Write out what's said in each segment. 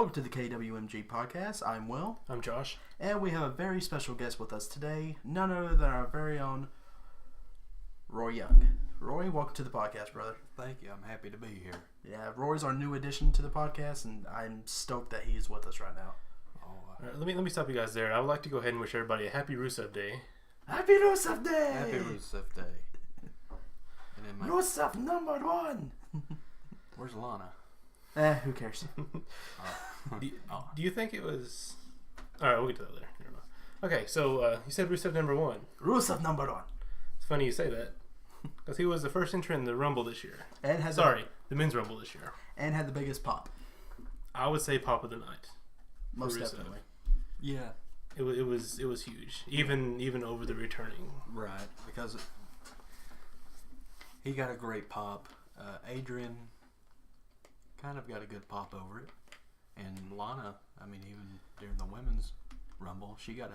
Welcome to the KWMG podcast. I'm Will. I'm Josh. And we have a very special guest with us today. None other than our very own Roy Young. Roy, welcome to the podcast, brother. Thank you. I'm happy to be here. Yeah, Roy's our new addition to the podcast, and I'm stoked that he's with us right now. All right, let me stop you guys there. I would like to go ahead and wish everybody a happy Rusev Day. Happy Rusev Day! Happy Rusev Day. And then Rusev number one! Where's Lana? Who cares? Do you think it was... Alright, we'll get to that later. Never mind. Okay, so you said Rusev number one. Rusev number one. It's funny you say that. Because he was the first entrant in the Rumble this year. And had the men's Rumble this year. And had the biggest pop. I would say pop of the night. Most definitely. Yeah. It was huge. Even over the returning. Right. Because he got a great pop. Adrian kind of got a good pop over it. And Lana, I mean, even during the women's Rumble, she got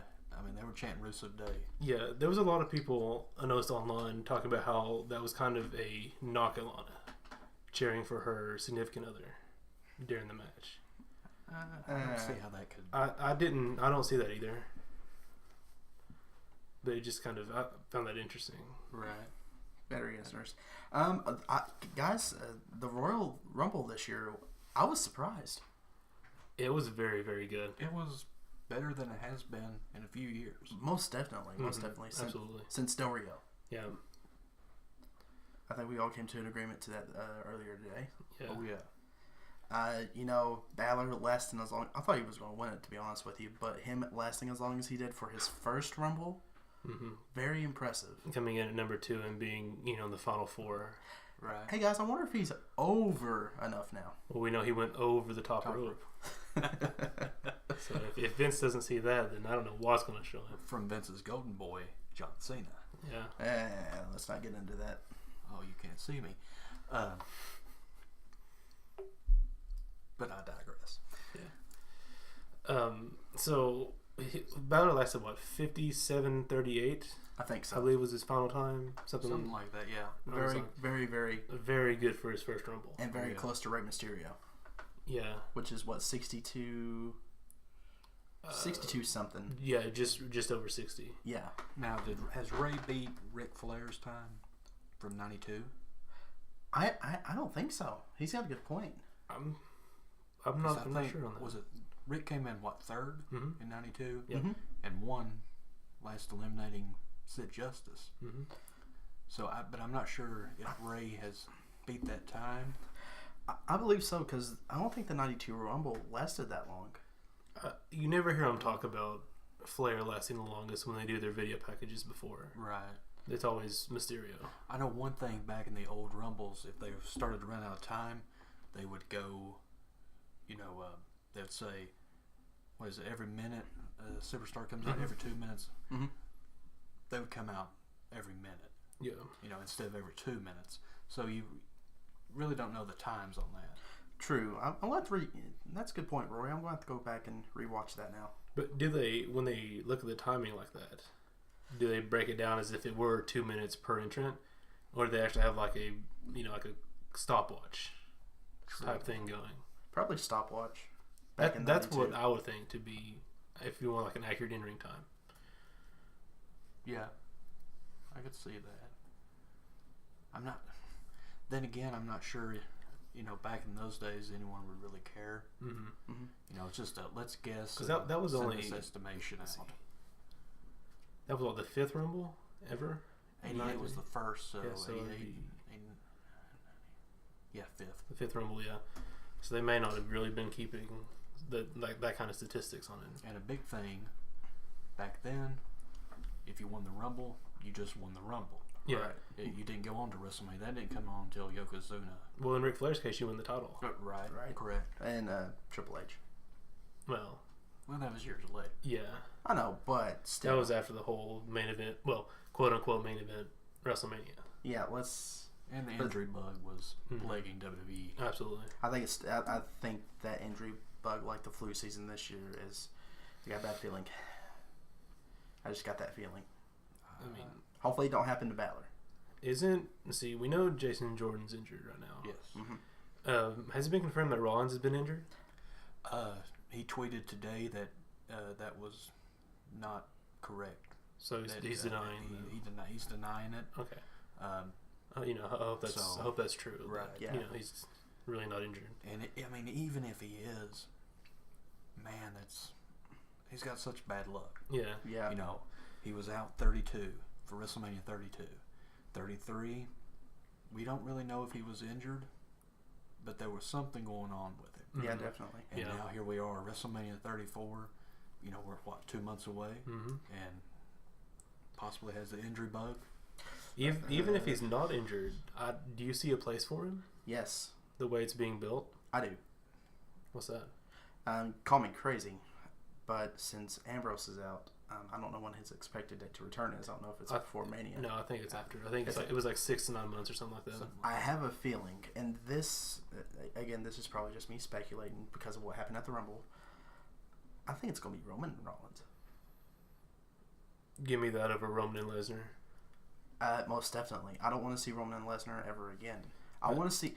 they were chanting Rusev Day. Yeah, there was a lot of people I noticed online talking about how that was kind of a knock at Lana, cheering for her significant other during the match. I don't see how that could... I don't see that either. But it just kind of... I found that interesting. Right. Better answers. Guys, the Royal Rumble this year, I was surprised. It was very, very good. It was better than it has been in a few years. Most definitely. Absolutely. Since Del Rio. Yeah. I think we all came to an agreement to that earlier today. Yeah. Oh, yeah. Balor lasting as long... I thought he was going to win it, to be honest with you. But him lasting as long as he did for his first Rumble, very impressive. Coming in at number 2 and being, the final 4. Right. Hey, guys, I wonder if he's over enough now. Well, we know he went over the top rope. So if Vince doesn't see that, then I don't know what's going to show him. From Vince's golden boy, John Cena. Yeah. Let's not get into that. Oh, you can't see me. But I digress. Yeah. So Balor lasted 57:38. I think so. I believe was his final time. Something like that. Yeah. Very good for his first Rumble. And very close to Rey Mysterio. Yeah. Which is what, 62 something. Yeah, just over 60. Yeah. Now, has Ray beat Ric Flair's time from 92? I don't think so. He's got a good point. I'm not sure on that. Was it Rick came in third in 92? Yeah. And won last eliminating Sid Justice. So but I'm not sure if Ray has beat that time. I believe so, because I don't think the 92 Rumble lasted that long. You never hear them talk about Flair lasting the longest when they do their video packages before. Right. It's always Mysterio. I know one thing back in the old Rumbles, if they started to run out of time, they would go, they'd say, what is it, every minute a superstar comes out, every 2 minutes. They would come out every minute. Yeah. Instead of every 2 minutes. So you really don't know the times on that. True. That's a good point, Rory. I'm going to have to go back and rewatch that now. But when they look at the timing like that, do they break it down as if it were 2 minutes per entrant, or do they actually have like a stopwatch type thing going? Probably stopwatch. That's what I would think to be, if you want like an accurate in-ring time. Yeah, I could see that. Then again, I'm not sure. Back in those days, anyone would really care. It's just let's guess. Because that was only this estimation out. That was the 5th Rumble ever. 88 was the first, so, yeah, so 88. Yeah, 5th. The 5th Rumble, yeah. So they may not have really been keeping that kind of statistics on it. And a big thing back then, if you won the Rumble, you just won the Rumble. Yeah. Right. You didn't go on to WrestleMania. That didn't come on until Yokozuna. Well, in Ric Flair's case, you win the title. Right. Correct. And Triple H. Well, that was years later. Yeah. I know, but still. That was after the whole main event, quote-unquote main event, WrestleMania. Yeah, And the injury bug was plaguing WWE. Absolutely. I think that injury bug, like the flu season this year, I got a bad feeling. I just got that feeling. Hopefully it don't happen to Balor. We know Jason Jordan's injured right now. Yes. Has it been confirmed that Rollins has been injured? He tweeted today that that was not correct. So he's denying. He's denying it. Okay. I hope that's true. Right. That, yeah. He's really not injured. And even if he is, man, he's got such bad luck. Yeah. Yeah. He was out 32 for WrestleMania 32. 33, we don't really know if he was injured, but there was something going on with him. Yeah, definitely. And now here we are, WrestleMania 34. We're 2 months away, and possibly has the injury bug. Even if he's not injured, do you see a place for him? Yes. The way it's being built? I do. What's that? Call me crazy, but since Ambrose is out, I don't know when his expected date to return is. I don't know if it's before Mania. No, I think it's after. I think it was like 6 to 9 months or something like that. I have a feeling, and this, again, this is probably just me speculating because of what happened at the Rumble. I think it's going to be Roman and Rollins. Give me that over Roman and Lesnar. Most definitely. I don't want to see Roman and Lesnar ever again. I want to see...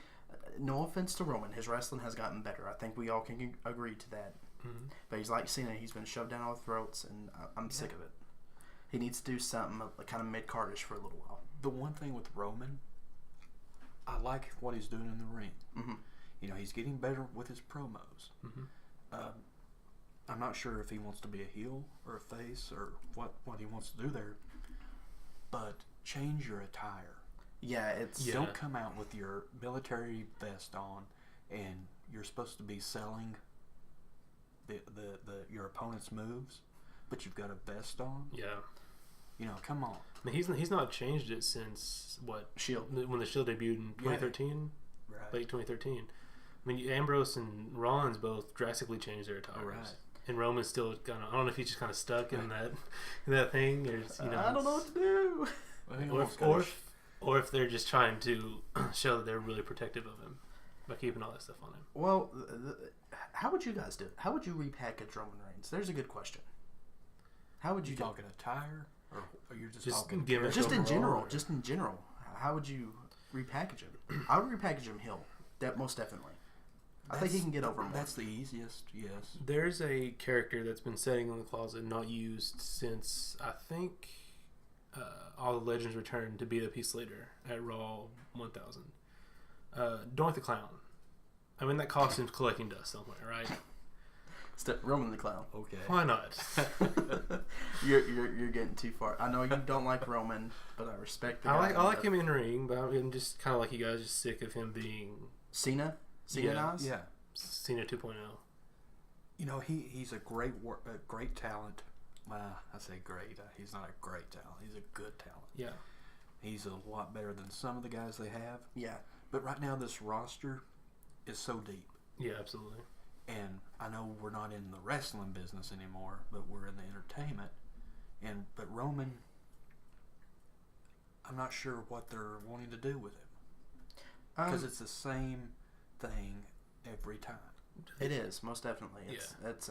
No offense to Roman, his wrestling has gotten better. I think we all can agree to that. Mm-hmm. But he's like Cena, he's been shoved down our throats, and I'm sick of it. He needs to do something kind of mid-cardish for a little while. The one thing with Roman, I like what he's doing in the ring. Mm-hmm. He's getting better with his promos. Mm-hmm. I'm not sure if he wants to be a heel or a face or what he wants to do there, but change your attire. Yeah, Don't come out with your military vest on, and you're supposed to be selling your opponent's moves, but you've got a vest on. Yeah. Come on. I mean, he's not changed it since Shield, when the Shield debuted in 2013, right. Late 2013. I mean, Ambrose and Rollins both drastically changed their attires. Right. And Roman's still kind of, I don't know if he's just kind of stuck in that thing, or I don't know what to do. Or if they're just trying to show that they're really protective of him by keeping all that stuff on him. Well, how would you guys do it? How would you repackage Roman Reigns? There's a good question. How would you do talking attire, or you're just talking in general? Just in general, how would you repackage him? I would repackage him heel. Most definitely. I think he can get over more. That's the easiest. Yes. There's a character that's been sitting in the closet, not used since I think. All the Legends returned to be the piece later at Raw 1000. Doink the Clown. I mean, that costume's collecting dust somewhere, right? Roman the Clown. Okay. Why not? You're getting too far. I know you don't like Roman, but I respect the guy. I like him in ring, but I'm just kind of like you guys, just sick of him being Cena. Yeah. Cena 2.0. He's a great talent. I say great. He's not a great talent. He's a good talent. Yeah. He's a lot better than some of the guys they have. Yeah. But right now, this roster is so deep. Yeah, absolutely. And I know we're not in the wrestling business anymore, but we're in the entertainment. But Roman, I'm not sure what they're wanting to do with him. Because it's the same thing every time. It is, most definitely. It's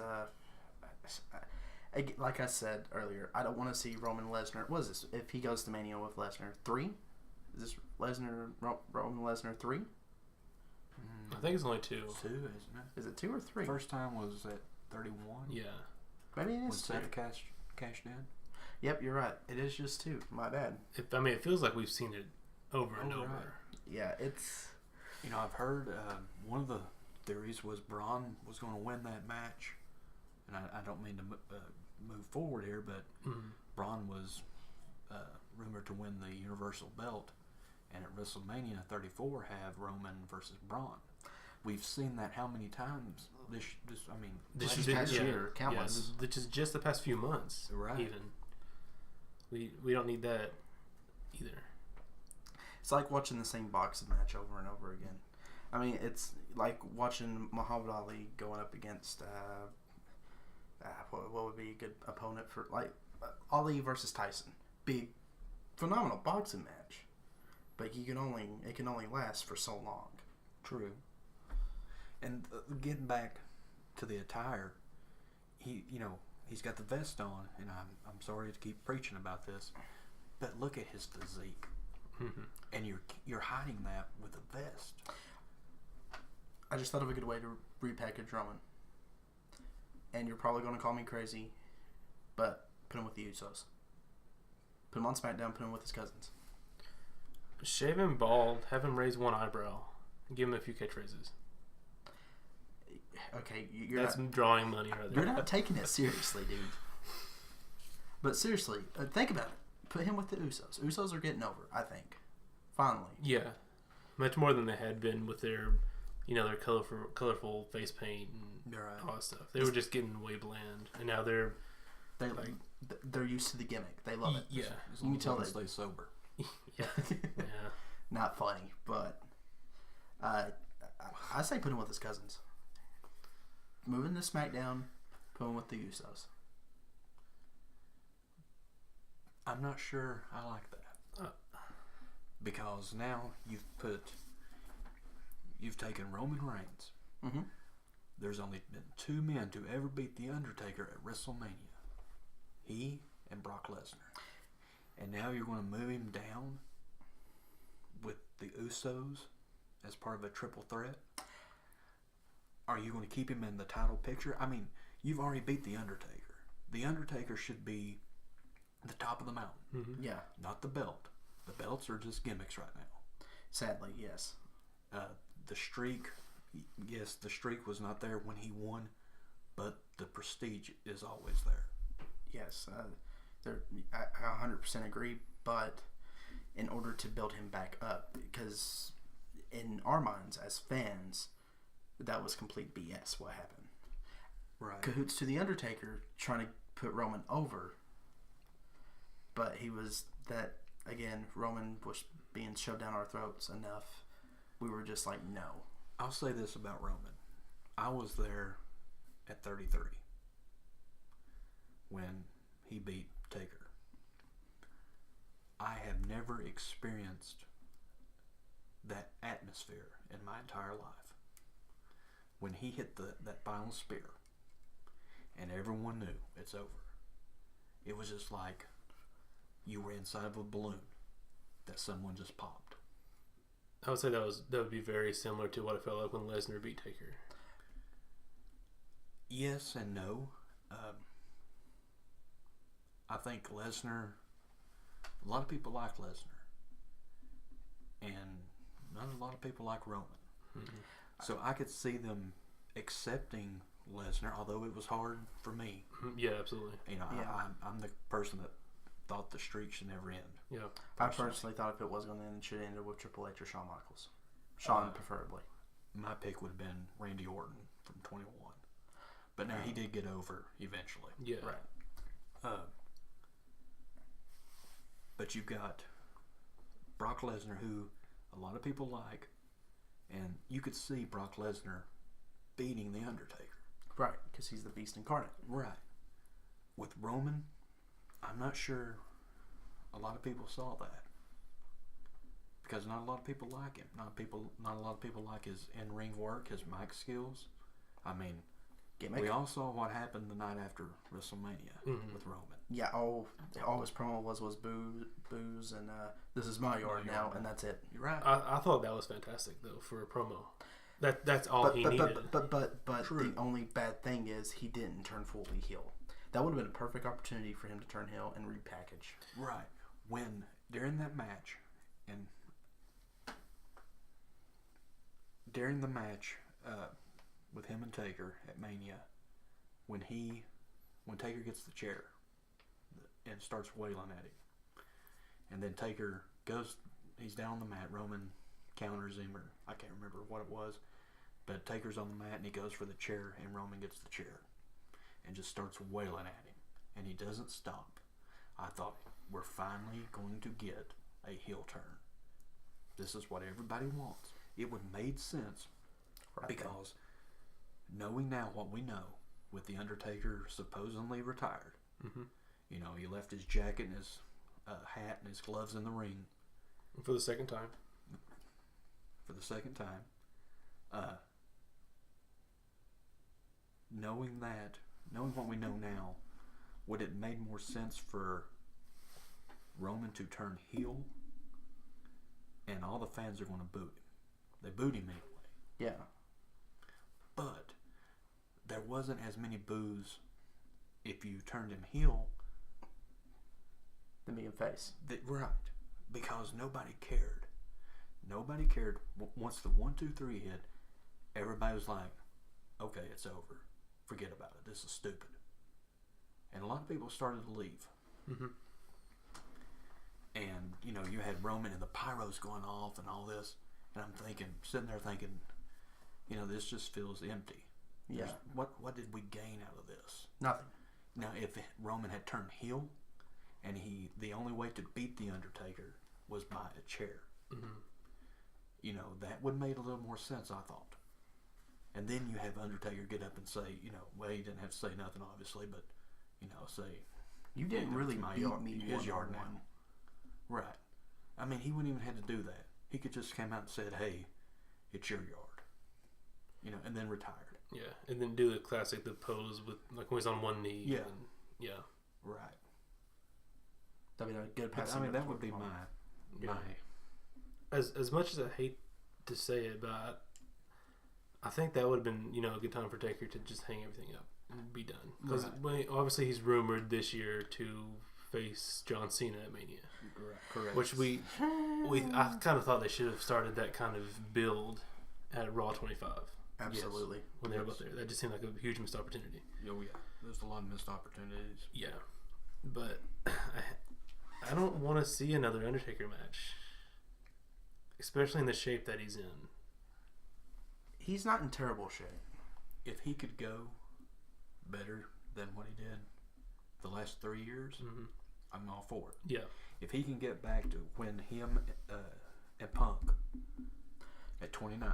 like I said earlier, I don't want to see Roman Lesnar. What is this? If he goes to Mania with Lesnar, 3? Is this Roman Lesnar 3? I think it's only 2. 2, isn't it? Is it 2 or 3? First time was at 31. Yeah. Maybe it is when 2. Seth cashed in. Yep, you're right. It is just 2. My bad. It feels like we've seen it over and over. Right. Yeah, it's... I've heard one of the theories was Braun was going to win that match. And I don't mean to move forward here, but Braun was rumored to win the Universal Belt, and at WrestleMania 34 have Roman versus Braun. We've seen that how many times? This past year, countless. Which is just the past few months, right? Even we don't need that either. It's like watching the same boxing match over and over again. I mean, it's like watching Muhammad Ali going up against. What would be a good opponent for Ali versus Tyson? Big, phenomenal boxing match, but it can only last for so long. True. And getting back to the attire, he's got the vest on, and I'm sorry to keep preaching about this, but look at his physique, and you're hiding that with a vest. I just thought of a good way to repackage Roman. and you're probably going to call me crazy, but put him with the Usos. Put him on SmackDown, put him with his cousins. Shave him bald, have him raise one eyebrow, and give him a few catchphrases. Okay, that's drawing money right there. You're not taking it seriously, dude. But seriously, think about it. Put him with the Usos. Usos are getting over, I think. Finally. Yeah. Much more than they had been with their, their colorful face paint and all that stuff. They were just getting way bland, and now they're used to the gimmick. They love it. Yeah. You can tell they stay sober. Yeah. Not funny, but I say put him with his cousins. Move him to SmackDown, put him with the Usos. I'm not sure I like that. Because now you've taken Roman Reigns. Mm-hmm. There's only been 2 men to ever beat The Undertaker at WrestleMania. He and Brock Lesnar. And now you're going to move him down with the Usos as part of a triple threat? Are you going to keep him in the title picture? I mean, you've already beat The Undertaker. The Undertaker should be the top of the mountain. Mm-hmm. Yeah. Not the belt. The belts are just gimmicks right now. Sadly, yes. The streak, yes, the streak was not there when he won, but the prestige is always there. Yes, I 100% agree, but in order to build him back up, because in our minds as fans, that was complete BS what happened. Right. Cahoots to The Undertaker trying to put Roman over, but he was that, again, Roman was being shoved down our throats enough. We were just like, no. I'll say this about Roman. I was there at 33 when he beat Taker. I have never experienced that atmosphere in my entire life. When he hit that final spear and everyone knew it's over, it was just like you were inside of a balloon that someone just popped. I would say that would be very similar to what it felt like when Lesnar beat Taker. Yes and no. I think Lesnar, a lot of people like Lesnar, and not a lot of people like Roman. Mm-hmm. So I could see them accepting Lesnar, although it was hard for me. Yeah, absolutely. You know, Yeah. I'm the person that thought the streak should never end. Yeah. I personally thought if it was going to end, it should end with Triple H or Shawn Michaels. Shawn, preferably. My pick would have been Randy Orton from 21. But now he did get over eventually. Yeah. Right. But you've got Brock Lesnar, who a lot of people like, and you could see Brock Lesnar beating The Undertaker. Right, because he's the beast incarnate. Right. With Roman, I'm not sure a lot of people saw that. Because not a lot of people like him. Not a lot of people like his in-ring work, his mic skills. I mean, Gimmick. we all saw what happened the night after WrestleMania with Roman. Yeah, all his promo was booze, and this is my yard now, and that's it. You're right. I thought that was fantastic though for a promo. That's all he needed. But the only bad thing is he didn't turn fully heel. That would have been a perfect opportunity for him to turn heel and repackage. Right. When during that match, and during the match with him and Taker at Mania, when Taker gets the chair and starts wailing at him, and then Taker he's down on the mat. Roman counters him, or I can't remember what it was, but Taker's on the mat and he goes for the chair, and Roman gets the chair and just starts wailing at him, and he doesn't stop. I thought, we're finally going to get a heel turn. This is what everybody wants. It would have made sense, right, because knowing now what we know, with The Undertaker supposedly retired, you know, he left his jacket and his hat and his gloves in the ring for the second time. Knowing what we know now, would it made more sense for Roman to turn heel, and all the fans are going to boo him? They booed him anyway. Yeah. But there wasn't as many boos if you turned him heel than being face. Right. Because nobody cared. Nobody cared. Once the 1, 2, 3 hit, everybody was like, okay, it's over. Forget about it. This is stupid. And a lot of people started to leave. Mm-hmm. And, you know, you had Roman and the pyros going off and all this. And I'm sitting there thinking, you know, this just feels empty. Yeah. What did we gain out of this? Nothing. Now, if Roman had turned heel, and the only way to beat The Undertaker was by a chair, you know, that would have made a little more sense, I thought. And then you have Undertaker get up and say, you know, well, he didn't have to say nothing, obviously, but, you know, say, you didn't really beat me his yard now. Right. I mean, he wouldn't even have to do that. He could just come out and said, hey, it's your yard. You know, and then retired. Yeah, and then do the classic, the pose with, like, when he's on one knee. Yeah. And, yeah. Right. That'd be a good pass. I mean, that would be my. As much as I hate to say it, but I think that would have been, you know, a good time for Taker to just hang everything up and be done. Because obviously he's rumored this year to face John Cena at Mania. Correct. Which I kind of thought they should have started that kind of build at Raw 25. Absolutely. Yes, when they were both there. That just seemed like a huge missed opportunity. Oh, yeah. There's a lot of missed opportunities. Yeah. But I don't want to see another Undertaker match. Especially in the shape that he's in. He's not in terrible shape. If he could go better than what he did the last 3 years, I'm all for it. Yeah. If he can get back to when him and Punk at 29.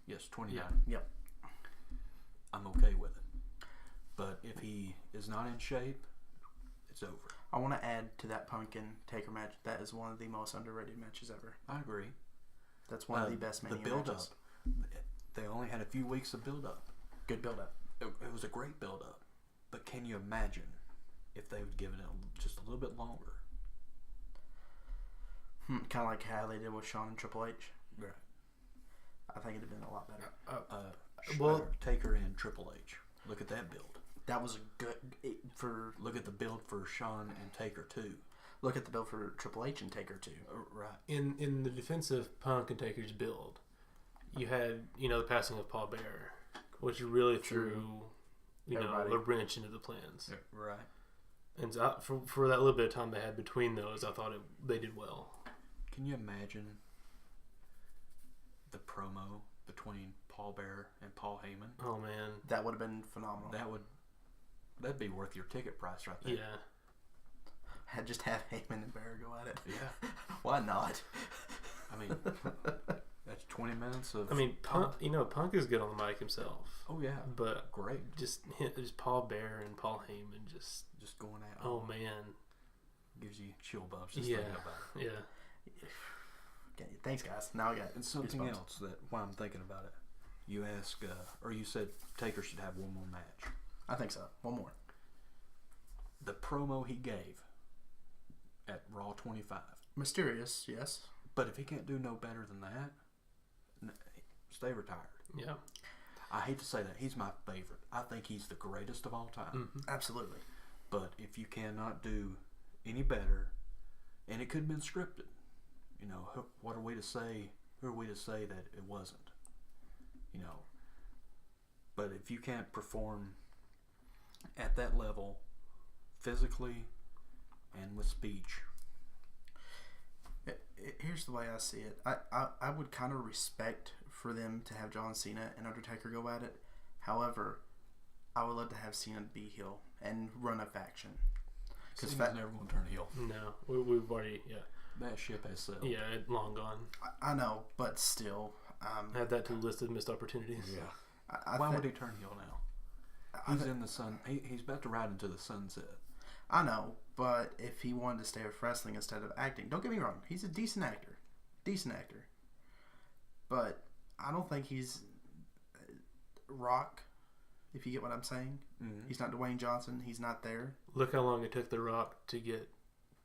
Yes, 29. Yep. I'm okay with it. But if he is not in shape, it's over. I want to add to that Punk and Taker match, that is one of the most underrated matches ever. I agree. That's one of the best Mania matches. They only had a few weeks of build-up. Good build-up. It was a great build-up. But can you imagine if they would given it just a little bit longer? Kind of like how they did with Shawn and Triple H. Right. I think it'd have been a lot better. Well, Taker and Triple H. Look at that build. That was a good Look at the build for Shawn and Taker too. Look at the build for Triple H and Taker too. Right. In the defense of Punk and Taker's build, you had, you know, the passing of Paul Bearer, which really threw, you know, a wrench into the plans. Yeah, right. And so for that little bit of time they had between those, I thought they did well. Can you imagine the promo between Paul Bearer and Paul Heyman? Oh man, that would have been phenomenal. That'd be worth your ticket price right there. Yeah. Just have Heyman and Bearer go at it. Yeah. Why not? I mean, that's 20 minutes of. I mean, Punk is good on the mic himself. Oh yeah, but great. Just Paul Bearer and Paul Heyman just going at. Oh man, gives you chill bumps. Just thinking about it. Yeah. Okay, thanks guys. Now I got and something else that while I'm thinking about it, you ask or you said Taker should have one more match. I think so. One more. The promo he gave at Raw 25. Mysterious, yes. But if he can't do no better than that, stay retired. Yeah. I hate to say that. He's my favorite. I think he's the greatest of all time. Mm-hmm. Absolutely. But if you cannot do any better, and it could have been scripted, you know, what are we to say? Who are we to say that it wasn't? You know. But if you can't perform at that level, physically and with speech. Here's the way I see it. I would kind of respect for them to have John Cena and Undertaker go at it. However, I would love to have Cena be heel and run a faction. Because Cena's never going to turn heel. No, we've already, That ship has sailed. Yeah, long gone. I know, but still. Add that to the list of missed opportunities. Yeah. Why would he turn heel now? He's in the sun. He's about to ride into the sunset. I know, but if he wanted to stay with wrestling instead of acting, don't get me wrong, he's a decent actor. But I don't think he's Rock, if you get what I'm saying. Mm-hmm. He's not Dwayne Johnson. He's not there. Look how long it took The Rock to get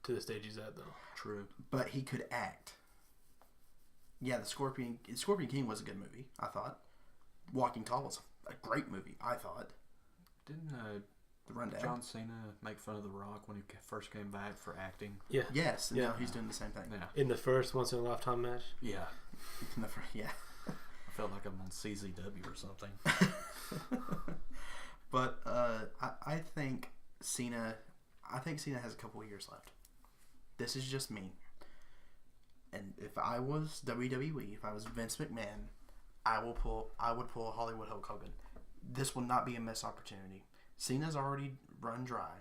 to the stage he's at, though. True. But he could act. Yeah, the Scorpion King was a good movie, I thought. Walking Tall was a great movie, I thought. Didn't The Rundown. John Cena make fun of The Rock when he first came back for acting? Yeah. Yes, and Yeah. now he's doing the same thing. Yeah. In the first once in a lifetime match. Yeah. Yeah. I felt like I'm on CZW or something. But I think Cena has a couple of years left. This is just me. And if I was WWE, if I was Vince McMahon, I would pull a Hollywood Hulk Hogan. This will not be a missed opportunity. Cena's already run dry.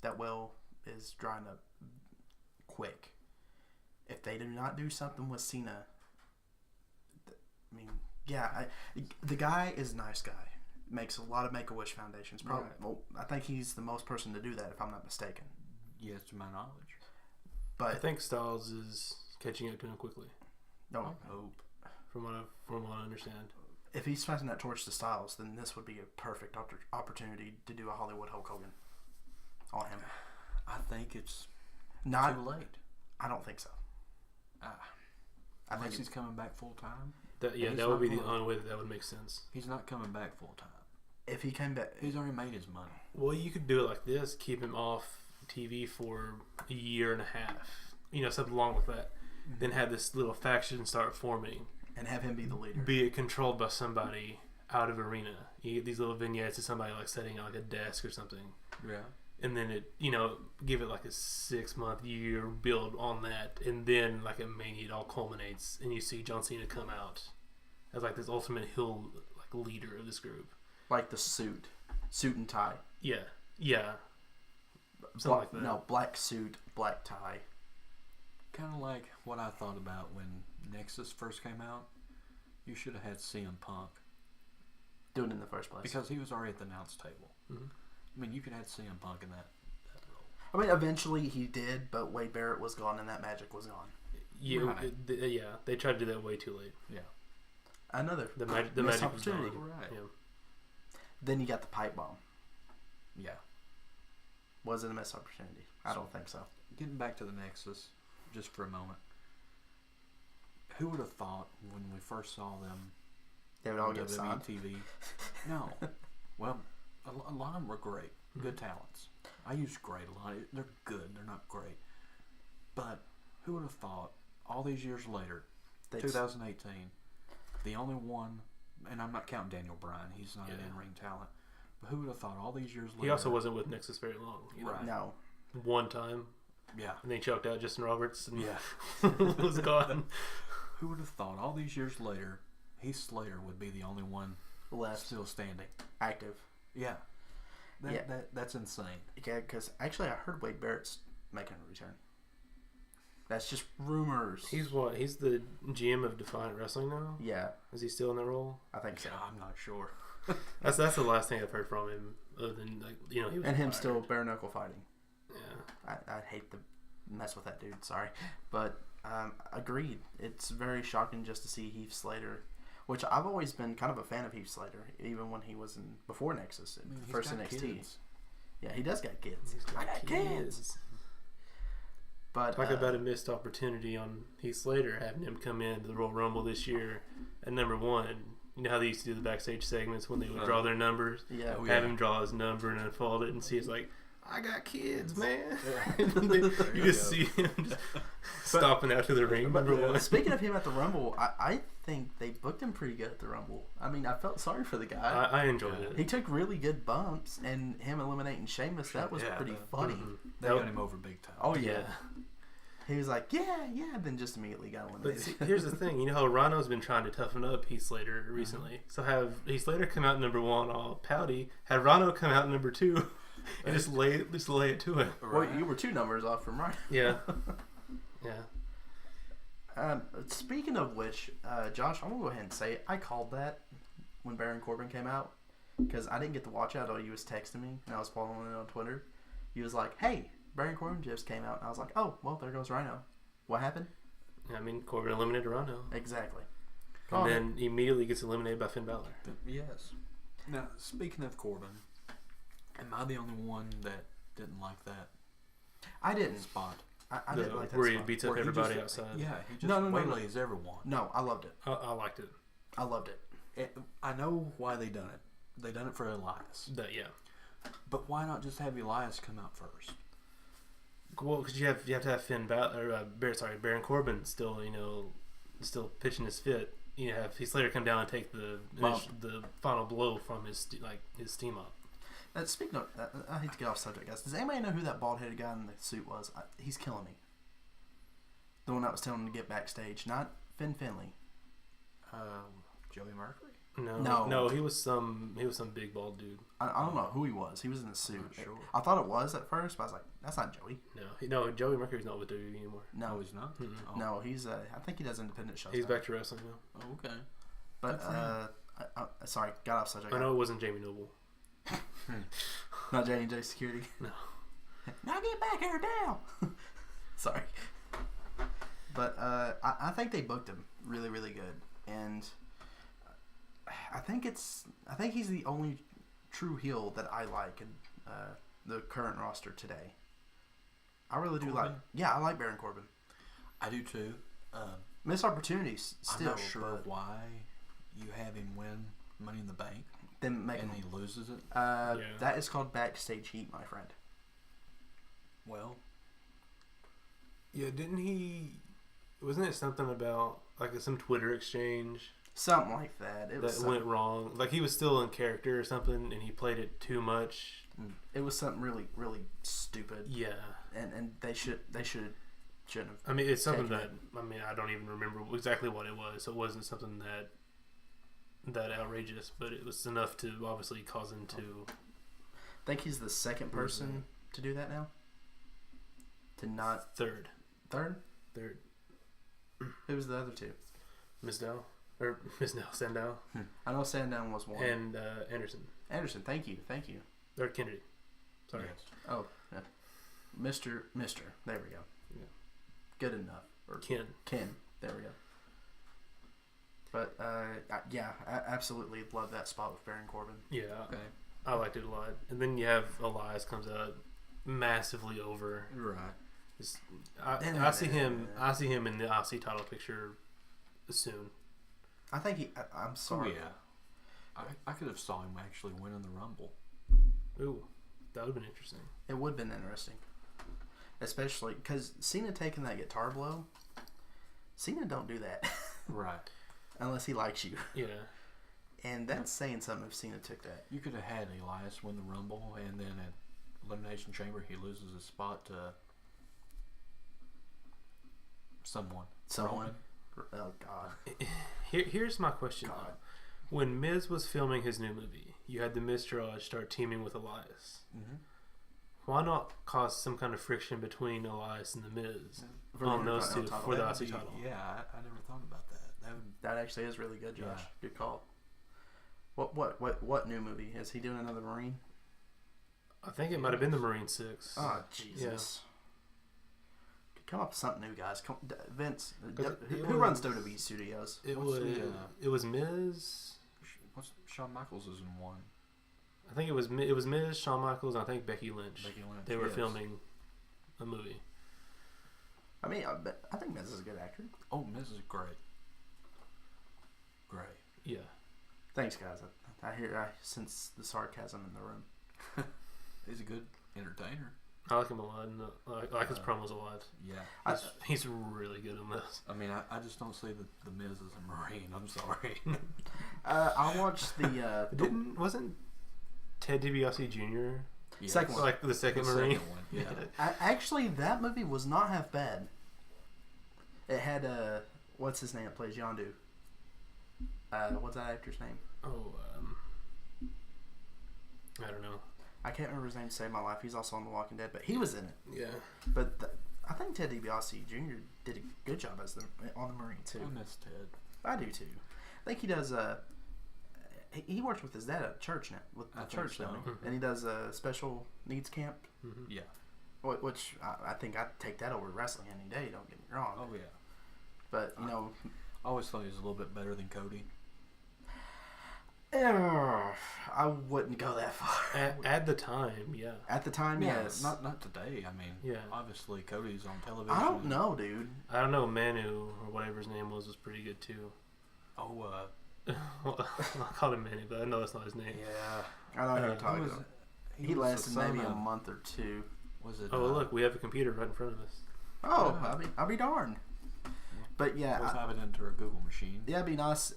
That well is drying up quick. If they do not do something with Cena, I mean, yeah, the guy is a nice guy. Makes a lot of Make-A-Wish foundations. Probably, Right. well, I think he's the most person to do that, if I'm not mistaken. Yes, to my knowledge. But I think Styles is catching up to him quickly, no, I hope. from what I understand. if he's passing that torch to Styles, then this would be a perfect opportunity to do a Hollywood Hulk Hogan on him. I think it's Not, too late. I don't think so. I Unless think he's coming back full time. That He's that would not be the going. only way that would make sense. He's not coming back full time. if he came back, He's already made his money. Well, you could do it like this: keep him off TV for a year and a half. Something along with that. Then have this little faction start forming. and have him be the leader. Be it controlled by somebody out of arena. You get these little vignettes of somebody like sitting at like a desk or something. Yeah. And then it, give it like a 6-month year build on that. And then like at Mania, it all culminates. And you see John Cena come out as like this ultimate heel like leader of this group. Like the suit and tie. Yeah. Yeah. Something like that. No, black suit, black tie. Kind of like what I thought about when Nexus first came out. You should have had CM Punk. Do it in the first place. Because he was already at the announce table. Mm-hmm. I mean, you could have CM Punk in that role. I mean, eventually he did, but Wade Barrett was gone and that magic was gone. Yeah, Right. They tried to do that way too late. Yeah. Another The missed magic was opportunity. gone. Right. Yeah. Then you got the pipe bomb. Yeah. Was it a missed opportunity? I don't think so. Getting back to the Nexus, just for a moment. Who would have thought when we first saw them They would all on get signed. TV? No. Well, a lot of them were great. Good talents. I use great a lot. They're good. They're not great. But who would have thought all these years later, 2018, the only one, and I'm not counting Daniel Bryan, he's not an in-ring talent, but who would have thought all these years later... He also wasn't with Nexus very long. Right. No. One time, Yeah. and they choked out Justin Roberts and Yeah. was gone. Who would have thought all these years later, Heath Slater would be the only one Left. still standing? Active. Yeah. That's insane. Yeah, because actually I heard Wade Barrett's making a return. That's just rumors. He's what? He's the GM of Defiant Wrestling now? Yeah, Is he still in that role? I think so. I'm not sure. That's the last thing I've heard from him. Other than he was And him fired. still bare knuckle fighting. Yeah. I'd hate to mess with that dude. Sorry, but agreed. It's very shocking just to see Heath Slater, which I've always been kind of a fan of Heath Slater, even when he was before Nexus, first he's got NXT. kids. Yeah, he does got kids. He's got I got kids. But Talk about a missed opportunity on Heath Slater, having him come into the Royal Rumble this year at number 1. You know how they used to do the backstage segments when they would draw their numbers? Yeah. Oh, Have him draw his number and unfold it and see it's like, I got kids, man. Yeah. You just see him just stomping out to the ring, But number 1. speaking of him at the Rumble, I think they booked him pretty good at the Rumble. I mean, I felt sorry for the guy. I enjoyed it. He took really good bumps, and him eliminating Sheamus, that was Yeah, pretty the- funny. They got him over big time. Oh, yeah. He was like, yeah, then just immediately got But eliminated. see, here's the thing. You know how Rhino's been trying to toughen up Heath Slater recently. So have Heath Slater come out number 1 all pouty. Have Rhino come out number 2 and just lay it to him. Well, you were 2 numbers off from right. Yeah. Yeah. Speaking of which, Josh, I'm going to go ahead and say it. I called that when Baron Corbin came out because I didn't get to watch it. I thought he was texting me, and I was following it on Twitter. He was like, hey, Baron Corbin just came out. And I was like, oh, well, there goes Rhino. What happened? I mean, Corbin eliminated Rhino. Exactly. And then immediately gets eliminated by Finn Balor. Yes. Now, speaking of Corbin, am I the only one that didn't like that I didn't. spot? I didn't like that where he spot. beats up Where he everybody just- outside. Yeah, he just No. waylays everyone. No, I loved it. I liked it. I loved it. I know why they done it. They done it for Elias. Yeah. But why not just have Elias come out first? Well, because you have to have Finn Balor, Baron Corbin still pitching his fit. You have Heath Slater come down and take the final blow from his steam up. Speaking of, I hate to get off subject, guys. Does anybody know who that bald-headed guy in the suit was? He's killing me. The one that was telling him to get backstage, not Finn Finley. Joey Mercury? No, he was some big bald dude. I don't know who he was. He was in the suit. Sure. I thought it was at first, but I was like, that's not Joey. No, Joey Mercury's not with WWE anymore. No, he's not. Mm-mm. Oh. No, he's. I think he does independent shows. He's now. back to wrestling now. Oh, okay. But sorry, got off subject. I know it wasn't Jamie Noble. Not J&J Security. No. Now get back here now. Sorry. But I think they booked him really, really good, and I think he's the only true heel that I like in the current roster today. I really do Corbin? I like Baron Corbin. I do too. Missed opportunities still. I'm not sure why you have him win Money in the Bank Then make and him. he loses it. That is called backstage heat, my friend. Well, Yeah, didn't he? Wasn't it something about like some Twitter exchange Something like that. that went wrong? Like he was still in character or something, and he played it too much. It was something really, really stupid. Yeah, And they shouldn't have. I mean it's something taken that I don't even remember exactly what it was. So it wasn't something that outrageous, but it was enough to obviously cause him to. I think he's the second person to do that now. To not Third. Who was the other two? Sandow, I know Sandown was one. and Anderson. Thank you. Or Kennedy. Sorry. yes. Oh, yeah. Mister. There we go. Yeah. Good enough. Or Ken. There we go. But I absolutely love that spot with Baron Corbin. Yeah, Okay. I liked it a lot. And then you have Elias comes out massively over. Right. I see him in the IC title picture soon. I think I'm sorry. Oh, yeah. I could have saw him actually winning the Rumble. Ooh, that would have been interesting. It would have been interesting. Especially because Cena taking that guitar blow. Cena don't do that. Right. Unless he likes you. Yeah. And that's saying something if Cena took that. You could have had Elias win the Rumble, and then at Elimination Chamber, he loses his spot to someone. Oh, God. Here's my question. God. When Miz was filming his new movie, you had the Miztourage start teaming with Elias. Mm-hmm. Why not cause some kind of friction between Elias and the Miz on those two for the IC title? Yeah, I never thought about that. That actually is really good, Josh. Yeah. Good call. What new movie? Is he doing another Marine? I think it might have been the Marine 6. Oh, Jesus. Come up with something new, guys. Vince, who runs WWE Studios? It was Miz. Shawn Michaels is in one. I think it was Miz, Shawn Michaels, and I think Becky Lynch. They were yes. filming a movie. I mean, I think Miz is a good actor. Oh, Miz is great. Great. Yeah. Thanks, guys. I sense the sarcasm in the room. He's a good entertainer. I like him a lot. And I like his promos a lot. Yeah. He's really good in this. I mean, I just don't see the Miz as a Marine. I'm sorry. I watched the wasn't Ted DiBiase Jr. Yes. Second one. like the second Marine? one. Yeah. actually, that movie was not half bad. It had what's his name that plays Yondu? What's that actor's name? Oh, I don't know. I can't remember his name to save my life. He's also on The Walking Dead, but he was in it. Yeah. But I think Ted DiBiase Jr. did a good job as on the Marine too. I miss Ted. I do too. I think he does. He works with his dad at church now. With the I think church so. now, Mhm. and he does a special needs camp, Mm-hmm. Yeah. which I think I'd take that over wrestling any day. Don't get me wrong. Oh yeah. But you know, I always thought he was a little bit better than Cody. I wouldn't go that far. At the time, yeah. At the time, yes. Not today. I mean, Yeah. obviously Cody's on television. I don't know, dude. I don't know. Manu or whatever his name was pretty good too. Oh, Well, I called him Manny, but I know that's not his name. Yeah. I know who you're talking about. He was lasted the son maybe a of- month or two. Was it? Oh, look, we have a computer right in front of us. Oh, Yeah. I'll be darned. But yeah, Let's have it into a Google machine. yeah, it'd be nice.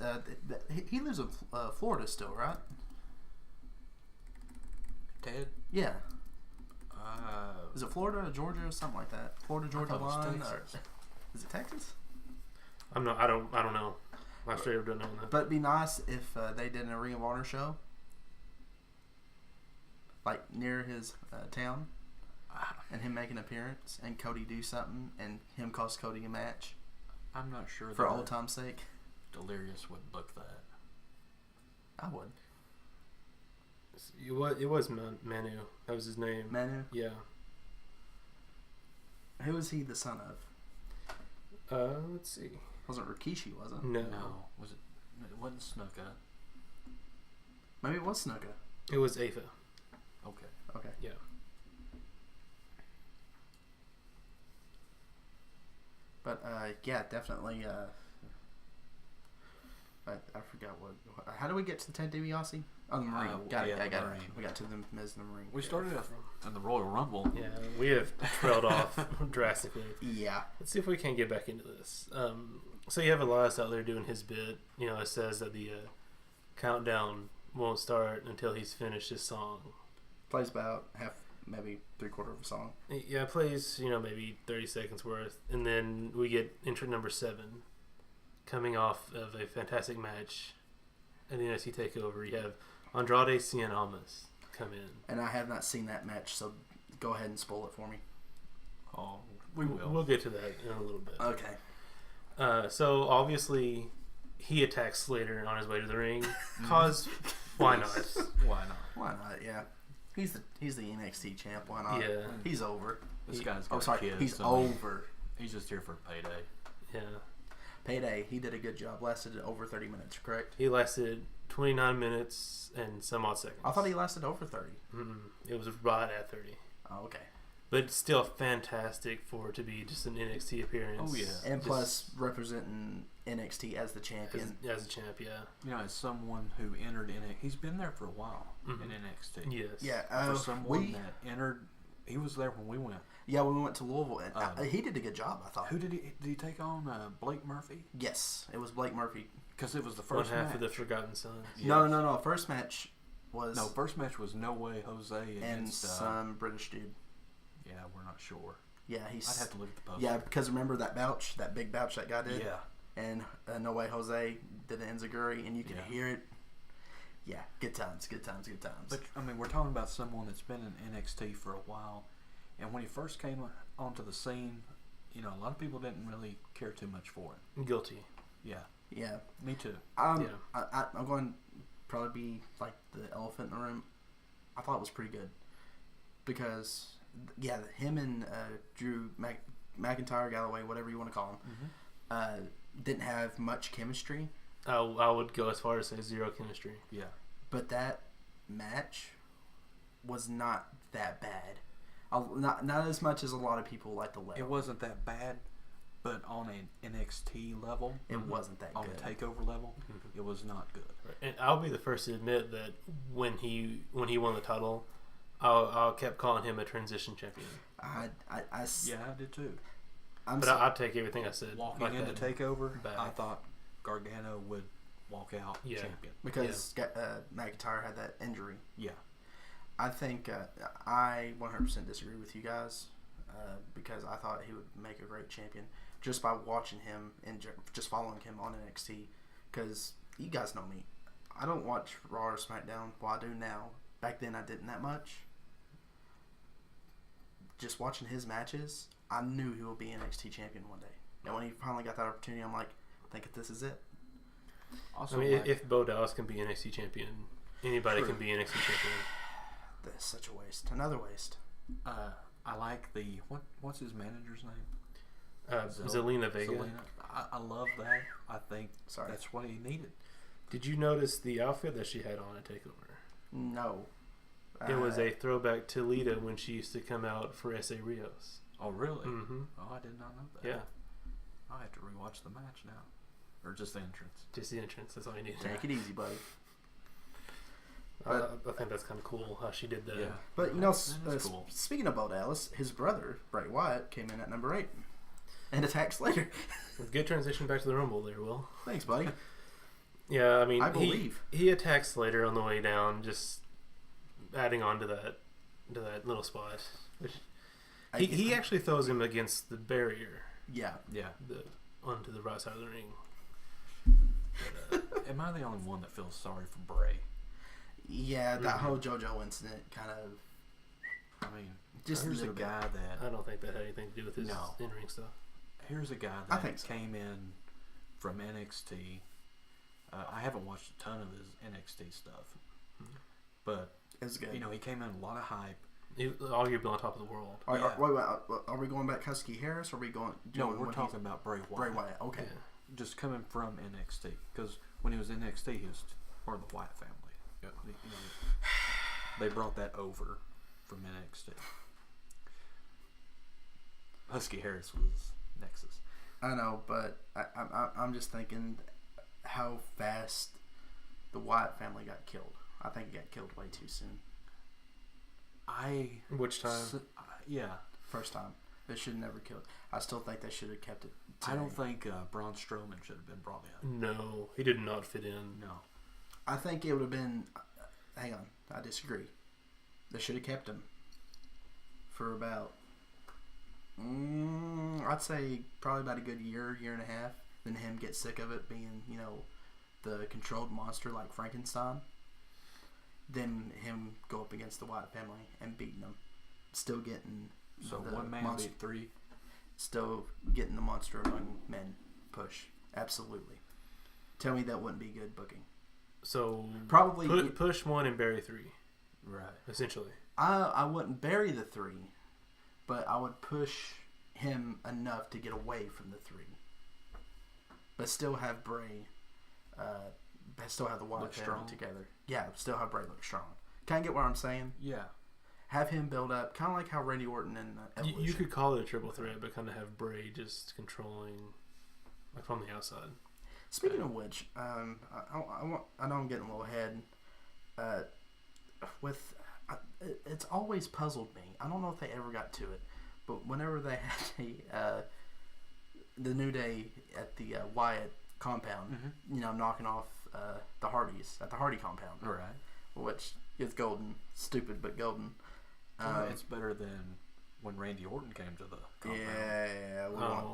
He lives in Florida still, right? Ted? Yeah. Is it Florida or Georgia or something like that? Florida Georgia thought it was line? Or, Texas. is it Texas? I don't know. I straight up don't know that. But it'd be nice if they did a Ring of Honor show, like near his town, and him make an appearance, and Cody do something, and him cost Cody a match I'm not sure for that old time's sake. Delirious would book that. I would. It was Manu. That was his name. Manu. Yeah. Who was he the son of? Let's see. Wasn't Rikishi, was it? No. No. Was it? It wasn't Snuka. Maybe it was Snuka. It was Afa. Okay. Okay. Yeah. But yeah, definitely. I forgot what. How do we get to the Ted DiBiase? Oh, the Marine. Got it. yeah, I got the it. Marine. We got to the Miz and the Marine. We started in the Royal Rumble. Yeah, we have trailed off drastically. Yeah. Let's see if we can get back into this. So you have Elias out there doing his bit. You know, it says that the countdown won't start until he's finished his song. Plays about half, maybe 3/4 of a song. Yeah, it plays, maybe 30 seconds worth. And then we get entrant number 7 coming off of a fantastic match at the NXT TakeOver. You have Andrade Cien Almas come in. And I have not seen that match, so go ahead and spoil it for me. Oh, we will. We'll get to that in a little bit. Okay. So obviously he attacks Slater on his way to the ring. Cause why not? Why not? Why not? Yeah. He's the NXT champ. Why not? Yeah. He's over. This guy's got sorry. kids. He's so over. He's just here for a payday. Yeah. Payday. He did a good job. Lasted over 30 minutes. Correct. He lasted 29 minutes and some odd seconds. I thought he lasted over 30. It was right at 30. Oh, okay. But still fantastic for it to be just an NXT appearance. Oh, yeah. And Just plus representing NXT as the champion. as a champ, yeah. You know, as someone who entered in it, he's been there for a while in NXT. Yes. Yeah. For someone that entered, he was there when we went. Yeah, when we went to Louisville, and he did a good job, I thought. Who did he take on? Blake Murphy? Yes, it was Blake Murphy. Because it was the One first half match. of the Forgotten Sons. Yes. No. First match was First match was No Way Jose and against some British dude. Yeah, we're not sure. Yeah, he's. I'd have to look at the post. Yeah, because remember that big bouch that guy did. Yeah. And No Way Jose did the enziguri, and you can Yeah. hear it. Yeah, good times. But I mean, we're talking about someone that's been in NXT for a while, and when he first came onto the scene, a lot of people didn't really care too much for it. Guilty. Yeah. Me too. Yeah. I'm going to probably be like the elephant in the room. I thought it was pretty good because, yeah, him and Drew McIntyre, Galloway, whatever you want to call him, didn't have much chemistry. I would go as far as say zero chemistry. Yeah. But that match was not that bad. Not as much as a lot of people like to let. It wasn't that bad, but on an NXT level, It wasn't that on good. a takeover level, it was not good. And I'll be the first to admit that when he won the title, I kept calling him a transition champion. I did too. I'll take everything I said. Walking like into that. TakeOver, back. I thought Gargano would walk out Yeah. champion. because McIntyre had that injury. Yeah. I think I 100% disagree with you guys because I thought he would make a great champion just by watching him and just following him on NXT. Because you guys know me, I don't watch Raw or SmackDown. Well, I do now. Back then, I didn't that much. Just watching his matches, I knew he would be NXT champion one day. And when he finally got that opportunity, I'm like, I think this is it. Also, I mean, if Bo Dallas can be NXT champion, anybody True. can be NXT champion. That's such a waste. Another waste. I like the what's his manager's name? Zelina Vega. Zelina. I love that. I think that's what he needed. Did you notice the outfit that she had on at TakeOver? No. It was a throwback to Lita when she used to come out for S.A. Rios. Oh, really? Mm-hmm. Oh, I did not know that. Yeah. I'll have to rewatch the match now. Or just the entrance? Just the entrance. That's all you need. Take it easy, buddy. I think that's kind of cool how she did that. Yeah. But, cool. Speaking of Bo Dallas, his brother, Bray Wyatt, came in at number 8 and attacked Slater. Good transition back to the Rumble there, Will. Thanks, buddy. Yeah, I mean, I believe. He attacks Slater on the way down, just adding on to that little spot. Which he actually throws him against the barrier. Yeah. Onto the right side of the ring. But, am I the only one that feels sorry for Bray? Yeah, that whole JoJo incident kind of. I mean, just here's a guy that I don't think that had anything to do with his in-ring stuff. Here's a guy that came in from NXT. I haven't watched a ton of his NXT stuff, but it's good. He came in a lot of hype. He arguably on top of the world. Are we going back Husky Harris? Or are we going? No, we're talking about Bray Wyatt. Bray Wyatt. Okay. Yeah. Just coming from NXT, because when he was in NXT, he was part of the Wyatt family. Yep. They brought that over from NXT. Husky Harris was Nexus. I know, but I'm just thinking how fast the Wyatt family got killed. I think it got killed way too soon. Which time? First time. They should have never killed. I still think they should have kept it today. I don't think Braun Strowman should have been brought in. No, he did not fit in. No. I think it would have been... hang on. I disagree. They should have kept him for about... I'd say probably about a good year and a half. Then him get sick of it being, the controlled monster like Frankenstein. Then him go up against the Wyatt family and beating them. Still getting... So one man beat 3. Still getting the Monster Among Men push. Absolutely. Tell me that wouldn't be good booking. So probably push 1 and bury 3. Right. Essentially. I wouldn't bury the 3, but I would push him enough to get away from the 3. But still have Bray, still have the Wyatt family together. Yeah, still have Bray look strong. Can I get what I'm saying? Yeah. Have him build up, kind of like how Randy Orton and Evolution. You could call it a triple threat, but kind of have Bray just controlling, like from the outside. Speaking of which, I know I'm getting a little ahead. It's always puzzled me. I don't know if they ever got to it, but whenever they had the New Day at the Wyatt compound, knocking off the Hardys at the Hardy compound, right? Which is golden, stupid but golden. It's better than when Randy Orton came to the compound. Yeah,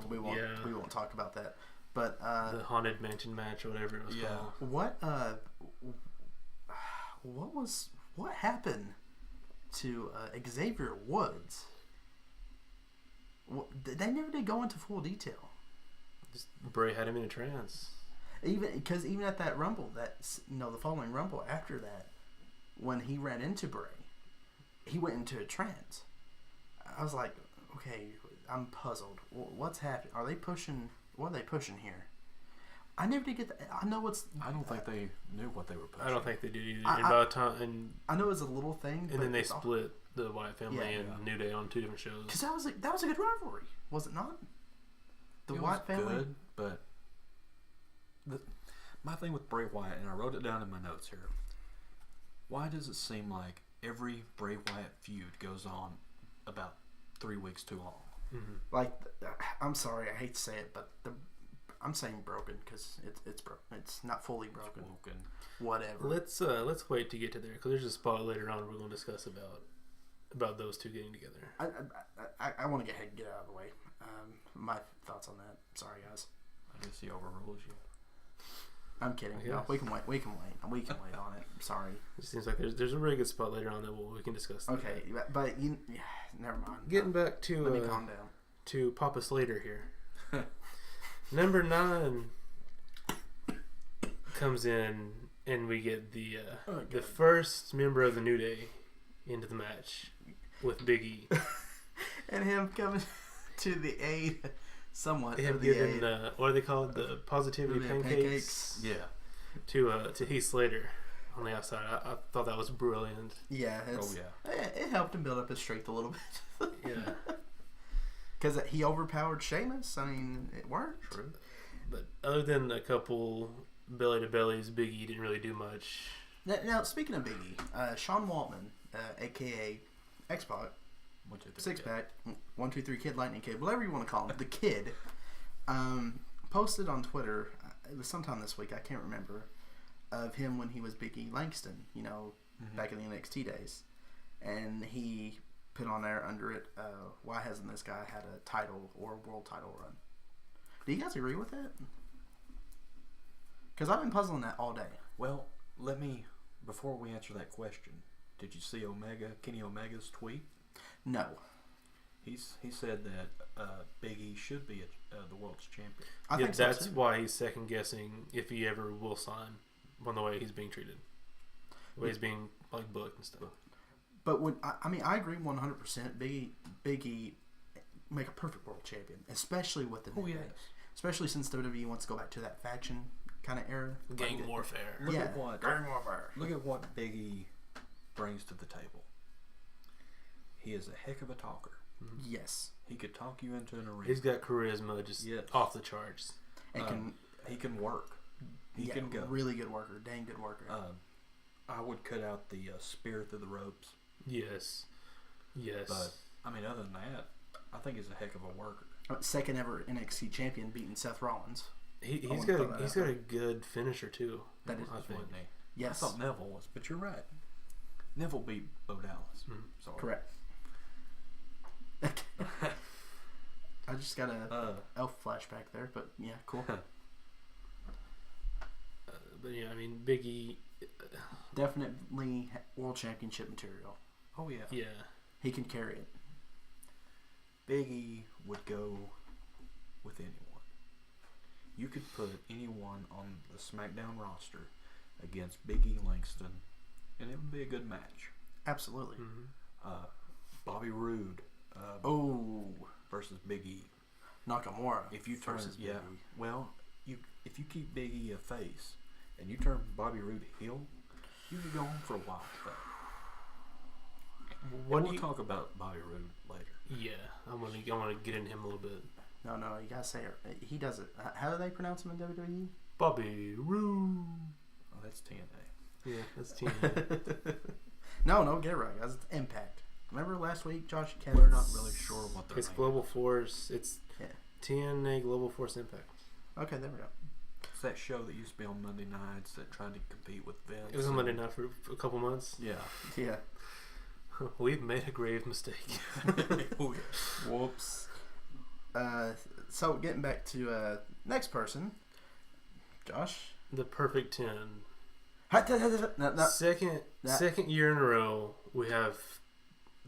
we won't talk about that. But the Haunted Mansion match, or whatever it was called. What happened to Xavier Woods? They never did go into full detail. Just Bray had him in a trance. Even at that Rumble, the following Rumble after that, when he ran into Bray, he went into a trance. I was like, okay, I'm puzzled. What's happening? Are they pushing? What are they pushing here? I never did get that. I know it's. I don't think they knew what they were pushing. I don't think they did either. I know it's a little thing. And then they split the Wyatt family and New Day on 2 different shows. Because that was a good rivalry, was it not? The Wyatt family, good, but my thing with Bray Wyatt, and I wrote it down in my notes here. Why does it seem like every Bray Wyatt feud goes on about 3 weeks too long? Mm-hmm. Like, I'm sorry, I hate to say it, but I'm saying broken because it's broken. It's not fully broken. Whatever. Let's wait to get to there because there's a spot later on we're going to discuss about those two getting together. I want to go ahead and get out of the way. My thoughts on that. Sorry, guys. I guess he overrules you. I'm kidding. No, we can wait. We can wait on it. Sorry. It seems like there's a really good spot later on that we can discuss. Okay, but never mind. Getting back to let me calm down. To Papa Slater here. Number 9 comes in, and we get the first member of the New Day into the match with Big E, and him coming to the aid. Somewhat. Him giving what are they called? The positivity pancakes. Yeah. To Heath Slater on the outside. I thought that was brilliant. Yeah. It helped him build up his strength a little bit. Yeah. Because he overpowered Sheamus. I mean, it worked. True. But other than a couple belly to bellies, Big E didn't really do much. Now speaking of Big E, Sean Waltman, aka X-Pac, Six Pack, 123 Kid, Lightning Kid, whatever you want to call him, the Kid, posted on Twitter. It was sometime this week, I can't remember, of him when he was Big E Langston, back in the NXT days. And he put on there under it, why hasn't this guy had a title or a world title run? Do you guys agree with that? Because I've been puzzling that all day. Well, before we answer that question, did you see Kenny Omega's tweet? No. He said that Big E should be the world's champion. I think so that's too. why he's second guessing if he ever will sign on the way he's being treated, the way he's being booked and stuff. But I agree 100%. Big E make a perfect world champion, especially with the yes. Especially since WWE wants to go back to that faction kind of era. Gang warfare. Look Yeah. at what Big E brings to the table. He is a heck of a talker. Yes. He could talk you into an arena. He's got charisma just off the charts. And he can work. He can go. Really good worker. Dang good worker. I would cut out the spear through the ropes. Yes. But, other than that, I think he's a heck of a worker. Second ever NXT champion beating Seth Rollins. He's got a good finisher too. That is, Wouldn't he? yes. I thought Neville was, but you're right. Neville beat Bo Dallas. Sorry. Correct. I just got a elf flashback there, but yeah, cool. But yeah, Big E. Definitely world championship material. Oh yeah. Yeah. He can carry it. Big E would go with anyone. You could put anyone on the SmackDown roster against Big E Langston, and it would be a good match. Absolutely. Bobby Roode versus Big E. Nakamura. If you turn, versus Big E. well, if you keep Big E a face and you turn Bobby Roode heel, you could go on for a while. We'll talk about Bobby Roode later. Yeah, I want to get into him a little bit. No, you gotta say it. He does it. How do they pronounce him in WWE? Bobby Roode. Oh, that's TNA. Yeah, that's TNA. No, get it right, guys. It's Impact. Remember last week, Josh? We're not really sure what they're. It's Global Force. It's TNA Global Force Impact. Okay, there we go. It's that show that used to be on Monday nights that tried to compete with Vince. It was on Monday night for a couple months. Yeah. We've made a grave mistake. Whoops. So getting back to next person, Josh. The perfect 10. No. Second year in a row, we have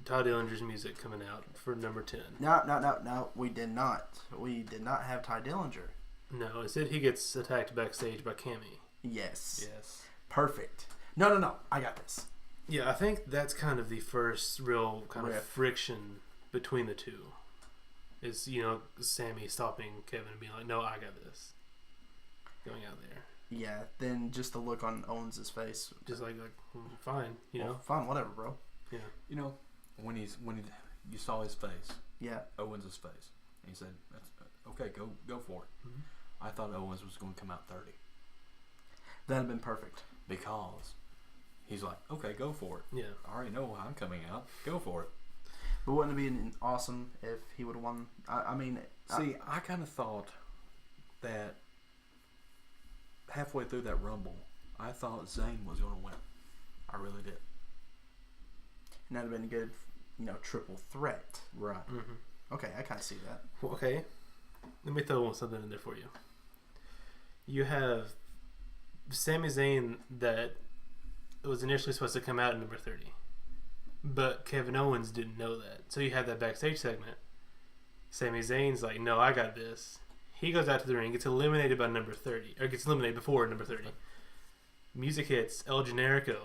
Todd Dillinger's music coming out for number 10. No. We did not. We did not have Ty Dillinger. No, instead he gets attacked backstage by Cammy. Yes. Perfect. No. I got this. Yeah, I think that's kind of the first real kind of friction between the two. Is, Sami stopping Kevin and being like, no, I got this. Going out there. Yeah, then just the look on Owens' face. Just like fine, Fine, whatever, bro. Yeah. When you saw his face. Yeah. Owens' face. And he said, okay, go for it. Mm-hmm. I thought Owens was going to come out 30. That'd have been perfect. Because he's like, okay, go for it. Yeah. I already know I'm coming out. Go for it. But wouldn't it be awesome if he would have won? I kind of thought that halfway through that Rumble, I thought Zayn was going to win. I really did. And that'd have been a good, triple threat. Right. Mm-hmm. Okay, I kind of see that. Well, okay. Let me throw something in there for you. You have Sami Zayn that was initially supposed to come out at number 30. But Kevin Owens didn't know that. So you have that backstage segment. Sami Zayn's like, no, I got this. He goes out to the ring, gets eliminated by number 30. Or gets eliminated before number 30. Music hits. El Generico.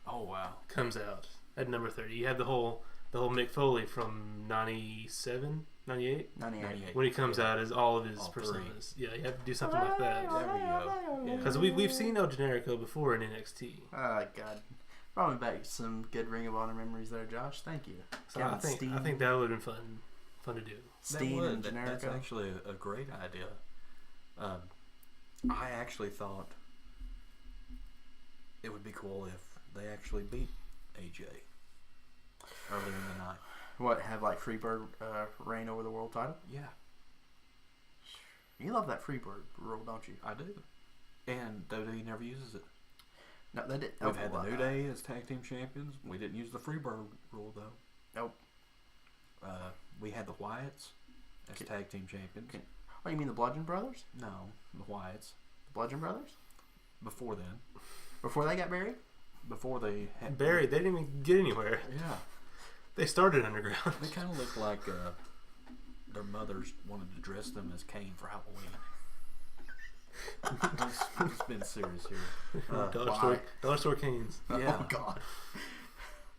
Oh, wow. Comes out at number 30. You have the whole Mick Foley from 97, 98? 98. When he comes out as all of his personas. Yeah, you have to do something like that. There we go. Because we've seen El Generico before in NXT. Oh, God. Brought me back some good Ring of Honor memories there, Josh. Thank you. So I think that would have been fun to do. Steen and Generico. That's actually a great idea. I actually thought it would be cool if they actually beat AJ earlier in the night. What, have like Freebird reign over the world title? Yeah, You love that Freebird rule, don't you? I do. And WWE never uses it. No, they did. We've had the New Day as tag team champions. We didn't use the Freebird rule though. Nope. We had the Wyatts as tag team champions. Oh, you mean the Bludgeon Brothers? No, the Wyatts. The Bludgeon Brothers? Before then. Before they got buried? Before they had Barrett, they didn't even get anywhere. Yeah. They started underground. They kind of look like their mothers wanted to dress them as Kane for Halloween. It's been serious here. Dollar store Canes. Yeah. Oh, God.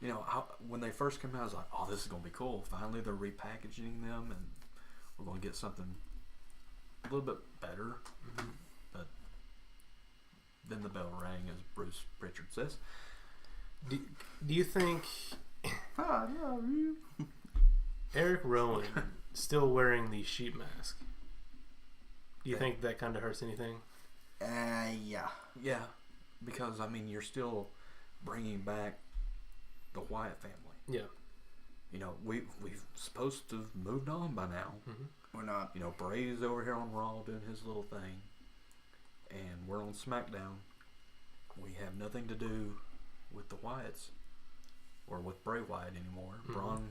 You know, when they first came out, I was like, oh, this is going to be cool. Finally, they're repackaging them, and we're going to get something a little bit better. Mm-hmm. But then the bell rang, as Bruce Pritchard says. Do you think I love you. Eric Rowan still wearing the sheep mask? Do you think that kind of hurts anything? Yeah. Yeah, because, I mean, you're still bringing back the Wyatt family. Yeah. You know, we've supposed to have moved on by now. Mm-hmm. We're not. You know, Bray's over here on Raw doing his little thing, and we're on SmackDown. We have nothing to do with the Wyatts or with Bray Wyatt anymore. Mm-hmm. Braun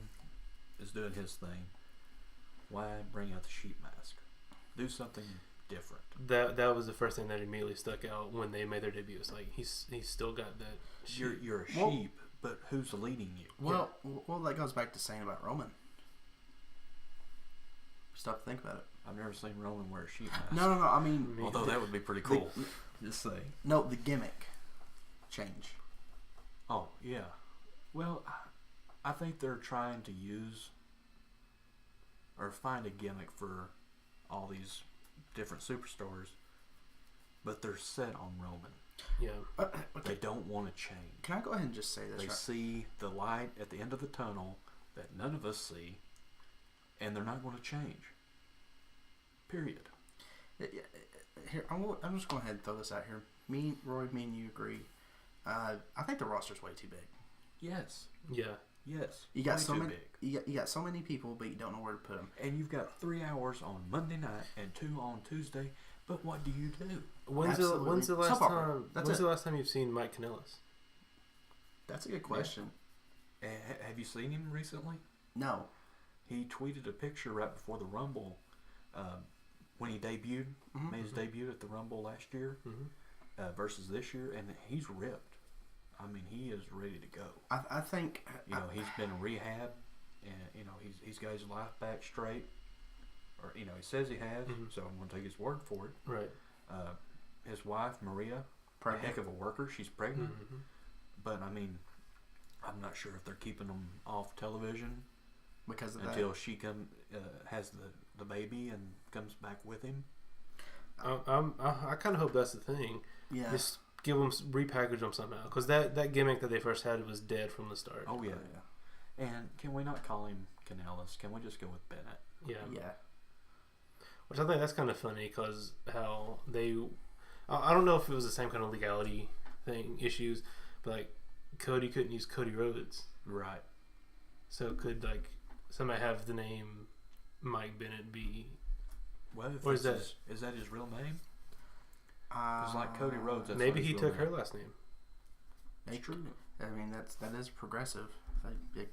is doing his thing. Why bring out the sheep mask? Do something different. That was the first thing that immediately stuck out when they made their debut. It's like he's still got that. You're a Well, sheep, but who's leading you? Well, that goes back to saying about Roman. Stop to think about it. I've never seen Roman wear a sheep mask. No. I mean, Although that would be pretty cool. Just say no. The gimmick change. Oh yeah. Well, I think they're trying to use or find a gimmick for all these different superstars, but they're set on Roman. Yeah. Okay. They don't want to change. Can I go ahead and just say this? They see the light at the end of the tunnel that none of us see, and they're not going to change. Period. Here, I'm just going ahead and throw this out here. Roy, and you agree. I think the roster's way too big. Yes. Yeah. Yes. You got way so too many. big. You got so many people, but you don't know where to put them. And you've got 3 hours on Monday night and 2 on Tuesday. But what do you do? When's the last Soap opera. That's the last time you've seen Mike Kanellis? That's a good question. Yeah. Have you seen him recently? No. He tweeted a picture right before the Rumble when he debuted, made his debut at the Rumble last year versus this year, and he's ripped. I mean, he is ready to go. I think he's been in rehab, and he's got his life back straight, or he says he has. So I'm going to take his word for it. Right. His wife Maria, a heck of a worker. She's pregnant, but I mean, I'm not sure if they're keeping him off television because of until that. she has the baby and comes back with him. I kind of hope that's the thing. Yeah. Just give them, repackage them somehow, because that gimmick that they first had was dead from the start. Oh yeah. And can we not call him Kanellis? Can we just go with Bennett? Yeah. Which I think that's kind of funny, because how they, I don't know if it was the same kind of legality issues, but like Cody couldn't use Cody Rhodes. Right. So could like somebody have the name Mike Bennett be? Well, or is that his real name? It's like Cody Rhodes. That's maybe he took her last name. It's true. I mean, that is progressive.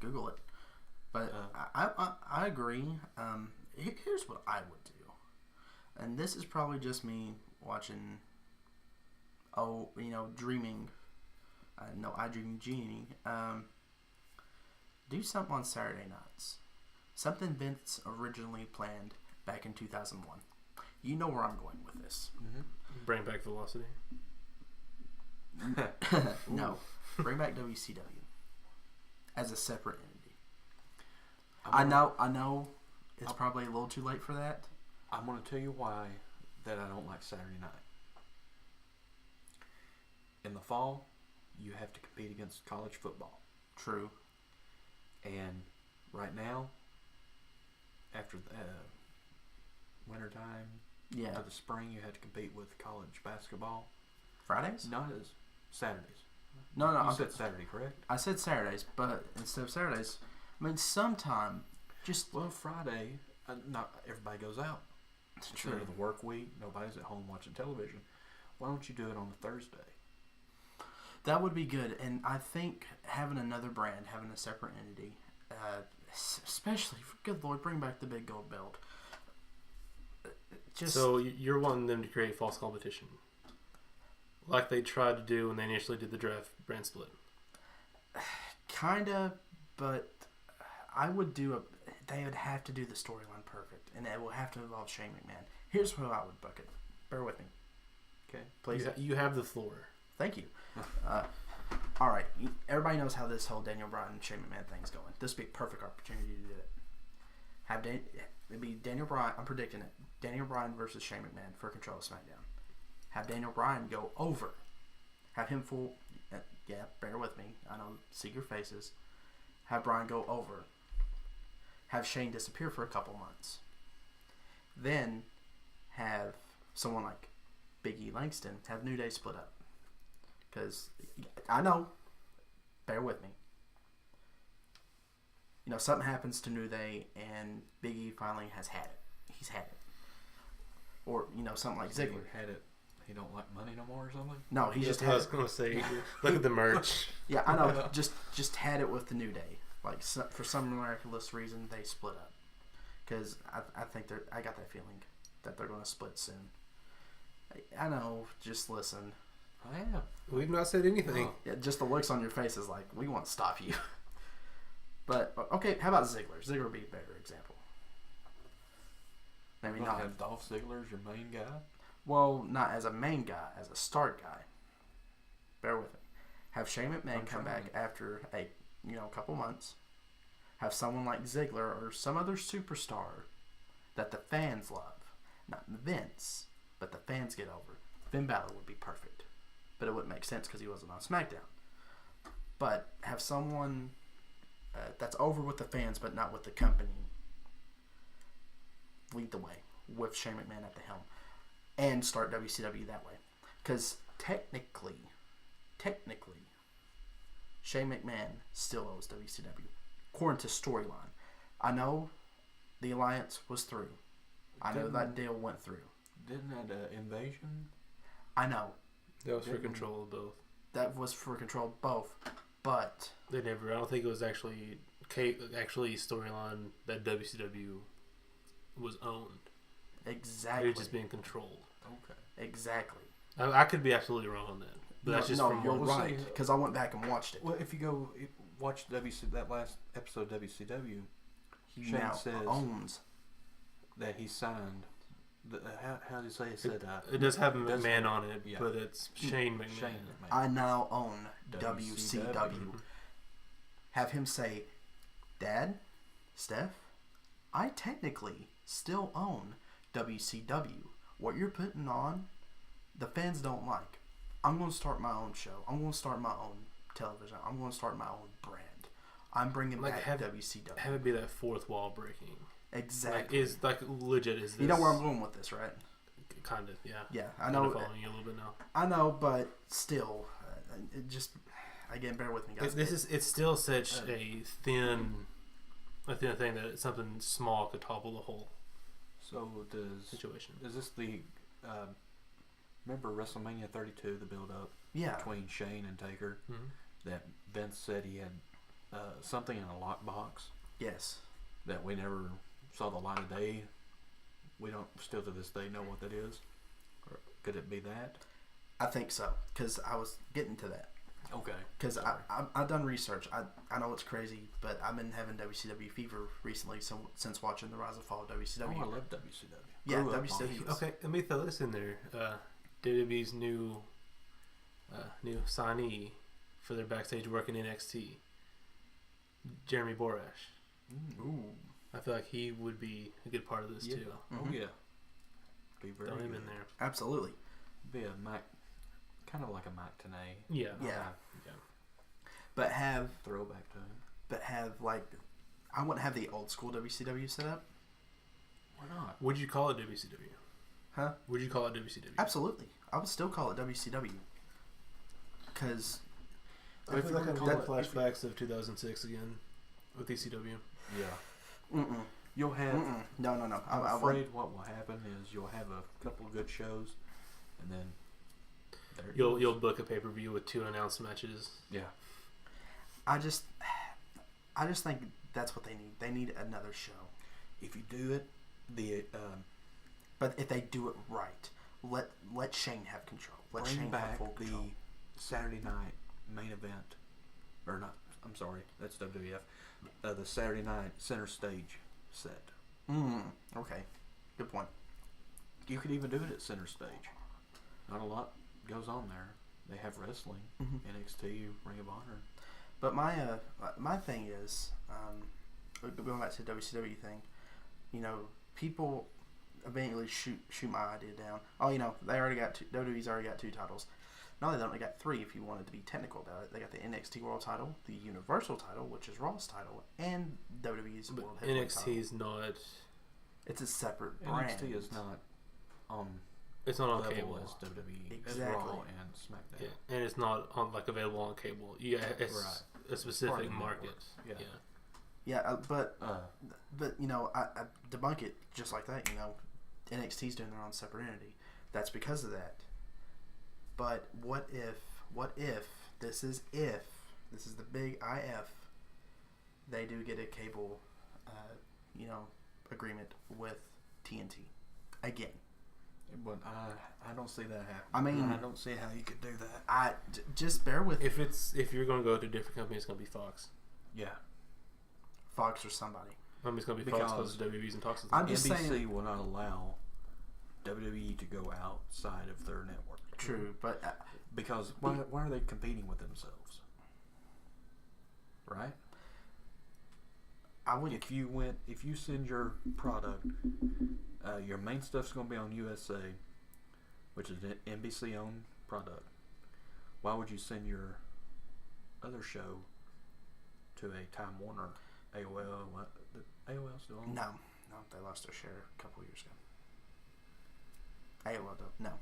Google it. But I agree. Here's what I would do, and this is probably just me watching. Dreaming. No, I Dream Genie. Do something on Saturday nights. Something Vince originally planned back in 2001. You know where I'm going with this. Bring back Velocity. No. Bring back WCW as a separate entity. I know it's probably a little too late for that. I'm going to tell you why that I don't like Saturday night. In the fall, you have to compete against college football. True. And right now, after wintertime, Yeah. For the spring, you had to compete with college basketball. Fridays? Not as Saturdays. No, You said Saturday, correct? I said Saturdays, but instead of Saturdays, I mean, sometime, just... Well, Friday, not everybody goes out. It's Instead of the work week, nobody's at home watching television. Why don't you do it on a Thursday? That would be good, and I think having another brand, having a separate entity, especially, good Lord, bring back the big gold belt. So you're wanting them to create false competition, like they tried to do when they initially did the draft brand split. Kinda, but I would do they would have to do the storyline perfect, and it will have to involve Shane McMahon. Here's how I would book it. Bear with me. Okay. Please. You have the floor. Thank you. All right. Everybody knows how this whole Daniel Bryan and Shane McMahon thing's going. This would be a perfect opportunity to do it. It'd be Daniel Bryan. I'm predicting it. Daniel Bryan versus Shane McMahon for control of SmackDown. Have Daniel Bryan go over. Have him full. Yeah, bear with me. I know. See your faces. Have Bryan go over. Have Shane disappear for a couple months. Then have someone like Big E Langston have New Day split up. Because I know. Bear with me. You know, something happens to New Day and Big E finally has had it. He's had it. Or, you know, something like Ziggler. He had it. He don't like money no more or something? No, he just had I was going to say, look at the merch. Yeah, I know. Just had it with the New Day. Like, for some miraculous reason, they split up. Because I think I got that feeling that they're going to split soon. I know. Just listen. I am. We've not said anything. Yeah, just the looks on your face is like, we want to stop you. But, okay, how about Ziggler? Ziggler would be a better example. Maybe not. Have Dolph Ziggler as your main guy? Well, not as a main guy, as a start guy. Bear with me. Have Shane McMahon come back after a couple months. Have someone like Ziggler or some other superstar that the fans love. Not Vince, but the fans get over. Finn Balor would be perfect. But it wouldn't make sense because he wasn't on SmackDown. But have someone that's over with the fans but not with the company lead the way with Shane McMahon at the helm. And start WCW that way. Because technically, Shane McMahon still owes WCW. According to storyline. I know the alliance was through. I know that deal went through. Didn't that Invasion? I know. That was for control of both. That was for control of both. But I don't think it was actually storyline that WCW was owned. Exactly. It was just being controlled. Okay. Exactly. I could be absolutely wrong on that. But that's just from you're what right. Because I went back and watched it. Well, if you go watch that last episode of WCW, He Shane now says owns. that he signed. How do you say it? Said it does have McMahon on it, yeah. but it's Shane McMahon. Shane McMahon. I now own WCW. WCW. Have him say, Dad, Steph, I technically still own WCW. What you're putting on, the fans don't like. I'm going to start my own show. I'm going to start my own television. I'm going to start my own brand. I'm bringing back WCW. Have it be that fourth wall breaking. Exactly. Legit is this. You know where I'm going with this, right? Kind of, yeah. Yeah, I know. I'm following you a little bit now. I know, but still, it just again, bear with me, guys. It's still such a thin thing that it's something small could topple the whole. So situation. Is this the? Remember WrestleMania 32, the build-up between Shane and Taker, that Vince said he had something in a lockbox. Yes. That we never saw the light of day. We don't still to this day know what that is. Or could it be that? I think so, because I was getting to that. Okay. Because I've done research. I know it's crazy, but I've been having WCW fever recently since watching the Rise and Fall of WCW. Oh, I love WCW. Yeah, WCW. Okay, let me throw this in there. WWE's new signee for their backstage work in NXT, Jeremy Borash. Ooh. I feel like he would be a good part of this too. Mm-hmm. Oh yeah. Be very Throw him good. in there. Absolutely. Be a Mac, kind of like a Mac Tenay. Yeah. Yeah. But have throwback to him. But have I wouldn't have the old school WCW set up. Why not? Would you call it WCW? Huh? Would you call it WCW? Absolutely. I would still call it WCW. Because I feel like I'm getting flashbacks of 2006 again with ECW. Yeah. You'll have... No. I'm afraid what will happen is you'll have a couple of good shows, and then... You'll book a pay-per-view with 2 announced matches. Yeah. I just think that's what they need. They need another show. If you do it, but if they do it right, let Shane have control. Let Shane have full control. The Saturday night main event, or not? I'm sorry, that's WWF. The Saturday night center stage set. Okay, good point. You could even do it at center stage. Not a lot goes on there. They have wrestling, NXT, Ring of Honor. But my thing is, going back to the WCW thing, people eventually shoot my idea down. Oh, they already got WWE's already got 2 titles. No, they only got 3 if you wanted to be technical about it. They got the NXT World Title, the Universal Title, which is Raw's title, and WWE's World Heavyweight Title. NXT's not... It's a separate brand. NXT is not on... It's not on cable. As WWE, exactly. as Raw and SmackDown. Yeah, and it's not on available on cable. Yeah, it's a specific market. Yeah, but I debunk it just like that. NXT's doing their own separate entity. That's because of that. But what if this is the big IF, they do get a cable, agreement with TNT again. But I don't see that happen. I mean, I don't see how you could do that. Just bear with me. If you're going to go to a different company, it's going to be Fox. Yeah. Fox or somebody. I mean, it's going to be Fox because WWE's in talks with I'm them. just NBC saying, will not allow WWE to go outside of their network. True, but... because why are they competing with themselves? Right? If you send your product, your main stuff's going to be on USA, which is an NBC-owned product. Why would you send your other show to a Time Warner, AOL? What? AOL still on? No, they lost their share a couple years ago. AOL don't. No.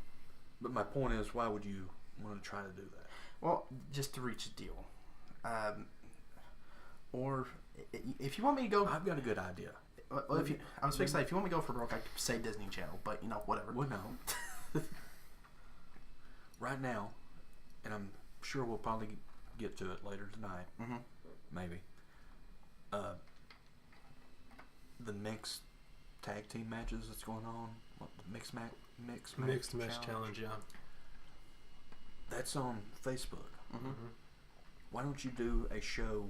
But my point is, why would you want to try to do that? Well, just to reach a deal. Or if you want me to go... I've got a good idea. Well, I was fixing to say, if you want me to go for broke, I could say Disney Channel, but, whatever. Well, no. Right now, and I'm sure we'll probably get to it later tonight, maybe, the mixed tag team matches that's going on, the mixed match challenge, yeah. That's on Facebook. Why don't you do a show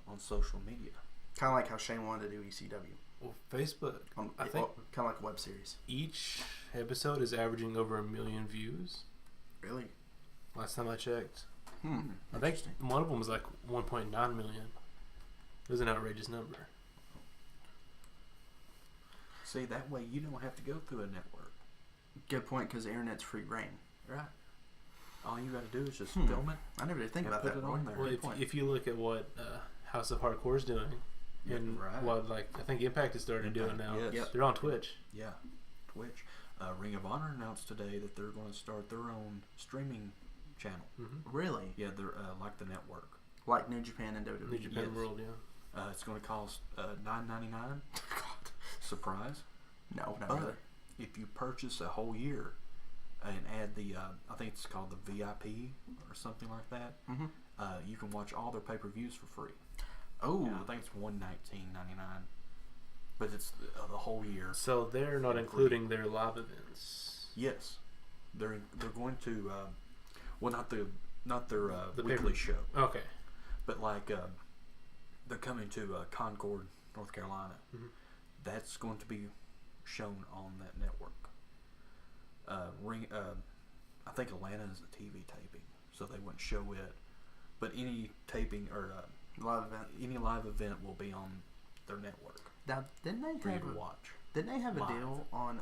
on social media? Kind of like how Shane wanted to do ECW. Well, Facebook, I think, kind of like a web series. Each episode is averaging over 1 million views. Really? Last time I checked. I think one of them was like 1.9 million. It was an outrageous number. See, that way you don't have to go through a network. Good point, because the internet's free reign. Right. All you got to do is just film it. I never did think about that. Put it on there. Well, if you look at what House of Hardcore is doing, and what I think Impact has started doing now, they're on Twitch. Yeah, Twitch. Ring of Honor announced today that they're going to start their own streaming channel. Really? Yeah, they're like the network, like New Japan and WWE. New Japan World, yeah. It's going to cost $9.99. God, surprise! No, not but really. If you purchase a whole year and add the, I think it's called the VIP or something like that, you can watch all their pay-per-views for free. Oh, yeah, I think it's $119.99, but it's the whole year. So they're not including their live events. Yes, they're going to, well, not their weekly show. Okay, but like they're coming to Concord, North Carolina. That's going to be shown on that network. I think Atlanta is a TV taping, so they wouldn't show it. But any taping or any live event will be on their network. Now, didn't they for you to watch? Didn't they have live. a deal on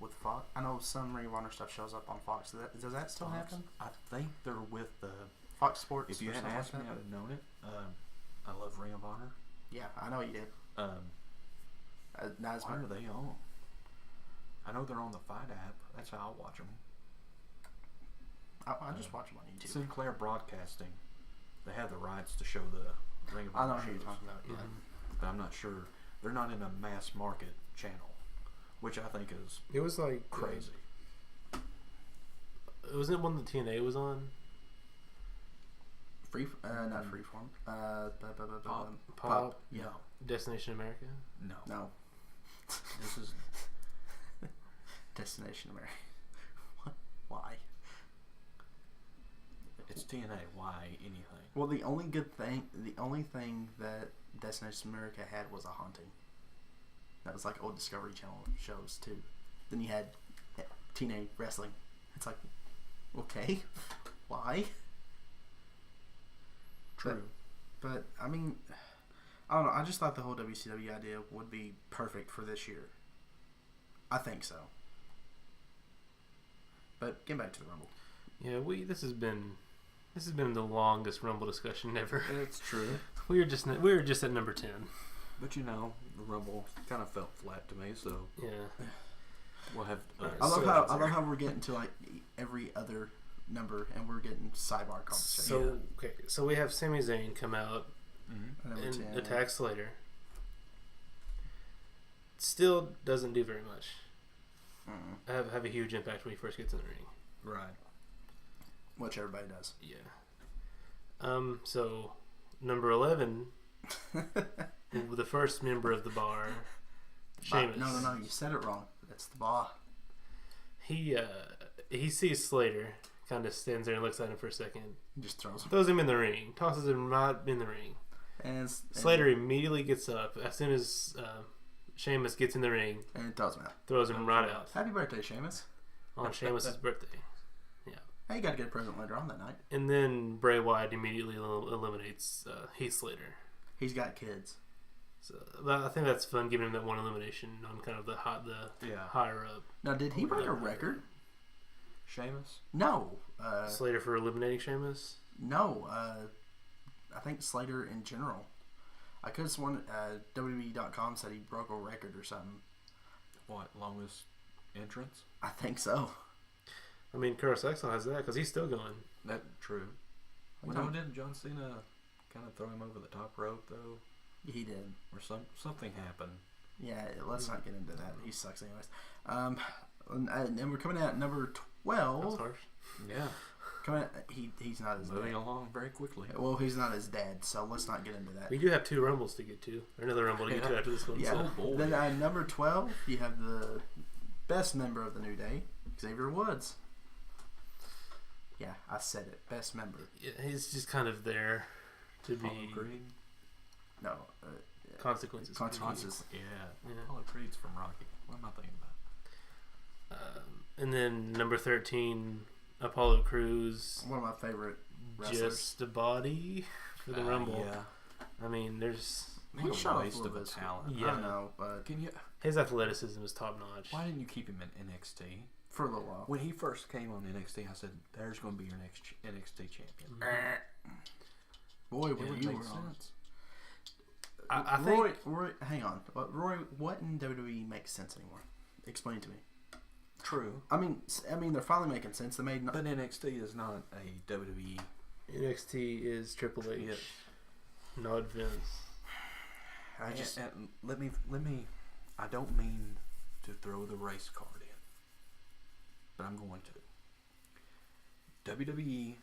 with Fox? I know some Ring of Honor stuff shows up on Fox. Does that still happen? I think they're with Fox Sports. If you hadn't asked me, I'd have known it. I love Ring of Honor. Yeah, I know you did. Why are they on? I know they're on the Fight app. That's how I watch them. I just watch them on YouTube. Sinclair Broadcasting, they have the rights to show the Ring of Honor I know who you're shows. talking about. Yeah. But I'm not sure. They're not in a mass market channel, which I think is It was like crazy. Wasn't it one that TNA was on? Not Freeform. Pop. Yeah. Destination America. No. This is Destination America. What? Why? it's TNA. Why anything? Well, the only thing that Destination America had was a haunting. That was like old Discovery Channel shows too. Then you had TNA wrestling. It's like, okay, why? True. But I mean, I don't know. I just thought the whole WCW idea would be perfect for this year. I think so. But get back to the Rumble. Yeah, this has been the longest Rumble discussion ever. It's true. We were just at number 10. But the Rumble kind of felt flat to me, so Yeah. we'll have. I love how we're getting to like every other number, and we're getting sidebar conversation. So we have Sami Zayn come out Number and 10. attack Slater. Still doesn't do very much. Have a huge impact when he first gets in the ring. Right. Which everybody does. Yeah. So number 11, the first member of the bar, Sheamus. No, you said it wrong. It's the Bar. He sees Slater, kind of stands there and looks at him for a second. He just Throws him in the ring. Tosses him right in the ring. And Slater immediately gets up as soon as Sheamus gets in the ring. And throws him out. Throws him right out. Happy birthday, Sheamus. On Sheamus' birthday. Hey, you got to get a present later on that night. And then Bray Wyatt immediately eliminates Heath Slater. He's got kids. So I think that's fun, giving him that one elimination on kind of the higher up. Now, did he break a record? Sheamus? No. Slater for eliminating Sheamus? No. I think Slater in general. I could have sworn WWE.com said he broke a record or something. What, longest entrance? I think so. I mean, Curtis Axel has that because he's still going. That's true. Didn't John Cena kind of throw him over the top rope, though? He did. Or something happened. Yeah, let's not get into that. He sucks anyways. And we're coming at number 12. That's harsh. Yeah. He's not his Moving dad. along very quickly. Well, he's not his dad, so let's not get into that. We do have 2 Rumbles to get to. Or another Rumble to get to after this one. Yeah. So. Then number 12, you have the best member of the New Day, Xavier Woods. Yeah, I said it. Best member. Yeah, he's just kind of there to be... Apollo Creed? No. Consequences. Yeah. Yeah. Apollo Creed's from Rocky. What am I thinking about? And then number 13, Apollo Cruz. One of my favorite wrestlers. Just a body for the Rumble. Yeah. I mean, there's... He shot waste off of a his talent. Yeah. I know, but His athleticism is top notch. Why didn't you keep him in NXT? for a little while. When he first came on NXT, I said, "There's going to be your next NXT champion." Boy, It when would you make were on. sense. I Roy, think... Roy, hang on. Roy, what in WWE makes sense anymore? Explain to me. True, I mean, they're finally making sense. They made. but NXT is not a WWE. NXT is Triple H, Yes. not Vince. And let me. I don't mean to throw the race card in, but I'm going to. WWE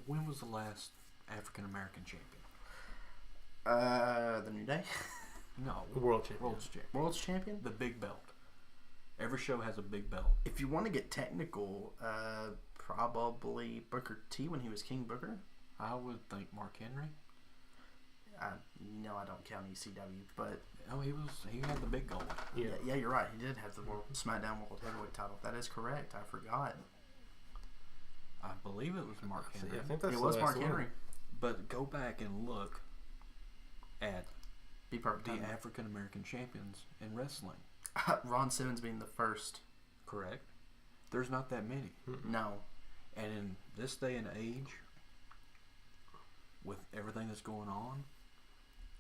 when was the last African American champion? The New Day. No, World champion. World's champion. World's champion. The big belt. Every show has a big belt. If you want to get technical, probably Booker T when he was King Booker. I would think Mark Henry. I don't count ECW, but He had the big gold. yeah, you're right. He did have the SmackDown World Heavyweight title. That is correct. I forgot. I believe it was Mark Henry. I think that's It the was last Mark one. Henry. But go back and look at Be perfect. the African American champions in wrestling. Ron Simmons being the first. Correct. There's not that many. No. And in this day and age, with everything that's going on,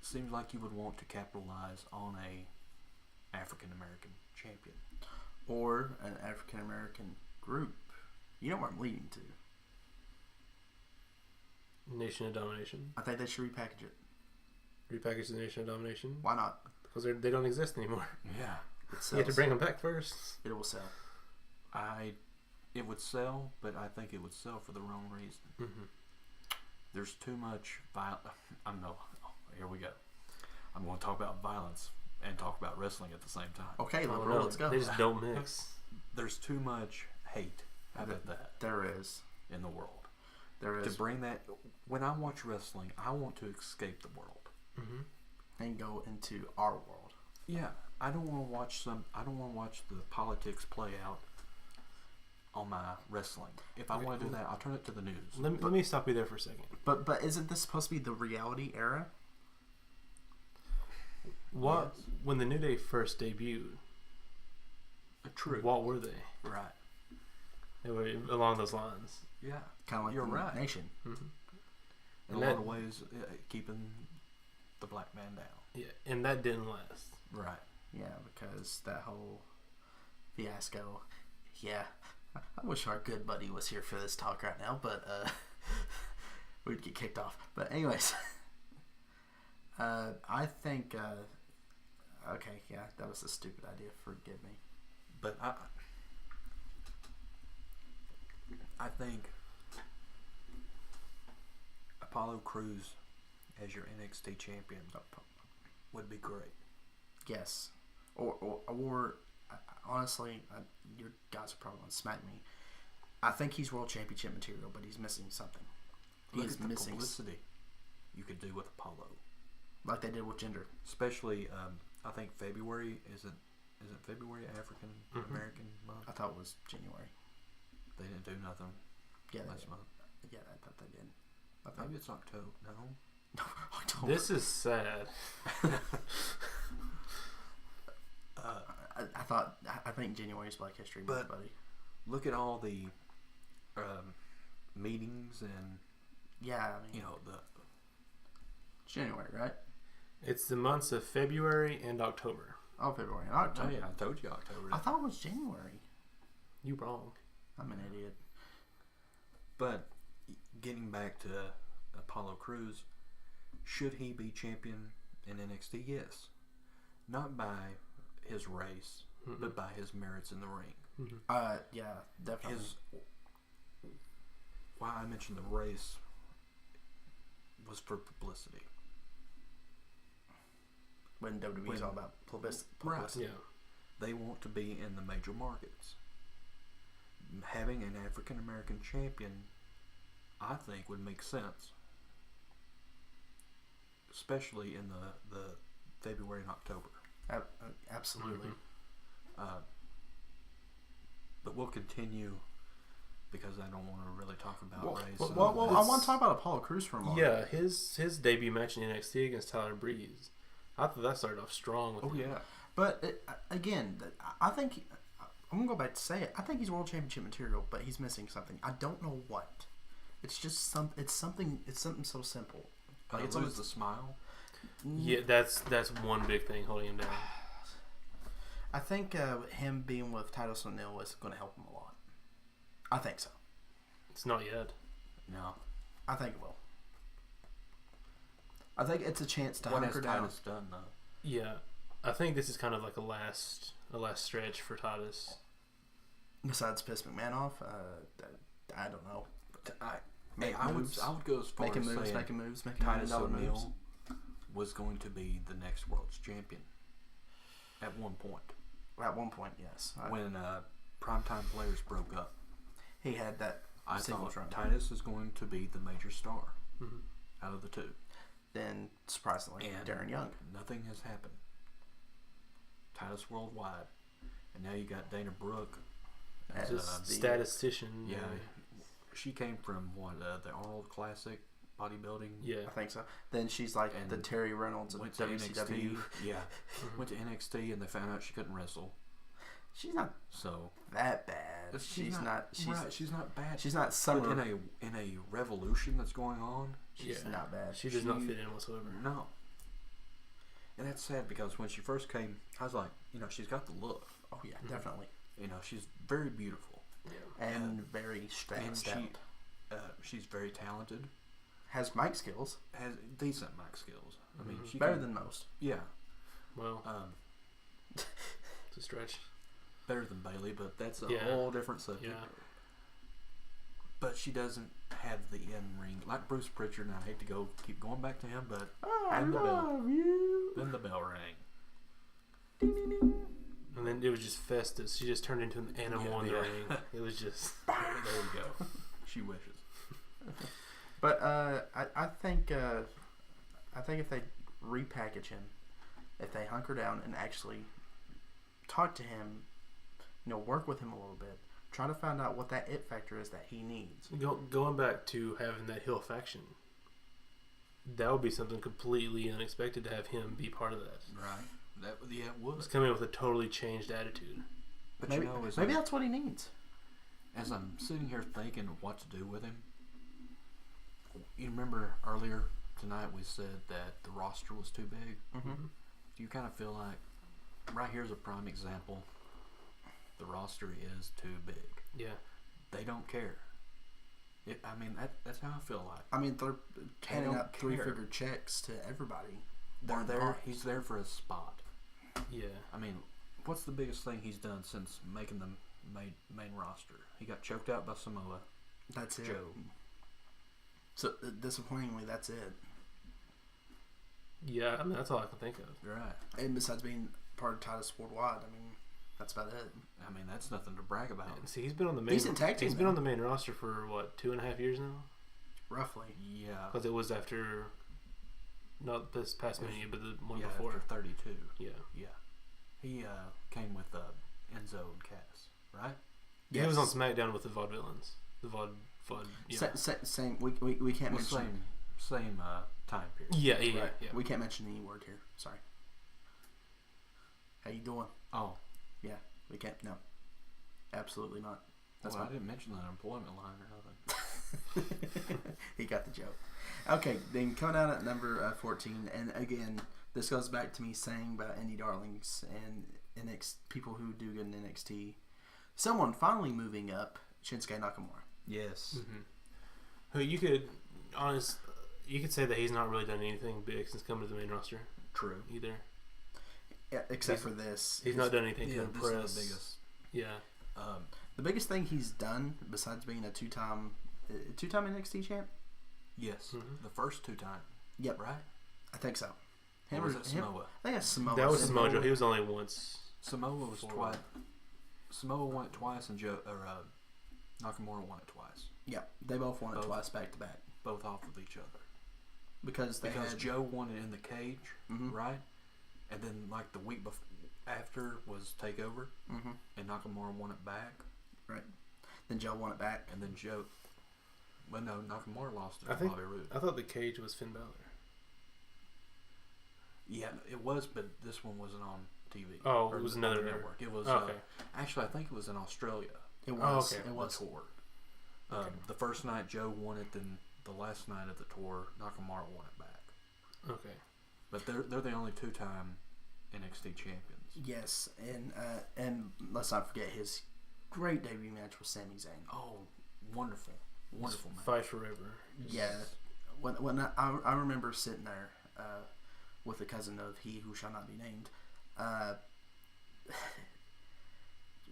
it seems like you would want to capitalize on a African American champion. or an African American group. You know where I'm leading to. Nation of Domination. I think they should repackage it. Repackage the Nation of Domination. Why not? Because they don't exist anymore. Yeah. You have to bring them back first. It will sell. It would sell, but I think it would sell for the wrong reason. Mm-hmm. There's too much violence. Here we go. I'm going to talk about violence and talk about wrestling at the same time. Okay, let's go. They just don't mix. There's too much hate. How about that? There is. In the world. There is. To bring that, when I watch wrestling, I want to escape the world. Mm-hmm. And go into our world. Yeah, I don't want to watch the politics play out on my wrestling. If I want to do that, I'll turn it to the news. Let me stop you there for a second. But isn't this supposed to be the reality era? What when the New Day first debuted? True. What were they? Right. They were along those lines. Yeah. Kind of like You're the right. Nation. Mm-hmm. In a lot of ways, keeping the black man down. Yeah, and that didn't last. Right. Yeah, because that whole fiasco. Yeah, I wish our good buddy was here for this talk right now, but we'd get kicked off. But anyways, I think. Okay, yeah, that was a stupid idea. Forgive me. But I think Apollo Cruz as your NXT champion would be great. Yes, or honestly, your guys are probably going to smack me. I think he's world championship material, but he's missing something. Look at the publicity you could do with Apollo, like they did with Jinder. Especially, I think February isn't February African American month. I thought it was January. They didn't do nothing. Yeah, last month. Yeah, I thought they did. Maybe it's October. No. October. This is sad. I think January is Black History Month, buddy. Look at all the meetings and the January, right? It's the months of February and October. Oh, February and October. Oh yeah, I told you October. I thought it was January. You wrong. I'm an idiot. But getting back to Apollo Cruz, should he be champion in NXT? Yes. Not by his race, but by his merits in the ring. Mm-hmm. Yeah, definitely. Why I mentioned the race was for publicity. When WWE's all about publicity. Right. Yeah. They want to be in the major markets. Having an African American champion, I think, would make sense. Especially in the February and October. Absolutely. Mm-hmm. But we'll continue because I don't want to really talk about race. Well, I want to talk about Apollo Crews for a moment. Yeah, his debut match in NXT against Tyler Breeze. I thought that started off strong with him. Yeah. But again, I think I'm gonna go back to say it. I think he's world championship material, but he's missing something. I don't know what. It's just something so simple. Like it's always the smile. Yeah, that's one big thing holding him down. I think him being with Titus O'Neil is going to help him a lot. I think so. It's not yet. No. I think it will. I think it's a chance to what hunker has down. Titus done though? Yeah, I think this is kind of like a last stretch for Titus. Besides piss McMahon off, I don't know. I would go as far as saying making moves. Titus $1 O'Neil moves. was going to be the next world's champion at one point. At one point, yes. When Primetime Players broke up, He had that. I thought Titus is going to be the major star out of the two. Then, surprisingly, And Darren Young. Nothing has happened. Titus Worldwide. And now you got Dana Brooke As As a statistician. Yeah. She came from the Arnold Classic bodybuilding. Yeah. I think so. Then she's like And the Terry Reynolds of went to WCW. NXT. Yeah. Went to NXT and they found out she couldn't wrestle. She's not So that bad. She's not. She's not bad. She's not summer. But in a revolution that's going on, She's not bad. She does not fit in whatsoever. no. And that's sad because when she first came, I was like, she's got the look. Oh yeah, definitely. she's very beautiful. Yeah. And very stressed out. She's very talented. Has mic skills. Has decent mic skills. I mean, she better than most. Yeah. Well, it's a stretch. Better than Bailey, but that's a whole different subject. Yeah. But she doesn't have the in-ring like Bruce Pritchard, and I hate to keep going back to him, but I love you. Then the bell rang. Ding, ding, ding. And then it was just Festus. She just turned into an animal in the ring. It was just... There we go. She wishes. But I think if they repackage him, if they hunker down and actually talk to him, work with him a little bit, try to find out what that it factor is that he needs. Going back to having that heel faction, that would be something completely unexpected to have him be part of that. Right. It would. He's coming with a totally changed attitude. But maybe that's what he needs. As I'm sitting here thinking what to do with him, you remember earlier tonight we said that the roster was too big? Mm-hmm. Do you kind of feel like, right here's a prime example, the roster is too big. Yeah. They don't care. That's how I feel like. I mean, they're handing out 3-figure checks to everybody. They're there. He's there for a spot. Yeah. I mean, what's the biggest thing he's done since making the main roster? He got choked out by Samoa. That's it. Joe. So, disappointingly, that's it. Yeah, I mean, that's all I can think of. Right. And besides being part of Titus Worldwide, I mean, that's about it. I mean, that's nothing to brag about. And see, he's been on the main. He's been on the main roster for what, 2.5 years now? Roughly. Yeah. Because it was after, not this past Mania, but the one before. After 32. Yeah. Yeah. He came with Enzo and Cass, right? Yeah, he was on SmackDown with the Vaudevillains. The Vaude. Yeah. Same. We can't mention same time period. Yeah, right. Yeah. We can't mention any word here. Sorry. How you doing? Oh, yeah. We can't. No, absolutely not. That's I didn't mention that employment line or nothing. He got the joke. Okay, then coming out at number 14, and again, this goes back to me saying about indie darlings and people who do good in NXT. Someone finally moving up, Shinsuke Nakamura. Yes. Mm-hmm. Who you could say that he's not really done anything big since coming to the main roster. True. Either. Yeah, except for this. He's not done anything to impress. This is the biggest. Yeah. The biggest thing he's done, besides being a two-time NXT champ? Yes. Mm-hmm. The first 2 times. Yep. Right? I think so. Or was it Samoa? I think that's Samoa. That was Samoa Joe. He was only once. Samoa was twice. Samoa won it twice, and Nakamura won it twice. Yeah, they both won it twice back to back. Both off of each other. Because Joe won it in the cage, mm-hmm. right? And then like the week after was TakeOver, mm-hmm. and Nakamura won it back. Right. Then Joe won it back. And then Joe... Well, no, Nakamura lost it to Bobby Roode. I thought the cage was Finn Balor. Yeah, it was, but this one wasn't on TV. Oh, it was another network. It was okay. Actually, I think it was in Australia. It was. Okay. It was. The tour. Okay. The first night Joe won it, then the last night of the tour Nakamura won it back. Okay. But they're the only 2-time NXT champions. Yes, and let's not forget his great debut match with Sami Zayn. Oh, wonderful match. Fight forever. Yeah. When I remember sitting there with a cousin of he who shall not be named,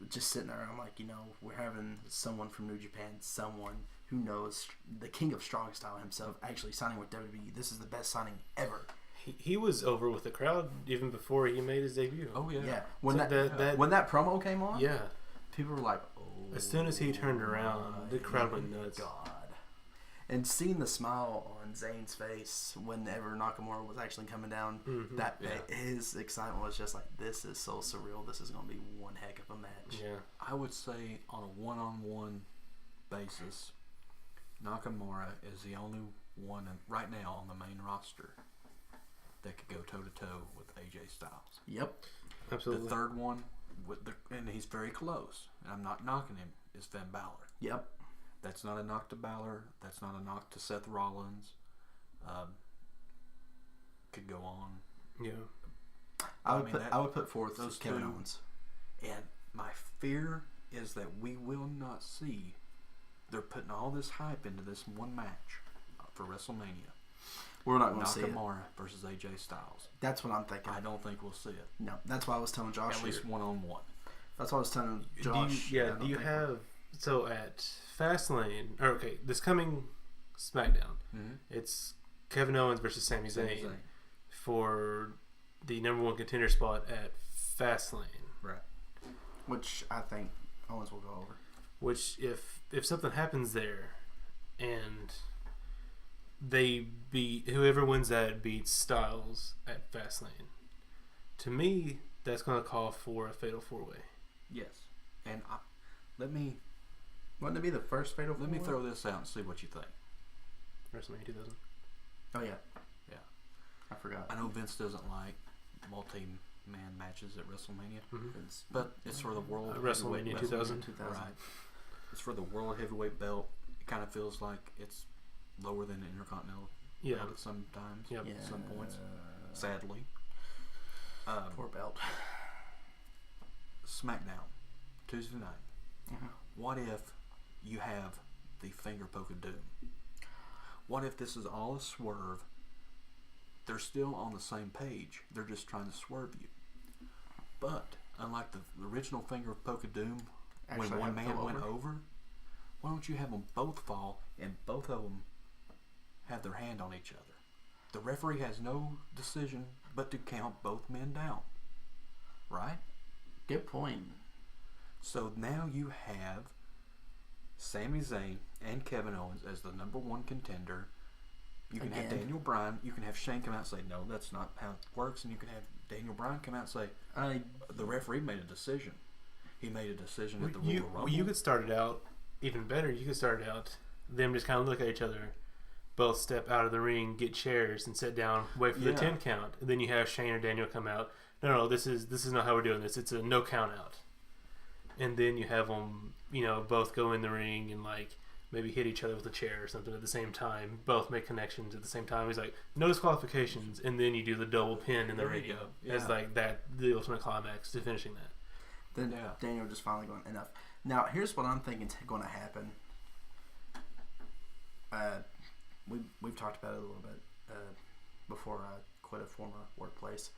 just sitting there, I'm like, we're having someone from New Japan, someone who knows the king of strong style himself, actually signing with WWE. This is the best signing ever. He was over with the crowd even before he made his debut. Oh yeah. Yeah. When that promo came on, yeah, people were like, "Oh!" As soon as he turned around, the crowd went nuts. God. And seeing the smile on Zayn's face whenever Nakamura was actually coming down, mm-hmm. His excitement was just like, "This is so surreal. This is going to be one heck of a match." Yeah. I would say on a one-on-one basis, Nakamura is the only one right now on the main roster that could go toe-to-toe with AJ Styles. Yep. Absolutely. The third one, and he's very close, and I'm not knocking him, is Finn Balor. Yep. That's not a knock to Balor. That's not a knock to Seth Rollins. Could go on. Yeah. I would put forth those Kevin Owens. And My fear is that we will not see. They're putting all this hype into this one match for WrestleMania. We're not going to see it. Nakamura versus AJ Styles. That's what I'm thinking. I don't think we'll see it. No, that's why I was telling Josh. At least one-on-one. That's what I was telling Josh. Do you have... So at Fastlane... Okay, this coming SmackDown, it's Kevin Owens versus Sami Zayn for the number one contender spot at Fastlane. Right. Which I think Owens will go over. Which, if something happens there, and they beat... Whoever wins that beats Styles at Fastlane. To me, that's going to call for a Fatal 4-Way. Yes. And let me... Wouldn't it be the first Fatal 4-Way? Let me throw this out and see what you think. WrestleMania 2000. Oh, yeah. Yeah. I forgot. I know Vince doesn't like multi-man matches at WrestleMania, but it's for the World WrestleMania 2000. Right. It's for the World Heavyweight belt. It kind of feels like it's lower than the Intercontinental belt sometimes, at some points, sadly. Poor belt. SmackDown, Tuesday night. What if you have the finger poke of doom? What if this is all a swerve? They're still on the same page. They're just trying to swerve you. But unlike the original finger poke of doom, when one man went over, why don't you have them both fall and both of them have their hand on each other? The referee has no decision but to count both men down. Right? Good point. So now you have Sami Zayn and Kevin Owens as the number one contender. You can have Daniel Bryan. You can have Shane come out and say, no, that's not how it works. And you can have Daniel Bryan come out and say, the referee made a decision. He made a decision at the Royal Rumble. You could start it out even better. You could start it out, them just kind of look at each other, both step out of the ring, get chairs, and sit down, wait for the 10 count. And then you have Shane or Daniel come out. No, this is not how we're doing this. It's a no count out. And then you have them, both go in the ring and maybe hit each other with a chair or something at the same time. Both make connections at the same time. He's like, no disqualifications, and then you do the double pin in the ring as the ultimate climax to finishing that. Then Daniel just finally going, enough. Now here's what I'm thinking is going to happen. We've talked about it a little bit before I quit a former workplace.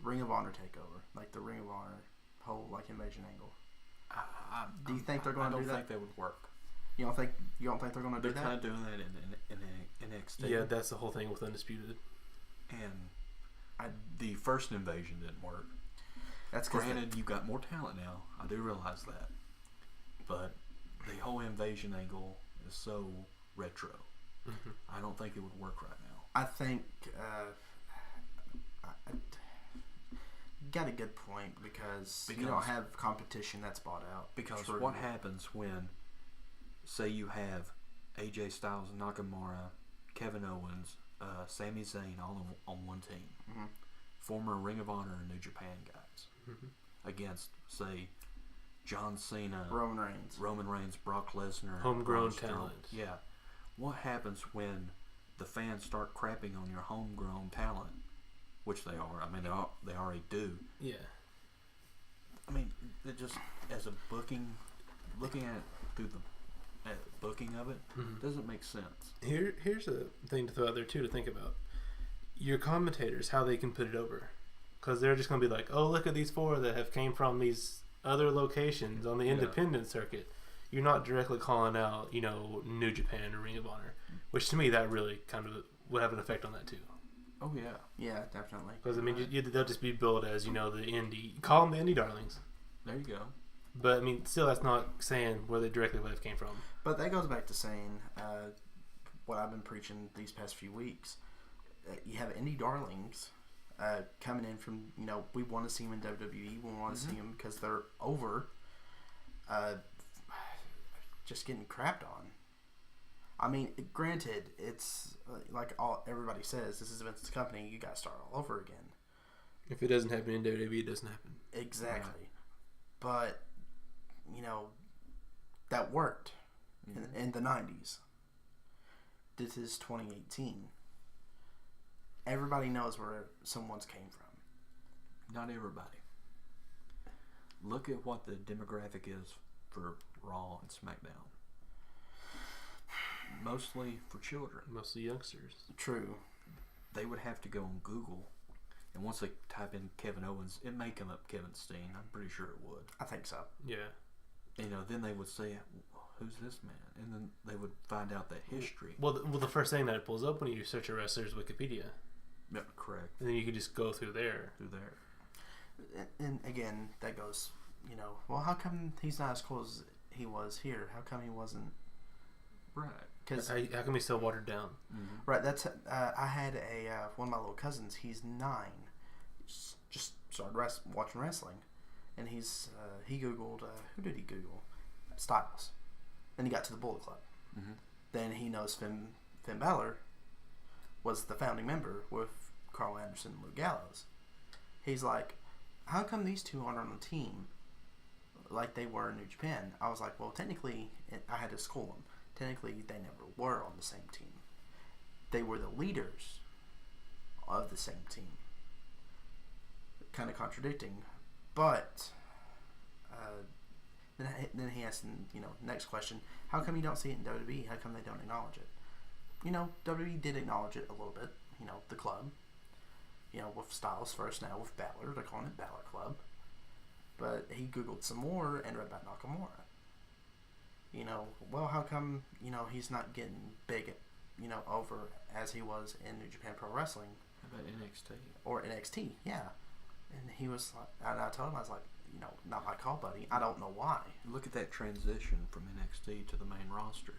Ring of Honor takeover, like the Ring of Honor whole invasion angle. Do you think they're going to do that? I don't think that would work. You don't think they're going to do that? They're kind of doing that in NXT. Yeah, that's the whole thing with Undisputed. And the first invasion didn't work. That's granted, you've got more talent now. I do realize that, but the whole invasion angle is so retro. I don't think it would work right now. I think got a good point because you don't have competition that's bought out. Because what happens when, say, you have AJ Styles, Nakamura, Kevin Owens, Sami Zayn all on one team, former Ring of Honor and New Japan guys, against, say, John Cena, Roman Reigns, Brock Lesnar, homegrown talent. Yeah. What happens when the fans start crapping on your homegrown talent? Which they are. I mean, they already do. Yeah. I mean, it just as a booking, looking at it through the booking of it, doesn't make sense. Here's a thing to throw out there too to think about. Your commentators, how they can put it over, because they're just going to be like, oh, look at these four that have came from these other locations on the independent circuit. You're not directly calling out, New Japan or Ring of Honor, which to me that really kind of would have an effect on that too. Oh, yeah. Yeah, definitely. Because, I mean, they'll just be billed as, the indie. Call them the indie darlings. There you go. But, I mean, still, that's not saying where they directly would have came from. But that goes back to saying what I've been preaching these past few weeks. You have indie darlings coming in from, we want to see them in WWE. We want to see them because they're over just getting crapped on. I mean, granted, it's like everybody says, this is Vince's company. You got to start all over again. If it doesn't happen in WWE, it doesn't happen. Exactly. Right. But, that worked in the 90s. This is 2018. Everybody knows where someone's came from. Not everybody. Look at what the demographic is for Raw and SmackDown. Mostly for children. Mostly youngsters. True. They would have to go on Google, and once they type in Kevin Owens, it may come up Kevin Steen. I'm pretty sure it would. I think so. Yeah. Then they would say, who's this man? And then they would find out that history. Well, the first thing that it pulls up when you search a wrestler's Wikipedia. Yep, correct. And then you can just go through there. And again, that goes, well, how come he's not as cool as he was here? How come he wasn't? Right. Cause, how come he's so watered down? Mm-hmm. Right. That's I had one of my little cousins. He's 9. Just started watching wrestling, and he Googled who did he Google? Styles. Then he got to the Bullet Club. Mm-hmm. Then he knows Finn Balor was the founding member with Carl Anderson and Luke Gallows. He's like, how come these two aren't on a team like they were in New Japan? I was like, well, technically, I had to school them. Technically, they never were on the same team. They were the leaders of the same team. Kind of contradicting. But then he asked, next question, how come you don't see it in WWE? How come they don't acknowledge it? WWE did acknowledge it a little bit. The club. With Styles first, now with Balor. They're calling it Balor Club. But he Googled some more and read about Nakamura. Well, how come, he's not getting big, over as he was in New Japan Pro Wrestling? How about NXT? Or NXT, yeah. And he was like, and I told him, I was like, not my call, buddy. I don't know why. Look at that transition from NXT to the main roster.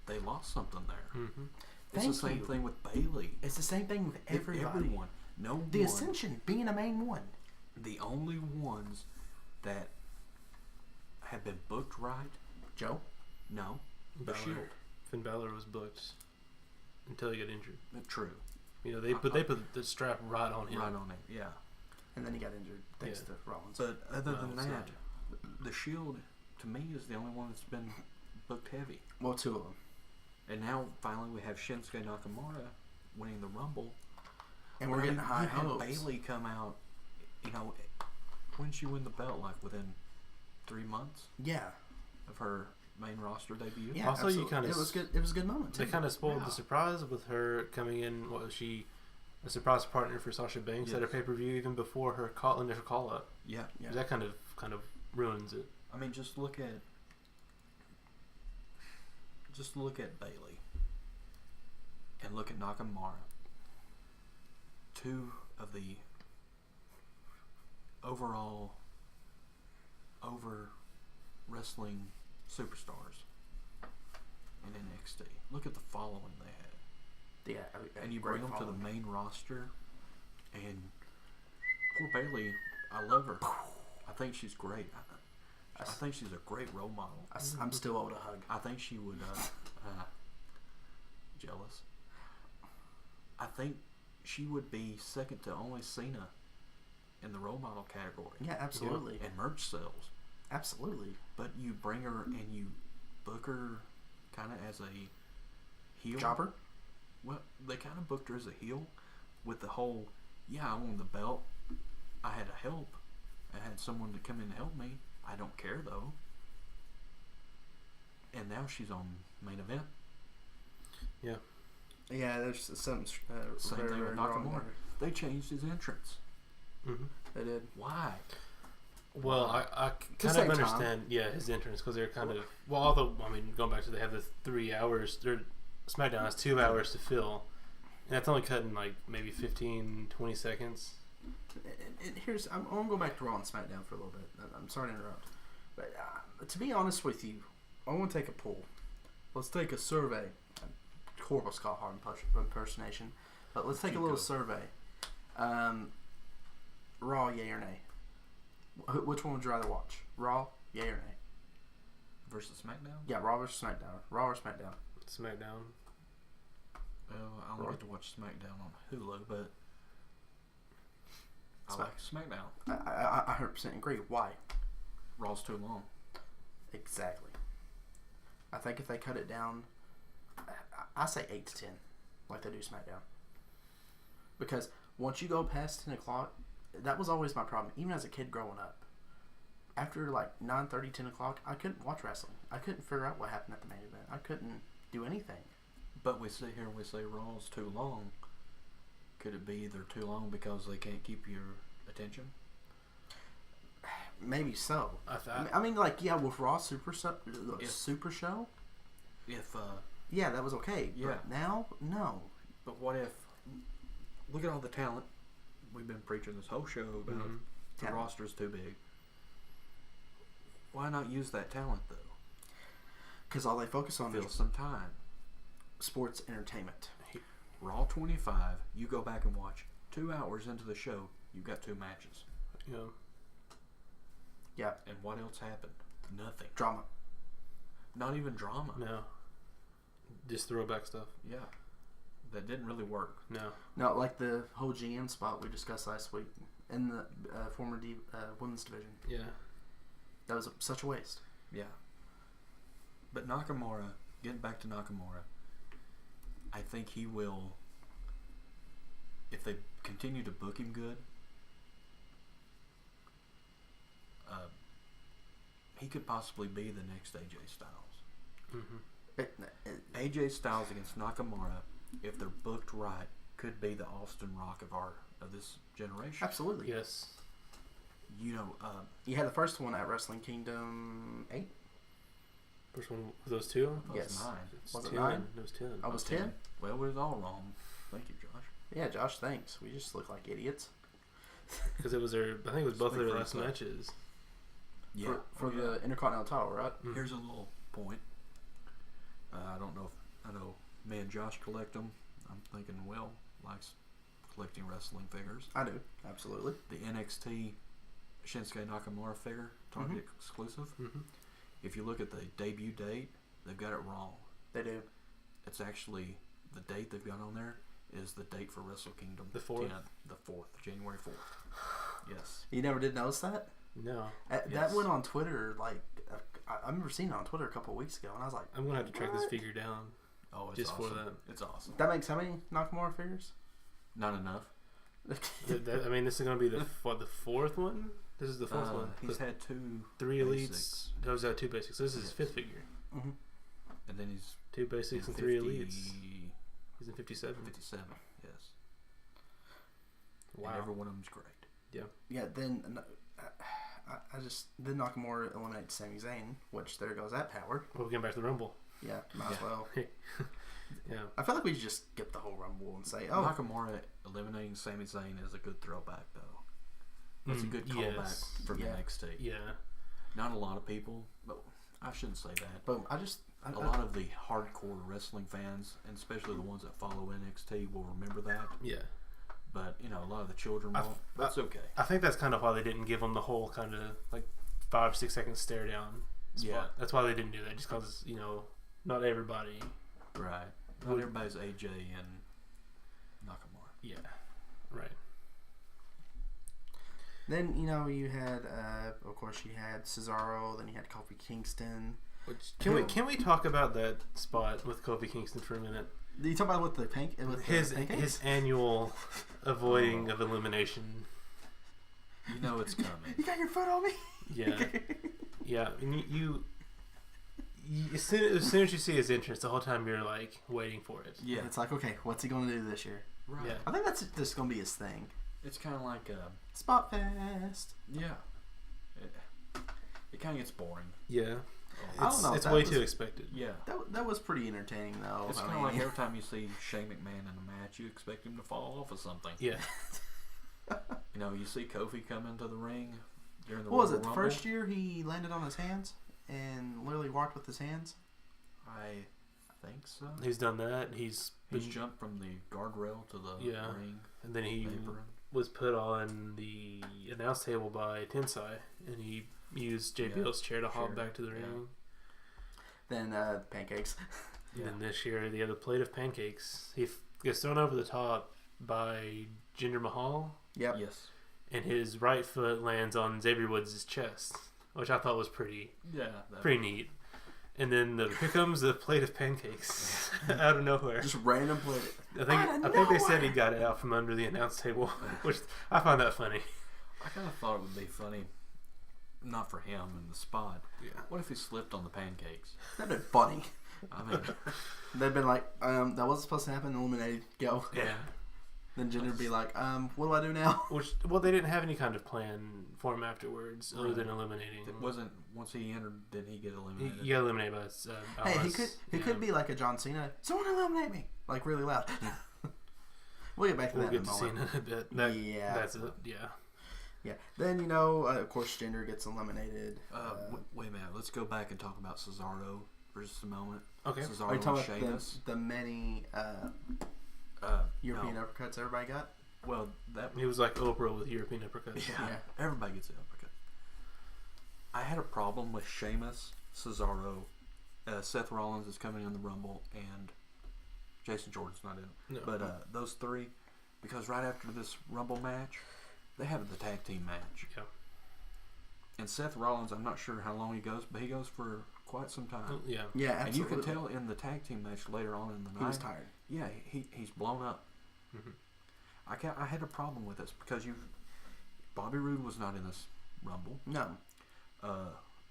They lost something there. Mm-hmm. It's the same thing with Bayley. It's the same thing with everybody. Everyone. The Ascension being a main one. The only ones that have been booked right. Joe? No. The Balor. Shield. Finn Balor was booked until he got injured. True. They put the strap right on him. Right on him, yeah. And then he got injured thanks to Rollins. But other than that, the Shield, to me, is the only one that's been booked heavy. Well, 2 of them. And now, finally, we have Shinsuke Nakamura winning the Rumble. And we're getting high hopes. Bayley come out, when did she win the belt? Like, within 3 months? Yeah. Of her main roster debut? Yeah, also, absolutely. It was good. It was a good moment, too. They kind of spoiled the surprise with her coming in. What was she? A surprise partner for Sasha Banks at her pay-per-view even before her initial call-up. Yeah. That kind of ruins it. I mean, just look at Bayley and look at Nakamura. 2 of the overall over wrestling superstars in NXT. Look at the following they had. Yeah, and you bring them to the main roster, and poor Bayley, I love her. I think she's great. I think she's a great role model. I'm still able to hug. I think she would. Jealous. I think she would be second to only Cena in the role model category. Yeah, absolutely. And merch sales. Absolutely. But you bring her and you book her kind of as a heel. Jobber? Well, they kind of booked her as a heel with the whole, I won the belt. I had to help. I had someone to come in and help me. I don't care, though. And now she's on main event. Yeah. Yeah, there's something same very, thing very with wrong Nakamura. there. They changed his entrance. Mm-hmm. They did. Why? Well, I kind of understand, his entrance, because they're kind of, although, going back to, they have the 3 hours, SmackDown has 2 hours to fill, and that's only cutting, maybe 15, 20 seconds. I'm going to go back to Raw and SmackDown for a little bit. I'm sorry to interrupt. But to be honest with you, I want to take a poll. Let's take a survey. Horrible Scott Hart impersonation. But let's take a little survey. Raw, yay or nay? Which one would you rather watch? Raw, yay or nay? Versus SmackDown? Yeah, Raw versus SmackDown. Raw or SmackDown? SmackDown. Well, I only get to watch SmackDown on Hulu, but I like SmackDown. I 100% agree. Why? Raw's too long. Exactly. I think if they cut it down, I say 8 to 10, like they do SmackDown. Because once you go past 10 o'clock, that was always my problem. Even as a kid growing up, after like 9:30, 10 o'clock, I couldn't watch wrestling. I couldn't figure out what happened at the main event. I couldn't do anything. But we sit here and we say Raw's too long. Could it be either too long because they can't keep your attention? Maybe so. I mean, like, yeah, with Raw Super Show, If yeah, that was okay. Yeah. But now, no. But what if? Look at all the talent we've been preaching this whole show about. The Talent. roster's too big. Why not use that talent though? Because all they focus on Fill is some time. sports entertainment. Raw 25. You go back and watch 2 hours into the show. You got 2 matches. Yeah. Yeah. And what else happened? Nothing. Drama. Not even drama. No. Just throwback stuff. Yeah. That didn't really work. No. No, like the whole GM spot we discussed last week in the former women's division. Yeah. That was such a waste. Yeah. But Nakamura, getting back to Nakamura, I think he will, if they continue to book him good, he could possibly be the next AJ Styles. Mm-hmm. AJ Styles against Nakamura, if they're booked right, could be the Austin Rock of this generation. Absolutely. Yes. You know, You had the first one at Wrestling Kingdom 8. First one was those two? that Yes. was 9. Was it 10. 9? It was 10. I was 10. Well, we was all wrong. Thank you, Josh. Yeah, Josh, thanks. We just look like idiots. Because it was I think it was both of Speak their for last yourself. matches. Yeah. For the Intercontinental title, right? Mm. Here's a little point. I don't know if I know me and Josh collect them. I'm thinking Will likes collecting wrestling figures. I do. Absolutely. The NXT Shinsuke Nakamura figure, Target exclusive. Mm-hmm. If you look at the debut date, they've got it wrong. They do. It's actually the date they've got on there is the date for Wrestle Kingdom. The 4th? 10, the 4th, January 4th. Yes. You never did notice that? No. That Yes. went on Twitter, like, I remember seeing it on Twitter a couple of weeks ago, and I was like, I'm going to have to track this What? figure down. Oh, it's Just for awesome. that. It's awesome. that makes how many Nakamura figures? Not enough. I mean, this is going to be the 4th one? This is the 4th one. He's The had 2 3 elites. basics. Those are 2 basics. This is his Yes. 5th figure. Mm-hmm. And then he's 2 basics in and 3 50 elites. He's in 57. 57, yes. Wow. And every one of them's great. Yeah, then then Nakamura eliminates Sami Zayn, which there goes that power. Well, we're getting back to the Rumble. Yeah, might as Yeah. well. Yeah. I feel like we should just skip the whole Rumble and say, oh, Nakamura eliminating Sami Zayn is a good throwback, though. That's a good callback yes. from Yeah. NXT. Yeah. Not a lot of people, but I shouldn't say that. boom. A lot of the hardcore wrestling fans, and especially the ones that follow NXT, will remember that. Yeah. But, you know, a lot of the children won't. That's okay. I think that's kind of why they didn't give him the whole kind of like 5-6 second stare down spot. Yeah. That's why they didn't do that. Just because, not everybody. Right. Not everybody's AJ and Nakamura. Yeah. Right. Then, you had, of course, you had Cesaro, then you had Kofi Kingston. Which can we talk about that spot with Kofi Kingston for a minute? Did you talk about with the His pancakes? annual avoiding of elimination. You know it's coming. You got your foot on me? Yeah. Yeah. And you as soon as you see his entrance, the whole time you're like waiting for it. Yeah. It's like, okay, what's he going to do this year? Right. Yeah. I think that's just going to be his thing. It's kind of like, Spot Fest. yeah. It kind of gets boring. Yeah. I don't know if It's that way was- too expected. Yeah. That was pretty entertaining, though. It's I kind of mean, like every time you see Shane McMahon in a match, you expect him to fall off of something. Yeah. You know, you see Kofi come into the ring during the what was Royal it? The Rumble. first year he landed on his hands and literally walked with his hands? I think so. He's done that. He's Jumped from the guardrail to the Yeah. ring. and then he apron. was put on the announce table by Tensai, and he used JBL's chair to hop Chair, back to the yeah. ring. Then pancakes. And then this year, the other plate of pancakes. He gets thrown over the top by Jinder Mahal, Yep. Yes. and his right foot lands on Xavier Woods' chest, which I thought was pretty Yeah. pretty neat. And then here comes the plate of pancakes out of nowhere. Just random plate. I think they said he got it out from under the announce table, which I find that funny. I kind of thought it would be funny not for him in the spot. Yeah. What if he slipped on the pancakes? That'd been funny. I mean, They'd been like, that wasn't supposed to happen. Eliminated. Go. Yeah. Then Jinder would be like, what do I do now? Well, they didn't have any kind of plan for him afterwards, other than eliminating. it wasn't once he entered. Did he get eliminated? He got eliminated by Hey, he could be like a John Cena. Someone eliminate me, like really loud. We'll get back to We'll that in get a to moment. see in a bit. Yeah. That's it. Yeah. Yeah. Then of course, Jinder gets eliminated. Wait a minute. Let's go back and talk about Cesaro for just a moment. Okay. Cesaro Are you and talking about Sheamus. the many European No. uppercuts everybody got? Well, that He was like Oprah with European uppercuts. yeah, everybody gets an uppercut. I had a problem with Sheamus, Cesaro, Seth Rollins is coming in the Rumble, and Jason Jordan's not in it. No. But those three, because right after this Rumble match, they have the tag team match. Yeah. And Seth Rollins, I'm not sure how long he goes, but he goes for quite some time. Yeah. Yeah, And absolutely. you can tell in the tag team match later on in the night. he was tired. Yeah, he's blown up. Mhm. I had a problem with this because Bobby Roode was not in this Rumble. No,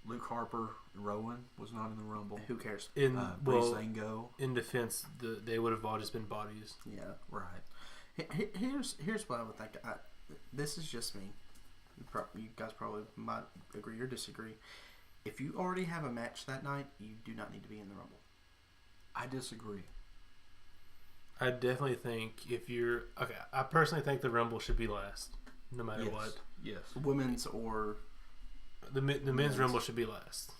Luke Harper, Rowan was not in the Rumble. who cares? In Breezango. in defense, they would have all just been bodies. Yeah. Right. Here's what I would think. This is just me. You guys probably might agree or disagree. If you already have a match that night, you do not need to be in the Rumble. I disagree. I definitely think I personally think the Rumble should be last, no matter Yes. what. Yes. Women's or The men's Rumble should be last.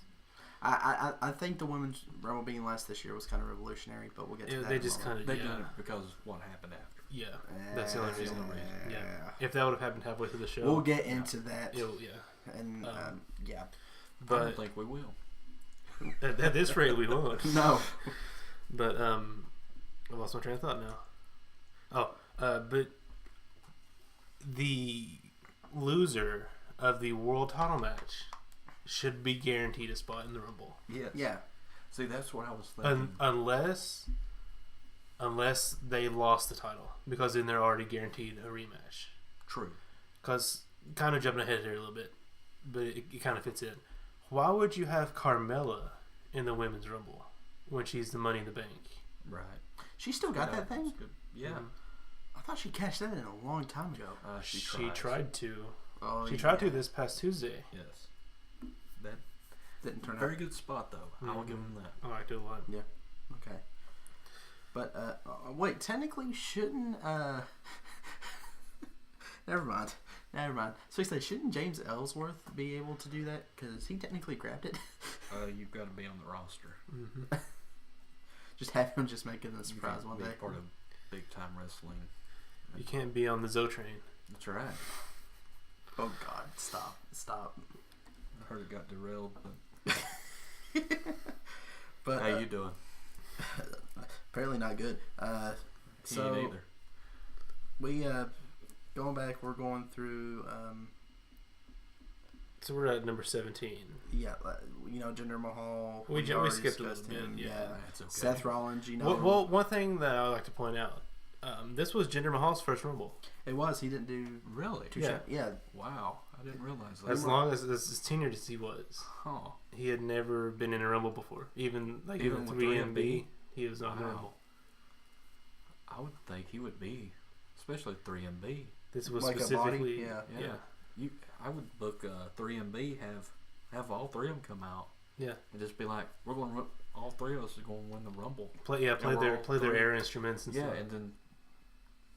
I think the women's Rumble being last this year was kind of revolutionary, but we'll get to Yeah, that. they in a just moment. kind of They've done it because of what happened after. Yeah, that's the only reason. Yeah, if that would have happened halfway through the show, We'll get into that. yeah. And yeah, I But don't think we will. at this rate, we won't. no. But I lost my train of thought now. But the loser of the world title match should be guaranteed a spot in the Rumble. Yes. Yeah. See, that's what I was thinking. Unless they lost the title, because then they're already guaranteed a rematch. True. Because, kind of jumping ahead here a little bit, but it kind of fits in. Why would you have Carmella in the Women's Rumble when she's the Money in the Bank? Right. She still got that thing? that's good. Yeah. Mhm. I thought she cashed that in a long time ago. She She tried to. Oh, She tried to this past Tuesday. Yes. That Didn't turn very out. good spot though. I'll give him that. I liked it a lot. Okay. But wait, technically shouldn't never mind. So you say shouldn't James Ellsworth be able to do that because he technically grabbed it? You've got to be on the roster. Mm-hmm. Just have him just make it a You surprise can't one be day. part of big time wrestling. You can't be on the Zo train. That's right. Oh God! Stop. I heard it got derailed, but But how you doing? apparently not good. He So ain't either. we going back. We're going through. So we're at number 17. Yeah, Jinder Mahal. We already skipped a little discussed bit, him, yeah. That's okay. Seth Rollins. Well, one thing that I would like to point out, this was Jinder Mahal's first Rumble. It was. He didn't do Really? two Yeah. shows. Yeah. Wow. I didn't realize that. As long as tenured as he was, Huh. he had never been in a Rumble before. Even Even with with 3MB, he was not in a Wow. Rumble. I would think he would be, especially 3MB. This was Like a body, specifically, yeah. I would book 3MB, have all three of them come out, yeah. and just be like, we're going to all three of us are going to win the Rumble. Play we're their all their three. air instruments and Yeah, stuff. and then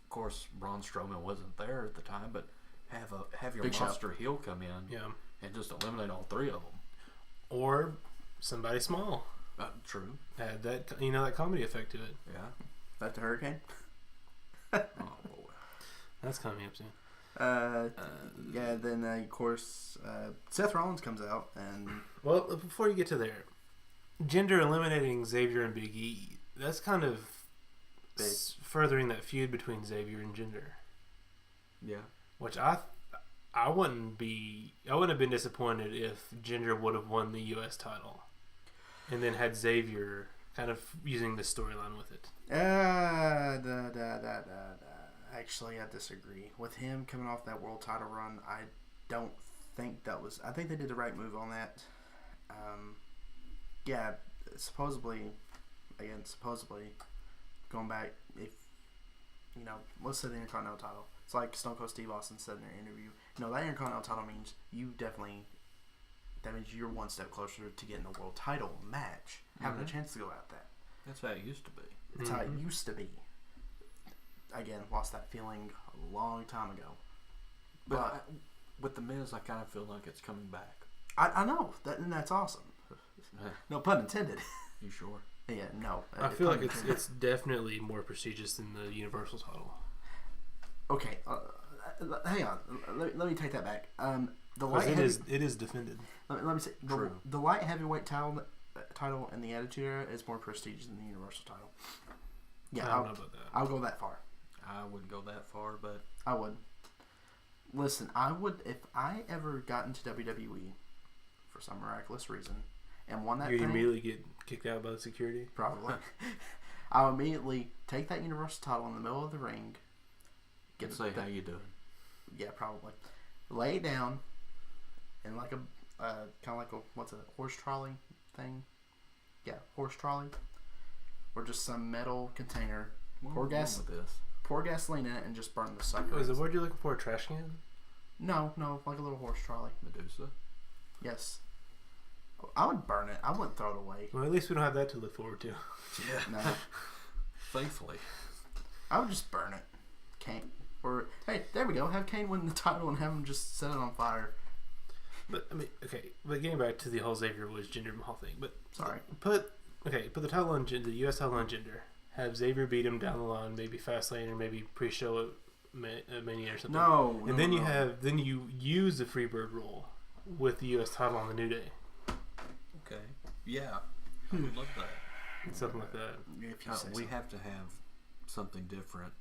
of course Braun Strowman wasn't there at the time, but have your Big Show. monster heel come in Yeah, and just eliminate all three of them. or somebody small. True. Add that that comedy effect to it. Yeah. Back to Hurricane. Oh boy. That's coming up soon. Yeah. Then of course Seth Rollins comes out and Well, before you get to there, Jinder eliminating Xavier and Big E. That's kind of Big. furthering that feud between Xavier and Jinder, Yeah. which I wouldn't have been disappointed if Jinder would have won the U.S. title, and then had Xavier kind of using the storyline with it. Actually, I disagree with him coming off that world title run. I don't think they did the right move on that. Yeah, supposedly, going back, if let's say the Intercontinental title. It's like Stone Cold Steve Austin said in their interview. That Intercontinental title means that means you're one step closer to getting a world title match, having a chance to go at that. That's how it used to be. That's how it used to be. Again, lost that feeling a long time ago. But with the Miz, I kind of feel like it's coming back. I know and that's awesome. No pun intended. You sure? Yeah, no. I feel like it's definitely more prestigious than the Universal title. Okay, hang on. Let me take that back. It is defended. Let me say the light heavyweight title in the Attitude Era is more prestigious than the Universal title. Yeah, I don't know about that. I'll go that far. I wouldn't go that far, but I would. Listen, I would if I ever got into WWE for some miraculous reason and won that. You immediately get kicked out by the security. Probably. I'll immediately take that Universal title in the middle of the ring. Say how you doing? Yeah, probably. Lay it down in like a kind of like what's a horse trolley thing? Yeah, horse trolley, or just some metal container. Pour gasoline in it and just burn the sucker. Is the word you're looking for a trash can? No, like a little horse trolley. Medusa. Yes. I would burn it. I wouldn't throw it away. Well, at least we don't have that to look forward to. Yeah. No. Thankfully. I would just burn it. Kane. Or, hey, there we go. Have Kane win the title and have him just set it on fire. But, I mean, okay. But getting back to the whole Xavier Woods Jinder Mahal thing. But, sorry. Put the title on the U.S. title on Jinder. Have Xavier beat him down the line, maybe Fastlane or maybe pre-show at Mania or something. No. And then you use the Freebird rule with the U.S. title on the New Day. Okay. Yeah. I would love that. Something like that. We have to have something different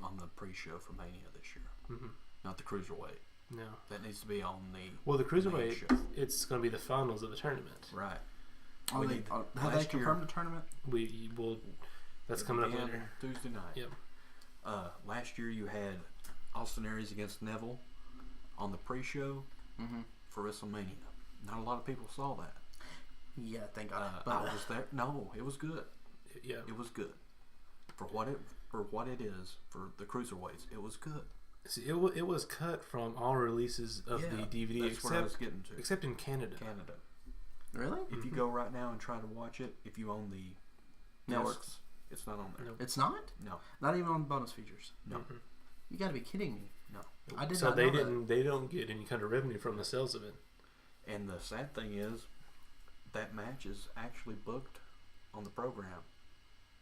on the pre-show for Mania this year. Mm-hmm. Not the Cruiserweight. No. That needs to be on the Well, the Cruiserweight, it's going to be the finals of the tournament. Right. Have they confirmed the tournament? That's coming up later. Tuesday night. Yep. Last year you had Austin Aries against Neville on the pre-show for WrestleMania. Not a lot of people saw that. Yeah, thank God. I was there. No, it was good. Yeah, it was good for what it is for the cruiserweights. It was good. See, it was cut from all releases of the DVD, that's what I was getting to. Except in Canada. Really? If you go right now and try to watch it, if you own the networks, it's not on there. Nope. It's not? No. Not even on the bonus features? No. Mm-hmm. You got to be kidding me. No. I did so not they know didn't. They don't get any kind of revenue from the sales of it. And the sad thing is, that match is actually booked on the program.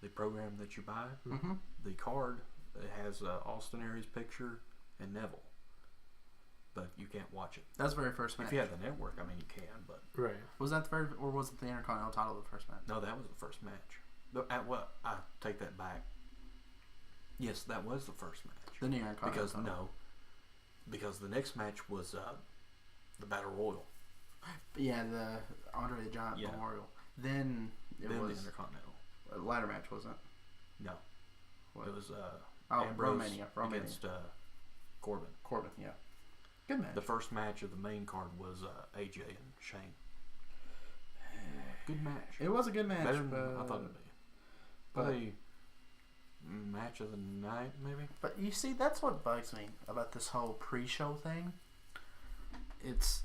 The program that you buy, the card, it has Austin Aries' picture and Neville. But you can't watch it. That's the very first match. If you have the network, I mean, you can, but... Right. Was that the very... Or was it the Intercontinental title of the first match? No, that was the first match. I take that back. Yes, that was the first match. The Intercontinental title. Because the next match was the Battle Royal. Yeah, the Andre the Giant Memorial. Then it was... the Intercontinental. A ladder match, wasn't it? No. What? It was Ambrose Romania against Corbin. Corbin, yeah. Good match. The first match of the main card was AJ and Shane. Good match. It was a good match. Better than I thought it'd be. Probably match of the night, maybe. But you see, that's what bugs me about this whole pre-show thing. It's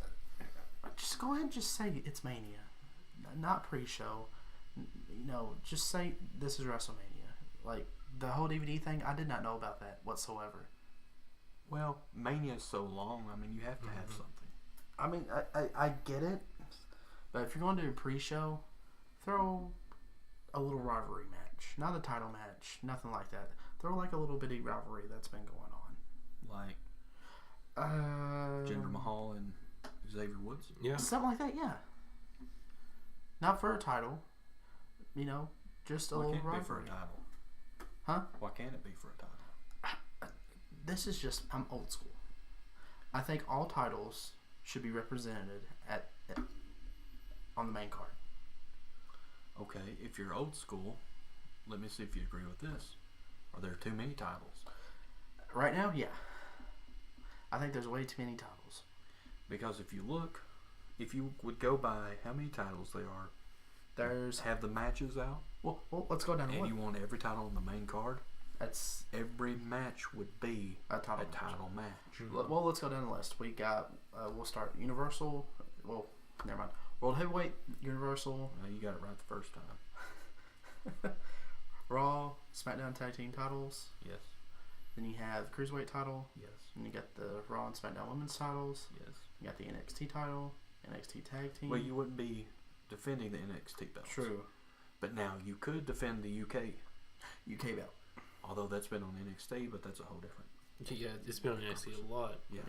just go ahead and just say it's Mania, not pre-show. Just say this is WrestleMania. Like the whole DVD thing, I did not know about that whatsoever. Well, Mania is so long. I mean, you have to have something. I mean, I get it, but if you're going to do a pre-show, throw a little rivalry match, not a title match, nothing like that. Throw like a little bitty rivalry that's been going on, like Jinder Mahal and Xavier Woods. Yeah, something like that. Yeah, not for a title, just a little rivalry. Why can't it be for a title? Huh? Why can't it be for a title? This is just, I'm old school. I think all titles should be represented on the main card. Okay, if you're old school, let me see if you agree with this. Are there too many titles? Right now, yeah. I think there's way too many titles. Because if you would go by how many titles they are, have the matches out, well let's go down to and one. you want every title on the main card, That's every match would be a title match. Well, let's go down the list. We got we'll start Universal. Well, never mind. World Heavyweight, Universal. You got it right the first time. Raw, SmackDown Tag Team titles. Yes. Then you have the Cruiserweight title. Yes. And you got the Raw and SmackDown Women's titles. Yes. You got the NXT title, NXT Tag Team. Well, you wouldn't be defending the NXT belts. True. But now you could defend the UK belt. Although that's been on NXT, but that's a whole different. Yeah, it's been on NXT a lot. Yeah.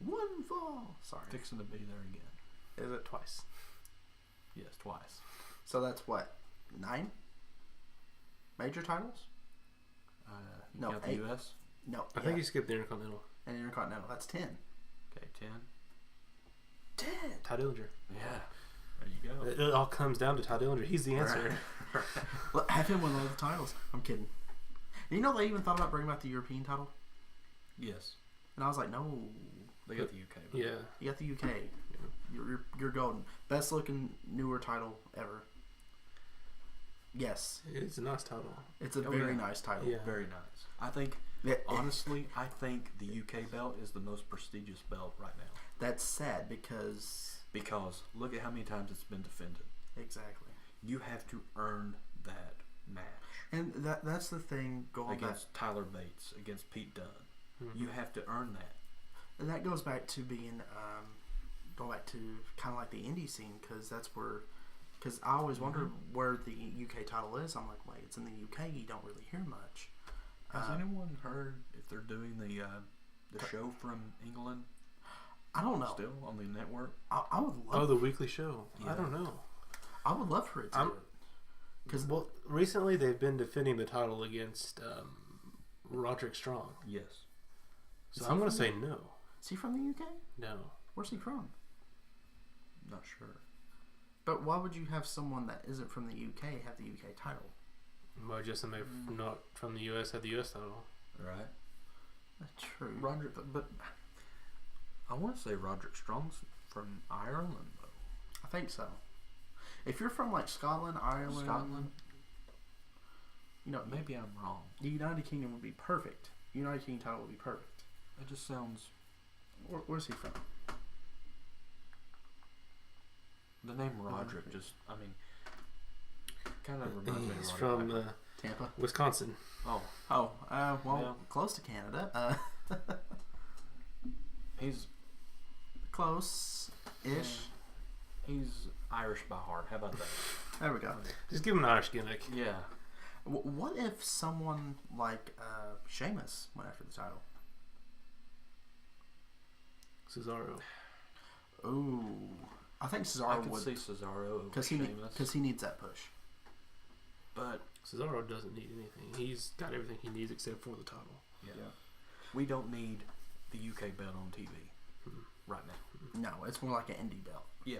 One fall. Sorry. Fixing to be there again. Is it? Twice. Yes, twice. So that's what? 9 major titles? You No, got the 8. US? No. I think you skipped the Intercontinental. And Intercontinental. That's 10. Okay, 10. 10. Ty Dillinger. Yeah. There you go. It all comes down to Ty Dillinger. He's the answer. Right. Have him win all the titles. I'm kidding. You know they even thought about bringing back the European title? Yes. And I was like, no. They got the UK. Yeah. You got the UK. You're golden. Best looking newer title ever. Yes. It's a nice title. It's a very nice title. Yeah. Very nice. I think, honestly, I think the UK belt is the most prestigious belt right now. That's sad because... Because look at how many times it's been defended. Exactly. You have to earn that match. And that's the thing going against Tyler Bates, against Pete Dunne. Mm-hmm. You have to earn that. And that goes back to being, going back to kind of like the indie scene, because that's where, because I always wonder where the UK title is. I'm like, wait, it's in the UK. You don't really hear much. Has anyone heard if they're doing the show from England? I don't know. Still on the network? I would love. Oh, the weekly show. Yeah. I don't know. I would love for it to. Because recently they've been defending the title against Roderick Strong. Yes. So I'm going to say no. Is he from the UK? No. Where's he from? Not sure. But why would you have someone that isn't from the UK have the UK title? Well, just somebody not from the US have the US title. Right. That's true. Roderick, but I want to say Roderick Strong's from Ireland, though. I think so. If you're from like Scotland, Ireland, you know, maybe I'm wrong. The United Kingdom would be perfect. United Kingdom title would be perfect. It just sounds. Where's he from? The name Roderick just, I mean, kind of reminds me of He's Roderick. from Tampa, Wisconsin. Well, yeah. Close to Canada. He's close-ish. He's Irish by heart. How about that? There we go. Just give him an Irish gimmick. Yeah. What if someone like Sheamus went after the title? Cesaro. Ooh, I think Cesaro I could would see Cesaro because he needs that push. But Cesaro doesn't need anything. He's got everything he needs except for the title. Yeah. We don't need the UK belt on TV right now. No, it's more like an indie belt. Yeah.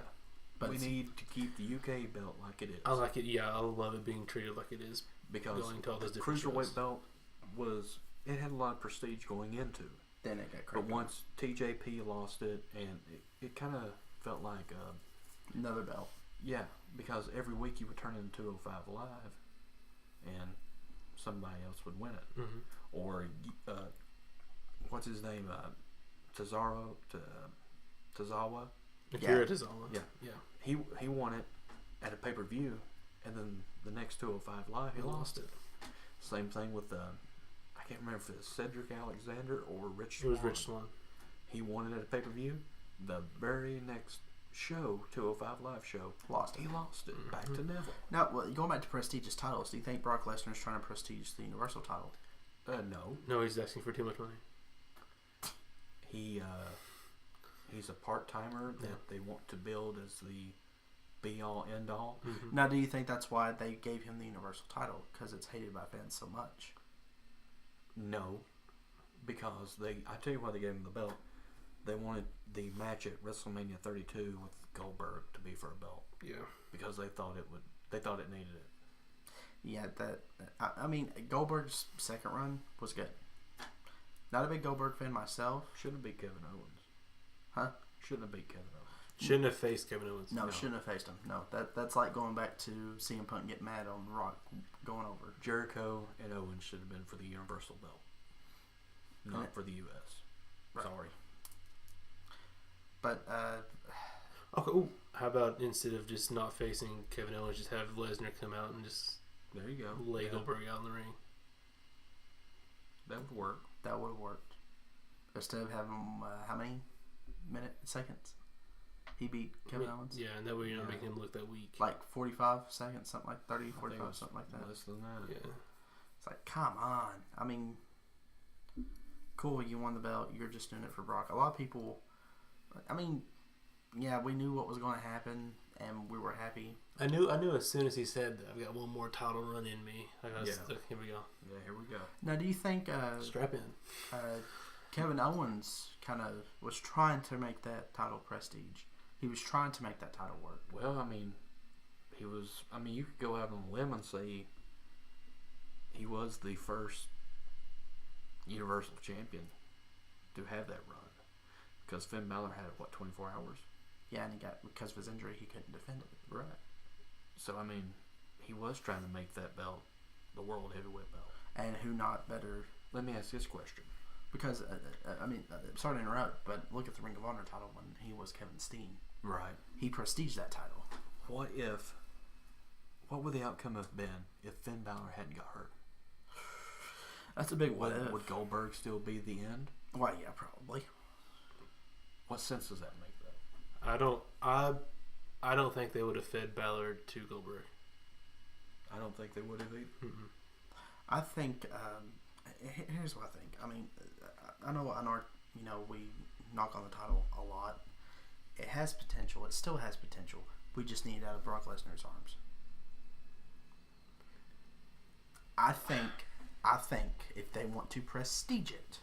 But we need to keep the UK belt like it is. I like it. Yeah, I love it being treated like it is. Because going to all those the different Cruiserweight shows. belt it had a lot of prestige going into it. Then it got crazy. But once TJP lost it, and it kind of felt like another belt. Yeah, because every week you would turn into 205 Live, and somebody else would win it. Mm-hmm. Or what's his name? Tazawa. Akira Tozawa. Yeah. He won it at a pay-per-view, and then the next 205 Live he lost it. Same thing with I can't remember if it was Cedric Alexander or Rich Swann. It was Rich Swann. He won it at a pay-per-view. The very next show, 205 Live show, he lost it back to Neville. Now, going back to prestigious titles, do you think Brock Lesnar is trying to prestige the Universal title? No. No, he's asking for too much money. He's a part-timer that they want to build as the be-all, end-all. Mm-hmm. Now, do you think that's why they gave him the Universal title? Because it's hated by fans so much? No. Because I tell you why they gave him the belt. They wanted the match at WrestleMania 32 with Goldberg to be for a belt. Yeah. Because they thought it needed it. Yeah, I mean, Goldberg's second run was good. Not a big Goldberg fan myself. Shouldn't be Kevin Owens. Huh? Shouldn't have beat Kevin Owens. Shouldn't have faced Kevin Owens. No, shouldn't have faced him. No, that's like going back to CM Punk getting mad on Rock going over. Jericho and Owens should have been for the Universal belt, not for the U.S. Right. Sorry. But Okay. Ooh, how about instead of just not facing Kevin Owens, just have Lesnar come out and just there you go. lay Goldberg out in the ring? That would work. That would have worked. Instead of having how many seconds? He beat Kevin Owens? Yeah, and that way you're not making him look that weak. Like 45 seconds, something like 30, 45, something like that. Less than that. Yeah. It's like, come on. I mean, cool, you won the belt. You're just doing it for Brock. A lot of people, I mean, yeah, we knew what was going to happen, and we were happy. I knew as soon as he said that, I've got one more title run in me. Here we go. Yeah, here we go. Now, do you think strap in? Kevin Owens kind of was trying to make that title prestige? He was trying to make that title work. Well, I mean, you could go out on a limb and say he was the first Universal Champion to have that run. Because Finn Balor had, 24 hours? Yeah, and because of his injury, he couldn't defend it. Right. So, I mean, he was trying to make that belt the World Heavyweight belt. And who not better? Let me ask this question. Because, sorry to interrupt, but look at the Ring of Honor title when he was Kevin Steen. Right. He prestiged that title. What would the outcome have been if Finn Balor hadn't got hurt? That's a big what if. Would Goldberg still be the end? Well, yeah, probably. What sense does that make, though? I don't think they would have fed Balor to Goldberg. I don't think they would have either. Mm-mm. I think, here's what I think. I mean, I know we knock on the title a lot. It has potential. It still has potential. We just need it out of Brock Lesnar's arms. I think if they want to prestige it,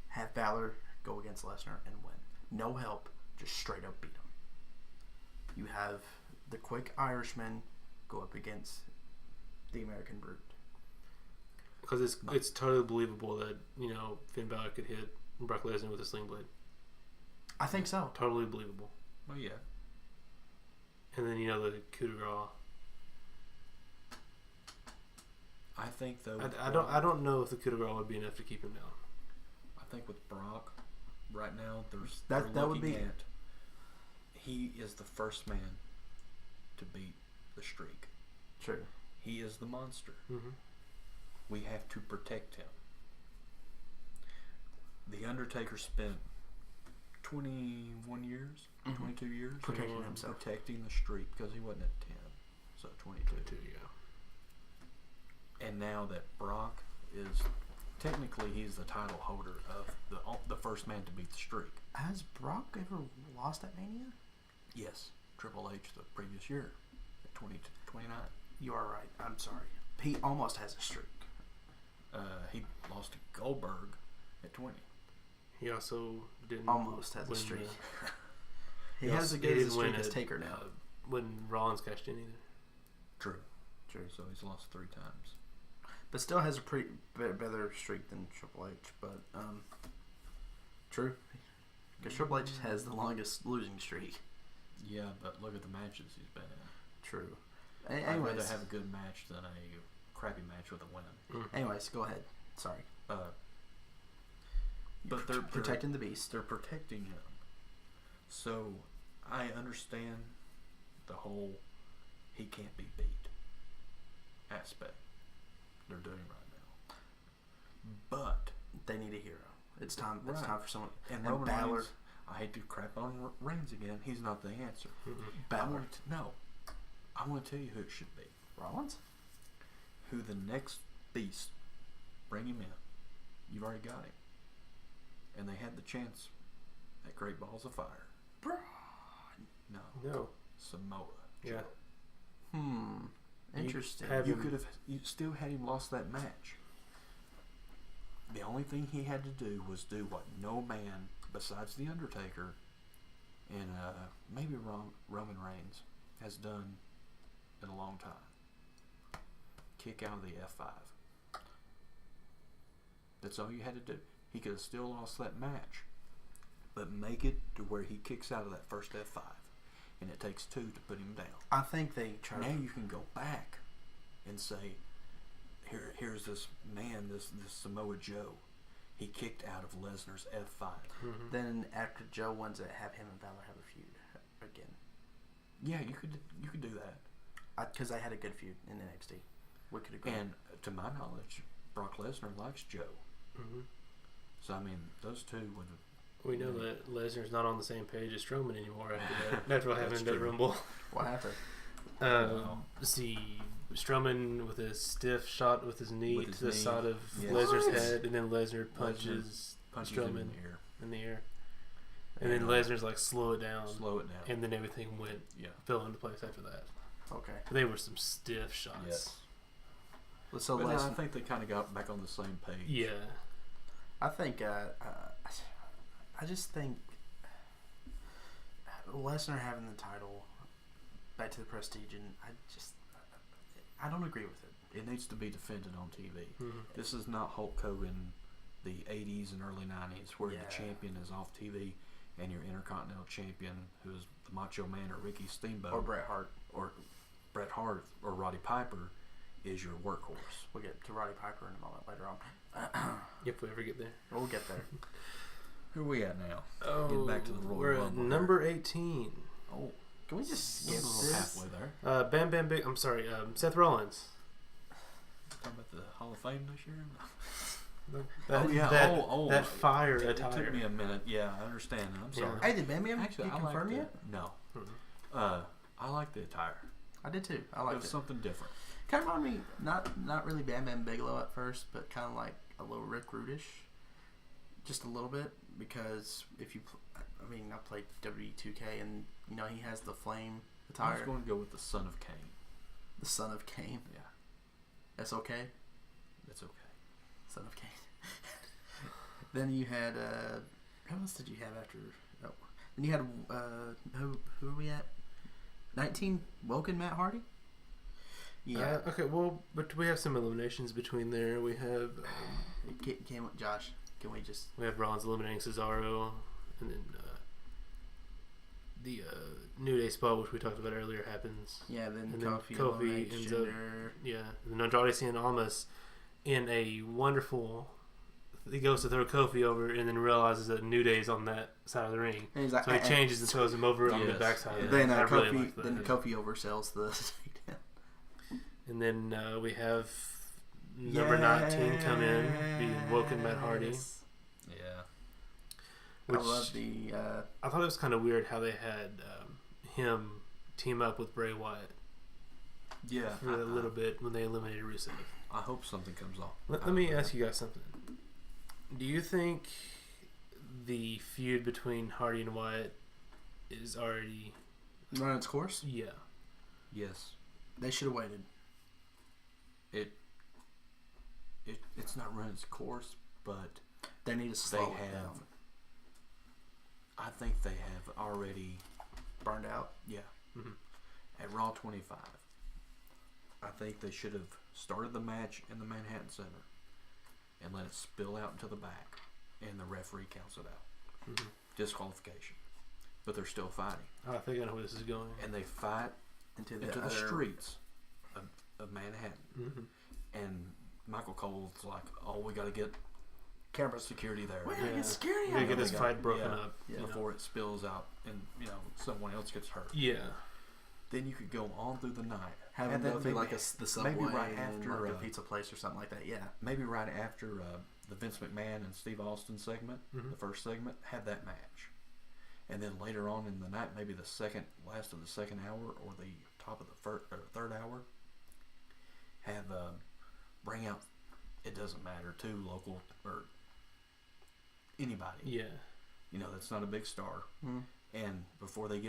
have Balor go against Lesnar and win. No help, just straight up beat him. You have the quick Irishman go up against the American Brute. Because it's totally believable that, Finn Balor could hit Brock Lesnar with a sling blade. I think so. Totally believable. Oh, yeah. And then, the coup de grace. I think, though... I don't know if the coup de grace would be enough to keep him down. I think with Brock, right now, that would be... He is the first man to beat the streak. True. He is the monster. Mm-hmm. We have to protect him. The Undertaker spent 21 years, 22 years protecting himself, protecting the streak because he wasn't at 10, so 22. Yeah. And now that Brock is technically he's the title holder of the first man to beat the streak. Has Brock ever lost at Mania? Yes, Triple H the previous year at 29. You are right. I'm sorry. He almost has a streak. He lost to Goldberg at 20. He also didn't almost has a streak. He has a good streak as Taker now. When Rollins cashed in either. True. So he's lost 3 times. But still has a pretty better streak than Triple H. But true, because Triple H has the longest losing streak. Yeah, but look at the matches he's been in. True. I'd rather have a good match than a crappy match with a win. Anyways, go ahead. Sorry. But they're protecting the beast. They're protecting him. So I understand the whole he can't be beat aspect they're doing right now. But they need a hero. It's time. It's time for someone. And Roman Balor. Reigns, I hate to crap on Reigns again. He's not the answer. Balor. I want to tell you who it should be. Rollins? Who the next beast. Bring him in. You've already got him. And they had the chance at Great Balls of Fire. Braun. No. Samoa. Yeah. Interesting. You still had him lost that match. The only thing he had to do was do what no man besides The Undertaker and maybe Roman Reigns has done in a long time. Kick out of the F5. That's all you had to do. He could have still lost that match. but make it to where he kicks out of that first F5, and it takes 2 to put him down. I think they try. Now you can go back and say, here's this man, this Samoa Joe. He kicked out of Lesnar's F5. Mm-hmm. Then after Joe wins it, have him and Balor have a feud again. Yeah, you could do that. Because they had a good feud in NXT. We could agree. And to my knowledge, Brock Lesnar likes Joe. Mm-hmm. So I mean, those two would. We know that Lesnar's not on the same page as Strowman anymore after that. After what happened at Rumble. What happened? See Strowman with a stiff shot with his knee to the side of Yes. Lesnar's head, and then Lesnar punches Strowman in the air. And then Lesnar's like, slow it down. And then everything fell into place after that. Okay. They were some stiff shots. Yes. So but I think they kind of got back on the same page. Yeah. I think, I just think Lesnar having the title back to the Prestige, and I don't agree with it. It needs to be defended on TV. Mm-hmm. This is not Hulk Hogan, the 80s and early 90s, where the champion is off TV and your Intercontinental Champion, who is the Macho Man or Ricky Steamboat. Or Bret Hart. Or Bret Hart or Roddy Piper is your workhorse. We'll get to Roddy Piper in a moment later on. If we ever get there. We'll get there. Who are we at now? Oh, Getting back to the Royal we're Rumble. at number 18. Oh, can we just get skip a little this? halfway there? Bam Bam Big. I'm sorry. Seth Rollins. Talking about the Hall of Fame this year? That fire attire. It took me a minute. Yeah, I understand. I'm sorry. Hey, did Bam Bam Actually, I confirm liked yet? No. Mm-hmm. I like the attire. I did too. I It liked was it. something different. Kind of reminded me, not really Bam Bam Bigelow at first, but kind of like a little Rick Rudish. Just a little bit, because if you, I played WWE2K, and you know he has the flame attire. I was going to go with the Son of Cain. The Son of Cain. Yeah. That's okay. That's okay. Son of Cain. Then you had who else did you have after? Oh, then you had who are we at? 19 Woken Matt Hardy. Yeah. Okay. Well, but we have some eliminations between there. We have. Josh, can we just? We have Rollins eliminating Cesaro, and then the New Day spot, which we talked about earlier, happens. Yeah. Then and Kofi ends up. Yeah. And then Andrade Cien Almas in a wonderful. He goes to throw Kofi over and then realizes that New Day's on that side of the ring. And he's like, so he changes and throws him over on the backside. Yeah. Then Kofi oversells the takedown. And then we have number 19 come in, being Woken Matt Hardy. Yeah. Which I love the... I thought it was kind of weird how they had him team up with Bray Wyatt. Yeah. For a little bit when they eliminated Rusev. I hope something comes off. Let me ask you guys something. Do you think the feud between Hardy and Wyatt is already run its course? Yeah. Yes. They should have waited. It's not run its course, but they need to slow it down. I think they have already burned out. Yeah. Mm-hmm. At Raw 25, I think they should have started the match in the Manhattan Center and let it spill out into the back, and the referee counts it out. Mm-hmm. Disqualification. But they're still fighting. I think I know where this is going. And they fight into the streets of Manhattan. Mm-hmm. And Michael Cole's like, oh, we got to get camera security there. We gotta get security. We gotta get this fight broken up before it spills out and someone else gets hurt. Yeah. Then you could go on through the night. Have that be like the subway, maybe right after a pizza place or something like that. Yeah. Maybe right after the Vince McMahon and Steve Austin segment, mm-hmm. the first segment, have that match, and then later on in the night, maybe the last of the second hour or the top of the third hour, have bring out. It doesn't matter, too, local or anybody. Yeah. That's not a big star. Mm-hmm. And before they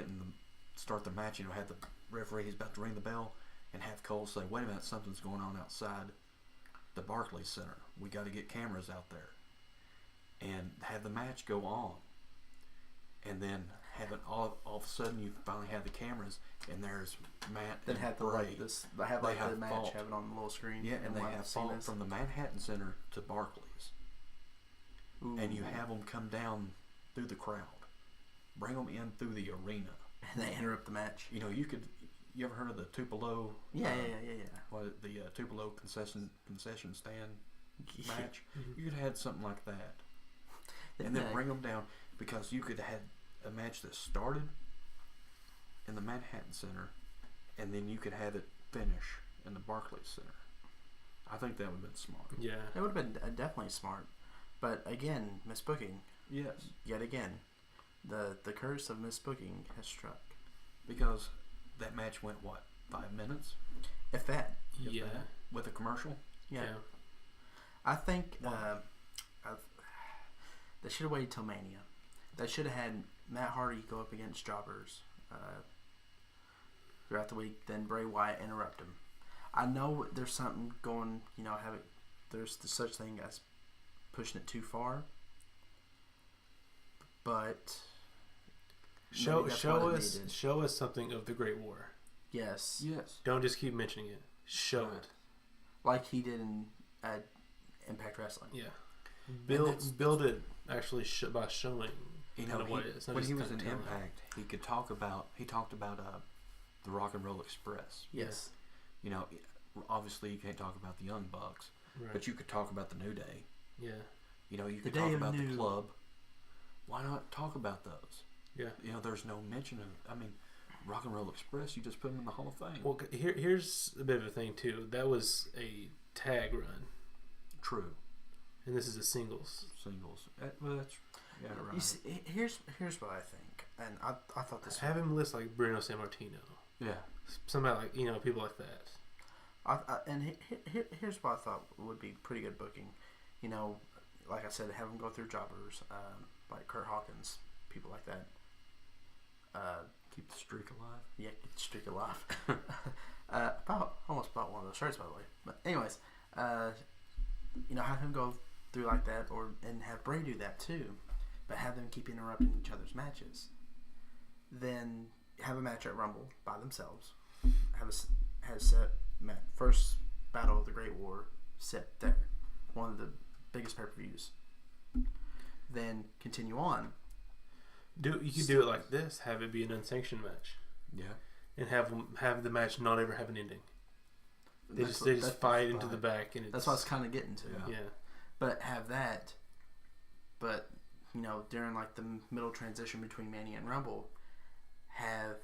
start the match, have the referee, he's about to ring the bell, and have Cole say, wait a minute, something's going on outside the Barclays Center. We got to get cameras out there. And have the match go on. And then have it all of a sudden, you finally have the cameras, and there's Matt and Bray. They have the match, have it on the little screen. Yeah, and they have fought from the Manhattan Center to Barclays. Ooh. And you have them come down through the crowd. bring them in through the arena. And they interrupt the match. You know, you ever heard of the Tupelo? Yeah. What the Tupelo concession stand match? You could have had something like that, and then bring them down, because you could have had a match that started in the Manhattan Center, and then you could have it finish in the Barclays Center. I think that would have been smart. Yeah, it would have been definitely smart. But again, misbooking. Yes. Yet again, the curse of misbooking has struck. Because that match went, what, 5 minutes? If that. Yeah. With a commercial? Yeah. I think they should have waited till Mania. They should have had Matt Hardy go up against jobbers throughout the week, then Bray Wyatt interrupt him. I know there's something going, there's the such thing as pushing it too far, but show us something of the Great War. Yes. Don't just keep mentioning it. Show it, like he did in Impact Wrestling. Yeah, build it actually by showing what it is. When he was in Impact, he talked about the Rock and Roll Express. Yes. Obviously you can't talk about the Young Bucks, right, but you could talk about the New Day. Yeah. You could talk about the club. Why not talk about those? Yeah. There's no mention of. Rock and Roll Express. You just put them in the Hall of Fame. Well, here's a bit of a thing too. That was a tag run. True. And this is a singles. Well, that's right. You see, here's what I think, and I thought this. Have him list like Bruno Sammartino. Yeah. Somebody like people like that. And here's what I thought would be pretty good booking. Like I said, have them go through jobbers, like Kurt Hawkins, people like that. Keep the streak alive. Yeah, keep the streak alive. Almost bought one of those shirts, by the way. But anyways, have him go through like that, and have Bray do that too, but have them keep interrupting each other's matches. Then have a match at Rumble by themselves. Have a set first Battle of the Great War set there, one of the biggest pay-per-views. Then continue on. You could do it like this. Have it be an unsanctioned match. Yeah. And have the match not ever have an ending. They just fight into the back, and that's what I was kind of getting to. Yeah. But have that. But during like the middle transition between Mania and Rumble, have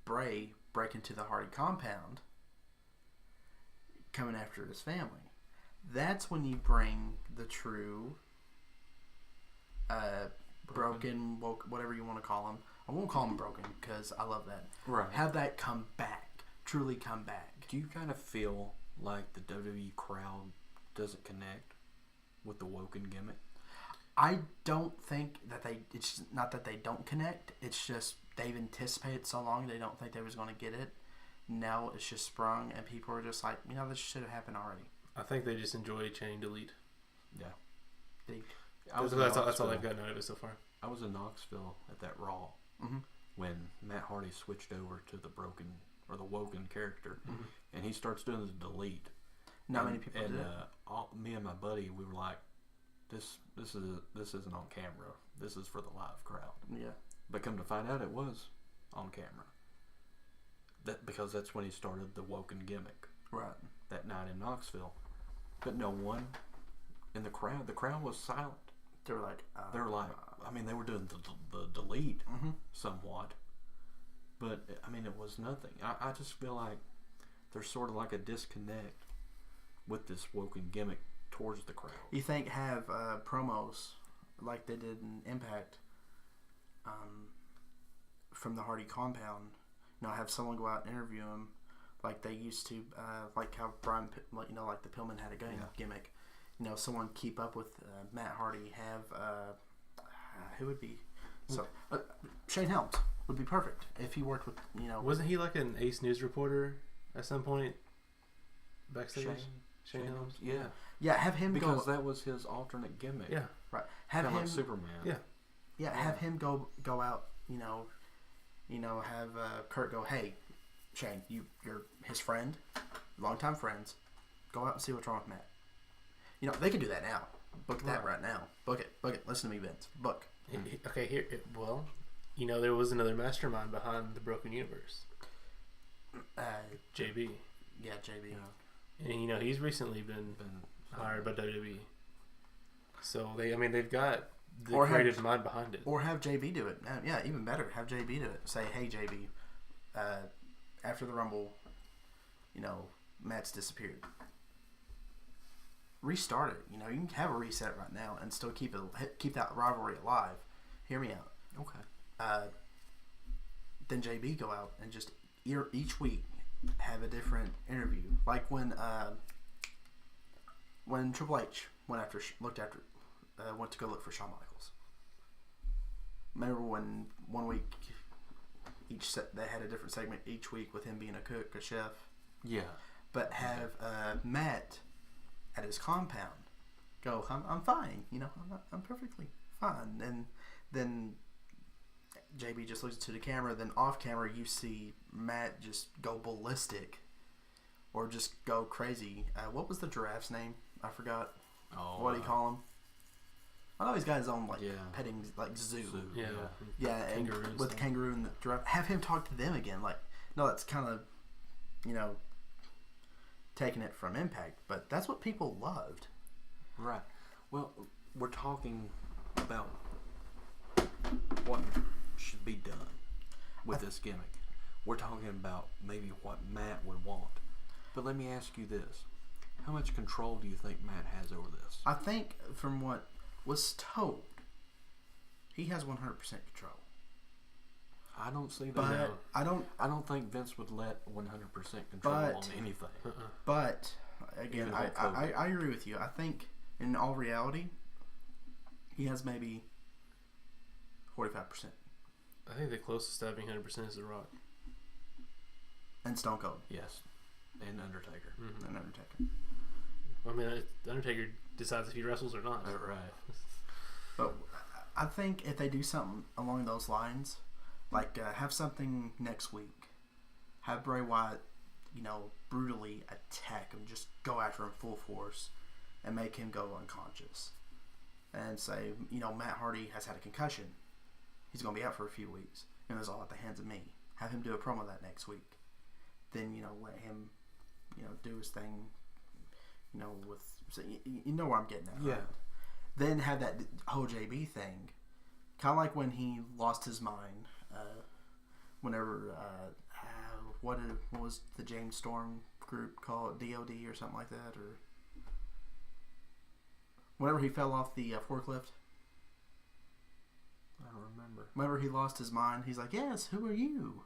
Bray break into the Hardy compound, coming after his family. That's when you bring the true. Broken, woke, whatever you want to call him. I won't call him broken because I love that. Right. Have that come back. Truly come back. Do you kind of feel like the WWE crowd doesn't connect with the Woken gimmick? I don't think that it's not that they don't connect. It's just they've anticipated so long they don't think they was going to get it. Now it's just sprung and people are just like, this should have happened already. I think they just enjoy chain delete. Yeah. That's all they've gotten out of it so far. I was in Knoxville at that Raw when Matt Hardy switched over to the Woken character, and he starts doing the delete. Not many people did. Me and my buddy, we were like, "This isn't on camera. This is for the live crowd." Yeah. But come to find out, it was on camera. Because that's when he started the Woken gimmick. Right. That night in Knoxville, but no one in the crowd. The crowd was silent. They were like, they were doing the delete somewhat, but it was nothing. I just feel like there's sort of like a disconnect with this Woken gimmick towards the crowd. You think have promos like they did in Impact from the Hardy compound? Have someone go out and interview him like they used to, like how Bryan, like the Pillman had a gimmick. Someone keep up with Matt Hardy. Have who would be Shane Helms would be perfect if he worked with Wasn't he like an Ace News reporter at some point backstage? Shane Helms. Yeah. Have him because that was his alternate gimmick. Yeah, right. Have him like Superman. Yeah. Have him go out. Have Kurt go, hey, Shane, you're his friend, longtime friends. Go out and see what's wrong with Matt. They can do that now. Book that right now. Book it. Listen to me, Vince. Book. Okay, here. there was another mastermind behind the Broken Universe. JB. Yeah, JB. Yeah. And he's recently been hired by WWE. So they've got the creative mind behind it. Or have JB do it. Yeah, even better. Have JB do it. Say, hey JB, after the Rumble, Matt's disappeared. Restart it. You can have a reset right now and still keep that rivalry alive. Hear me out. Okay. Then JB go out and just each week have a different interview. Like when Triple H went to go look for Shawn Michaels. Remember when 1 week they had a different segment each week with him being a cook, a chef. Yeah. But have Matt at his compound go, I'm fine. I'm perfectly fine. And then JB just looks to the camera. Then off camera, you see Matt just go ballistic, or just go crazy. What was the giraffe's name? I forgot. Oh, what do you call him? I know he's got his own petting zoo. Yeah, and with the kangaroo and the giraffe. Have him talk to them again. No, that's kind of taking it from Impact, but that's what people loved. Right. Well, we're talking about what should be done with this gimmick. We're talking about maybe what Matt would want. But let me ask you this. How much control do you think Matt has over this? I think from what was told, he has 100% control. I don't see that. But I don't think Vince would let 100% control on anything. But again, I agree with you. I think in all reality, he has maybe 45%. I think the closest to having 100% is The Rock. And Stone Cold. Yes. And Undertaker. Mm-hmm. And Undertaker. I mean, Undertaker decides if he wrestles or not. Right. But I think if they do something along those lines, have something next week, have Bray Wyatt, brutally attack him, just go after him full force, and make him go unconscious, and say, Matt Hardy has had a concussion, he's going to be out for a few weeks, and it's all at the hands of me. Have him do a promo that next week, then let him, do his thing, with where I'm getting at. Yeah. Right? Then have that whole JB thing, kind of like when he lost his mind. Whenever what was the James Storm group called, DOD or something like that, or whenever he fell off the forklift. I don't remember. Whenever he lost his mind, he's like, "Yes, who are you?"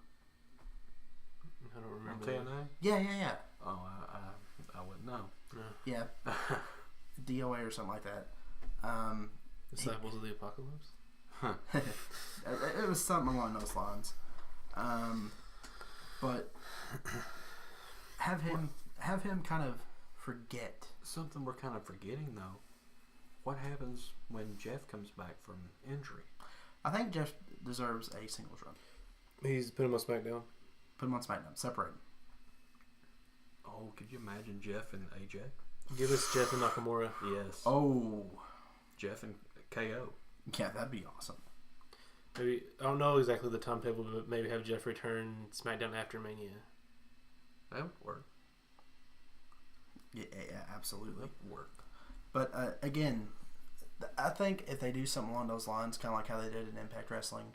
I don't remember. TNA? Yeah. Oh, I wouldn't know. No. Yeah. DOA or something like that. Disciples of the Apocalypse? It was something along those lines. But have him kind of forget. Something we're kind of forgetting, though. What happens when Jeff comes back from injury? I think Jeff deserves a singles run. He's put him on SmackDown. Put him on SmackDown. Separate him. Oh, could you imagine Jeff and AJ? Give us Jeff and Nakamura. Yes. Oh. Jeff and KO. Yeah, that'd be awesome. Maybe, I don't know exactly the timetable, but maybe have Jeff return SmackDown after Mania. That would work. Yeah, absolutely. That would work. But again, I think if they do something along those lines, kind of like how they did in Impact Wrestling,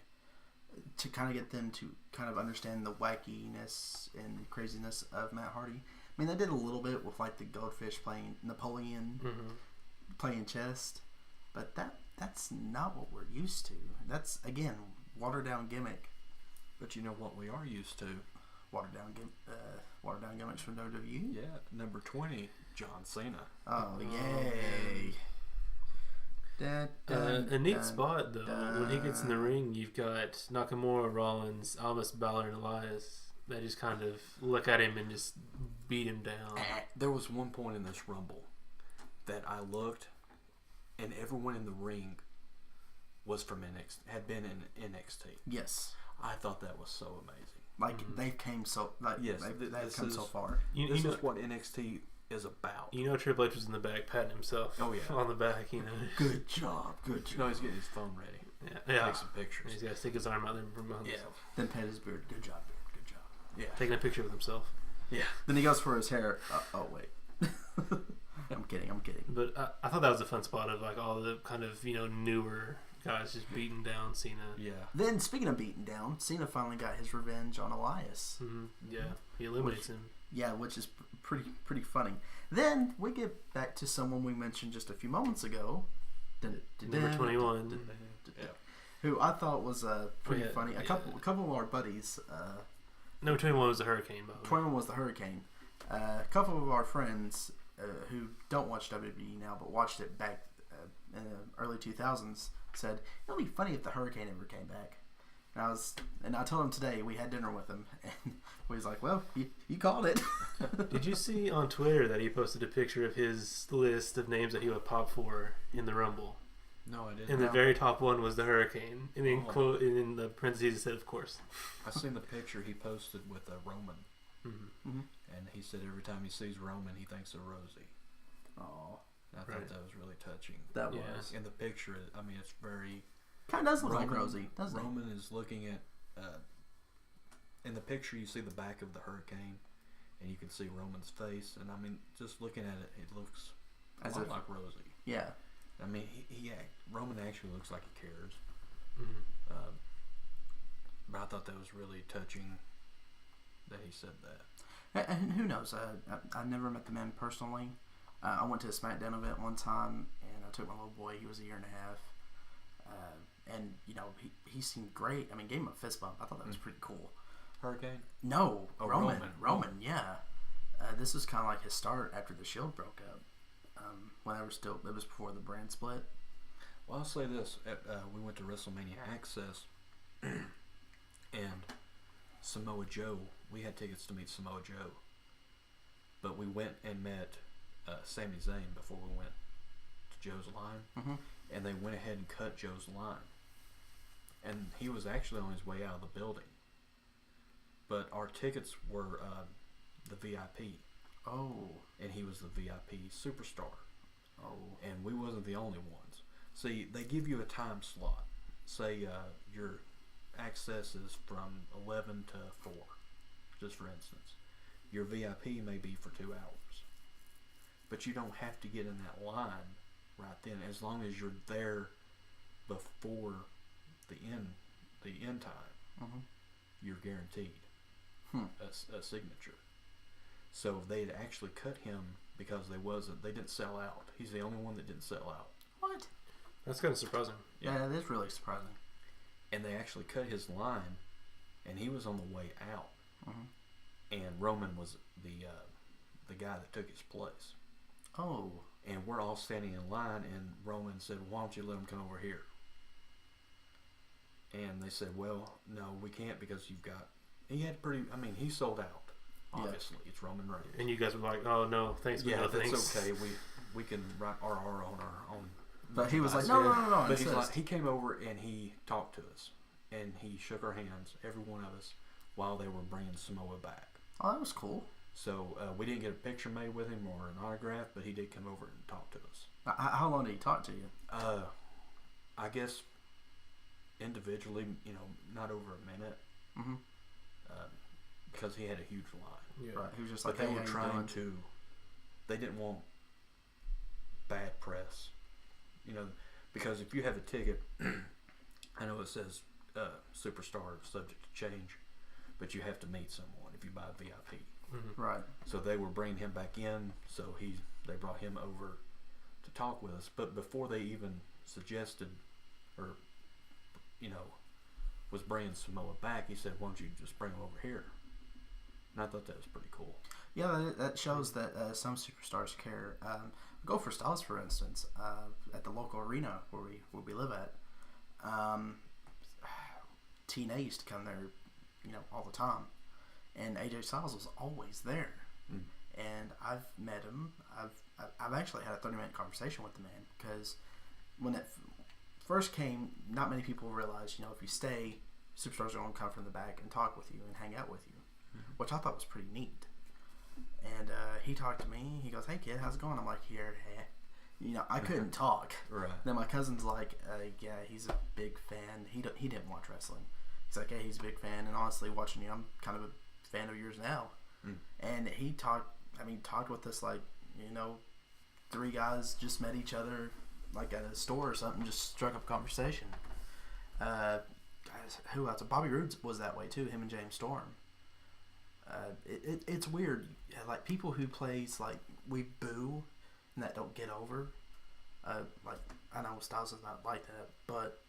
to kind of get them to kind of understand the wackiness and craziness of Matt Hardy. I mean, they did a little bit with the goldfish playing Napoleon, playing chess, but that's not what we're used to. That's, again, watered down gimmick. But you know what we are used to? Watered down gimmicks from WWE. Yeah, number 20, John Cena. Oh, yay! A neat spot though. When he gets in the ring, you've got Nakamura, Rollins, Almas, Balor, and Elias. They just kind of look at him and just beat him down. There was one point in this Rumble that I looked, and everyone in the ring was from NXT, had been in NXT. Yes, I thought that was so amazing. They've came so yes, they've come so far. This is what NXT is about. Triple H was in the back patting himself. Oh yeah, on the back. Good job. No, he's getting his phone ready. Yeah. take some pictures. He's got to stick his arm out there for months. Yeah. Then pet his beard. Good job, beard. Good job. Yeah. Taking a picture with himself. Yeah. Then he goes for his hair. Oh wait. I'm kidding. But I thought that was a fun spot of like all the kind of newer guys just beating down Cena. Yeah. Then speaking of beating down, Cena finally got his revenge on Elias. Mm-hmm. Yeah, he eliminates him. Yeah, which is pretty funny. Then we get back to someone we mentioned just a few moments ago. Number 21. Yeah. Who I thought was pretty Yeah, funny. A couple of our buddies. Number 21 was the Hurricane, by the way. 21 was the Hurricane. A couple of our friends who don't watch WWE now but watched it back in the early 2000s said it'll be funny if the Hurricane ever came back. And I told him today we had dinner with him, and he was like, "Well, you called it." Did you see on Twitter that he posted a picture of his list of names that he would pop for in the Rumble? No, I didn't. And the very top one was the Hurricane, and in quote, and in the parentheses it said, "Of course." I seen the picture he posted with Roman, and he said every time he sees Roman, he thinks of Rosie. Oh, I thought that was really touching. That Yeah. was. In the picture, I mean, it's very. Kind of does look like Rosie, doesn't it? Roman is looking at. In the picture, you see the back of the Hurricane, and you can see Roman's face. And I mean, just looking at it, it looks a lot like Rosie. Yeah. I mean, Roman actually looks like he cares. Mm-hmm. But I thought that was really touching that he said that. And who knows? I never met the man personally. I went to a SmackDown event one time, and I took my little boy. He was a year and a half. And, he seemed great. I mean, gave him a fist bump. I thought that was pretty cool. Hurricane? No. Oh, Roman, yeah. This was kind of like his start after the Shield broke up. It was before the brand split. Well, I'll say this. We went to WrestleMania Access, and Samoa Joe, we had tickets to meet Samoa Joe. But we went and met Sami Zayn before we went to Joe's line. Mm-hmm. And they went ahead and cut Joe's line. And he was actually on his way out of the building. But our tickets were the VIP. Oh. And he was the VIP superstar. Oh. And we wasn't the only ones. See, they give you a time slot. Say your access is from 11 to 4, just for instance. Your VIP may be for 2 hours. But you don't have to get in that line right then, as long as you're there before the end time. You're guaranteed a signature. So they had actually cut him because they didn't sell out. He's the only one that didn't sell out. What? That's kind of surprising. Yeah, that is really surprising. And they actually cut his line, and he was on the way out. And Roman was the guy that took his place. Oh. And we're all standing in line, and Roman said, "Why don't you let him come over here?" And they said, "Well, no, we can't because you've got." He sold out. Obviously, it's Roman Reigns. And you guys were like, "Oh no, thanks, but yeah, no that's thanks." okay. We can write RR on our own. But he was like, no. But he's like, he came over and he talked to us, and he shook our hands, every one of us, while they were bringing Samoa back. Oh, that was cool. So we didn't get a picture made with him or an autograph, but he did come over and talk to us. How long did he talk to you? I guess individually, not over a minute. Because he had a huge line. Yeah. Right. He was just But like, they were trying to. They didn't want bad press. Because if you have a ticket, I know it says superstar subject to change, but you have to meet someone if you buy a VIP. Right. So they were bringing him back in, so they brought him over to talk with us. But before they even suggested or, was bringing Samoa back, he said, "Why don't you just bring him over here?" And I thought that was pretty cool. Yeah, that shows that some superstars care. Go for Styles, for instance, at the local arena where we live at. TNA used to come there, all the time, and AJ Styles was always there. And I've met him. I've actually had a 30-minute conversation with the man because when it first came, not many people realized, if you stay, superstars are going to come from the back and talk with you and hang out with you, which I thought was pretty neat. And he talked to me. He goes, "Hey kid, how's it going?" I'm like, "Here, I couldn't talk. Right. Then my cousin's like, yeah, he's a big fan. He didn't watch wrestling. He's like, yeah, he's a big fan. And honestly, watching you, I'm kind of a fan of yours now. And he talked with us like, 3 guys just met each other like at a store or something, just struck up a conversation. Guys, who else? Bobby Roode was that way too, him and James Storm. It's weird. Like people who plays like we boo and that don't get over. Like I know Styles is not like that, but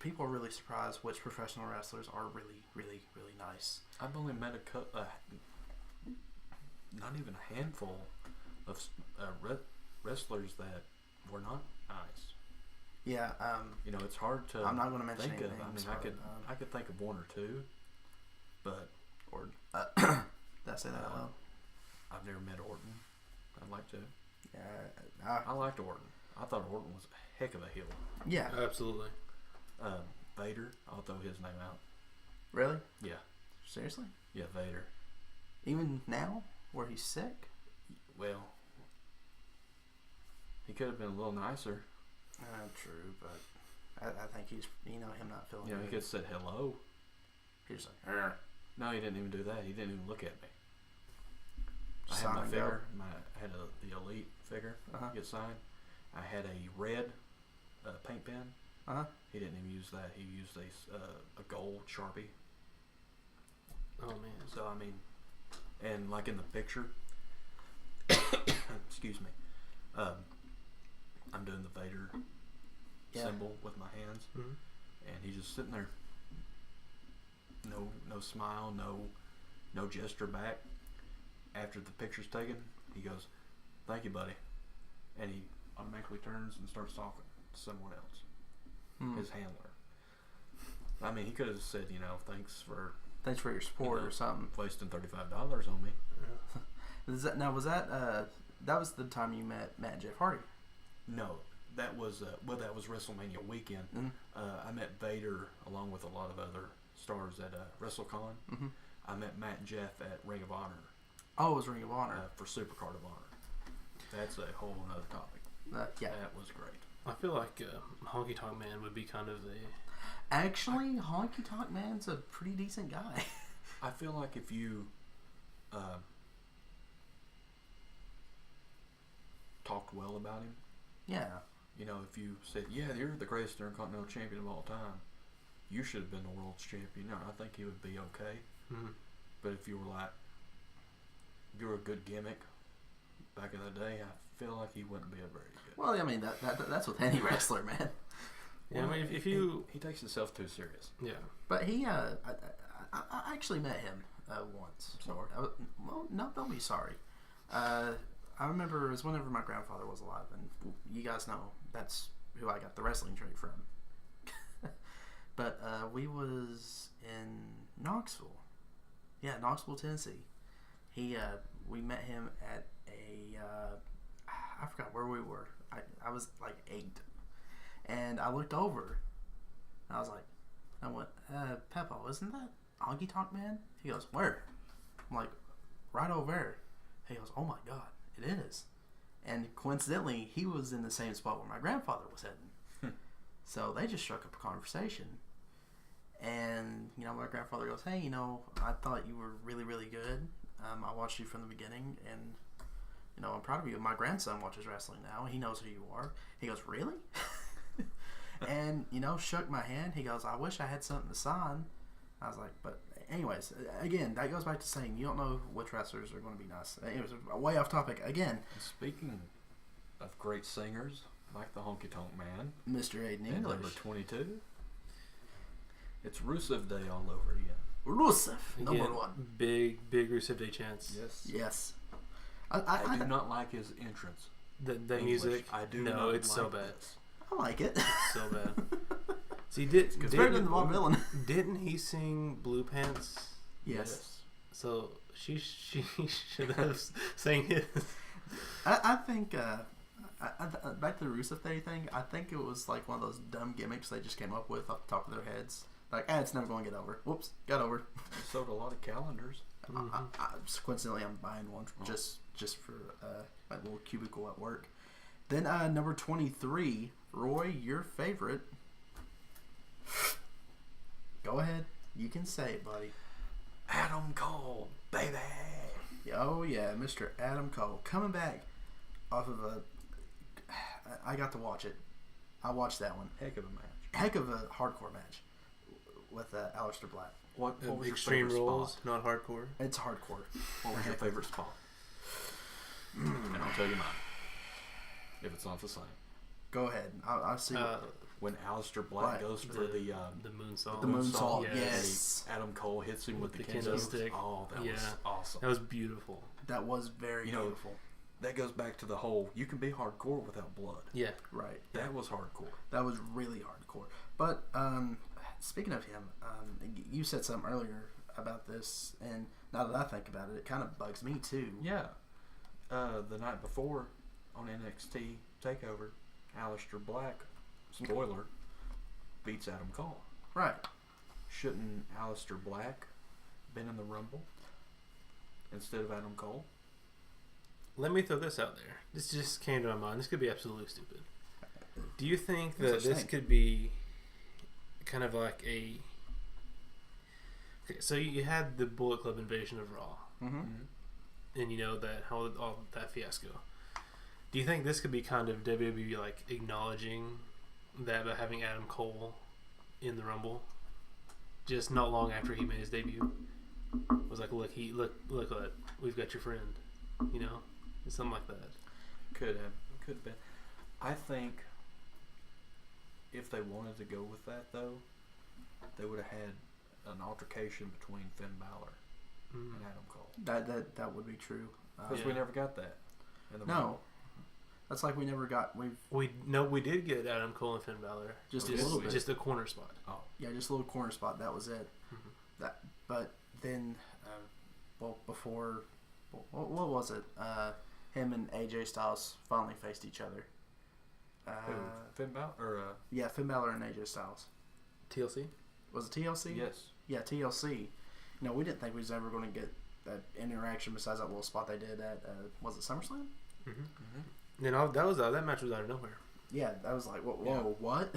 people are really surprised which professional wrestlers are really, really, really nice. I've only met not even a handful of wrestlers that were not nice. Yeah. It's hard to. I'm not going to mention think of. names, I could think of 1 or 2, but Orton. Did I say that out loud? I've never met Orton. I'd like to. Yeah. I liked Orton. I thought Orton was a heck of a heel. Yeah. Absolutely. Vader. I'll throw his name out. Really? Yeah. Seriously? Yeah, Vader. Even now, where he's sick? Well, he could have been a little nicer. True, but I think he's, him not feeling good. He could have said hello. He's like, No, he didn't even do that. He didn't even look at me. I Sign had my and figure. I had the Elite figure get signed. I had a red paint pen. He didn't even use that. He used a gold Sharpie. Oh man. So and like in the picture, excuse me, I'm doing the Vader symbol with my hands, and he's just sitting there. No smile, no gesture back. After the picture's taken, he goes, "Thank you, buddy," and he automatically turns and starts talking to someone else, his handler. He could have said, thanks for your support or something. Wasting $35 on me. Yeah. Was that the time you met Matt and Jeff Hardy? No, that was WrestleMania weekend. I met Vader along with a lot of other stars at WrestleCon. I met Matt and Jeff at Ring of Honor. Oh, it was Ring of Honor for Supercard of Honor. That's a whole other topic. Yeah, that was great. I feel like Honky Tonk Man would be kind of Actually, Honky Tonk Man's a pretty decent guy. I feel like if you talked well about him, if you said, "Yeah, you're the greatest Intercontinental Champion of all time. You should have been the world's champion," I think he would be okay. But if you were like, you're a good gimmick back in the day, I feel like he wouldn't be a very good. Well, that's with any wrestler, man. Yeah, if you he takes himself too serious. Yeah, but he I actually met him once. Sorry. Well, no, don't be sorry. I remember it was whenever my grandfather was alive, and you guys know that's who I got the wrestling trait from. But we was in Knoxville. Yeah, Knoxville, Tennessee. We met him at I forgot where we were. I was like 8. And I looked over. And I was like, I went, Peppo, isn't that Honky Tonk Man? He goes, where? I'm like, right over there. He goes, oh my God, it is. And coincidentally, he was in the same spot where my grandfather was heading. So they just struck up a conversation. And, my grandfather goes, hey, I thought you were really, really good. I watched you from the beginning, and, I'm proud of you. My grandson watches wrestling now. He knows who you are. He goes, really? And, shook my hand. He goes, I wish I had something to sign. I was like, but anyways, again, that goes back to saying you don't know which wrestlers are going to be nice. It was way off topic. Again. Speaking of great singers, like the Honky Tonk Man. Mr. Aiden English. Number 22. It's Rusev Day all over again. Rusev, number 1. Big Rusev Day chance. Yes. I do not like his entrance. The music. I do no, not it's like so bad. This. I like it. It's so bad. See, it's better than the Von Villain. Didn't he sing Blue Pants? Yes. So she should have sang his. I think back to the Rusev Day thing. I think it was like one of those dumb gimmicks they just came up with off the top of their heads. Like, it's never going to get over. Whoops, got over. They sold a lot of calendars. Coincidentally, I'm buying one just for my little cubicle at work. Then number 23, Roy, your favorite. Go ahead. You can say it, buddy. Adam Cole, baby. Oh, yeah, Mr. Adam Cole. Coming back off of I got to watch it. I watched that one. Heck of a match. Heck of a hardcore match with Aleister Black. What was Extreme your favorite Rules, spot? not hardcore. It's hardcore. What was your favorite spot? And I'll tell you mine. If it's not the same. Go ahead. I'll see. When Aleister Black goes for the moonsault. The moonsault, Yes. yes. Adam Cole hits him with the kendo kendo stick. stick. Oh, that was awesome. That was beautiful. That was very beautiful. That goes back to the whole, you can be hardcore without blood. Yeah. Right. That was hardcore. That was really hardcore. But speaking of him, you said something earlier about this, and now that I think about it, it kind of bugs me too. Yeah. The night before on NXT TakeOver, Aleister Black, spoiler, beats Adam Cole. Right. Shouldn't Aleister Black been in the Rumble instead of Adam Cole? Let me throw this out there. This just came to my mind. This could be absolutely stupid. Do you think that this could be kind of like a... Okay, so you had the Bullet Club invasion of Raw. Mm-hmm. And you know that all that fiasco. Do you think this could be kind of WWE like acknowledging that by having Adam Cole in the Rumble, just not long after he made his debut, was like, look, we've got your friend, you know, something like that. Could have been. I think if they wanted to go with that though, they would have had an altercation between Finn Balor and Adam Cole. That would be true. Because we never got that. In the Rumble. That's like we never got. We did get Adam Cole and Finn Balor. Just a little bit. Just a corner spot. Oh. Yeah, just a little corner spot. That was it. Mm-hmm. But then, before, what was it? Him and AJ Styles finally faced each other. Who? Finn Balor? Or, yeah, Finn Balor and AJ Styles. TLC? Was it TLC? Yes. Yeah, TLC. No, we didn't think we was ever going to get that interaction besides that little spot they did at, was it SummerSlam? Mm-hmm. Mm-hmm. You know, that match was out of nowhere. Yeah, that was like, whoa, what?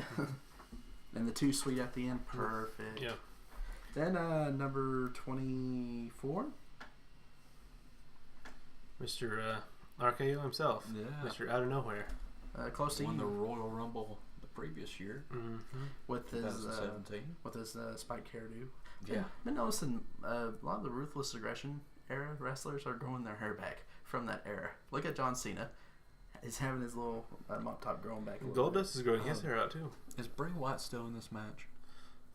And the too sweet at the end, perfect. Yeah. Then number 24, Mr. RKO himself. Yeah. Mr. Out of Nowhere. Close to won you. the Royal Rumble the previous year, with his 2017. spiked hairdo. Yeah. Been noticing a lot of the Ruthless Aggression era wrestlers are growing their hair back from that era. Look at John Cena. He's having his little mop top growing back a little bit. Goldust is growing his hair out too. Is Bray Wyatt still in this match?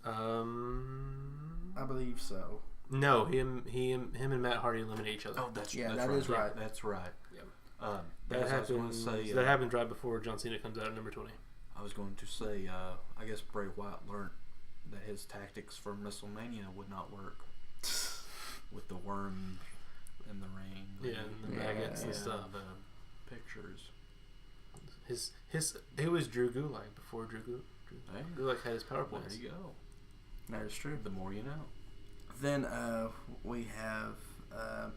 I believe so. No, him and Matt Hardy eliminate each other. Oh, that's that right. is right. Yeah, that's right. Yeah. That happens right before John Cena comes out at number 20. I was going to say, I guess Bray Wyatt learned that his tactics for WrestleMania would not work with the worm and the rain. Yeah, and the maggots and stuff. The pictures. It was Drew Gulak before Drew Gulak had his PowerPoints. There you go. That is true. The more you know. Then we have,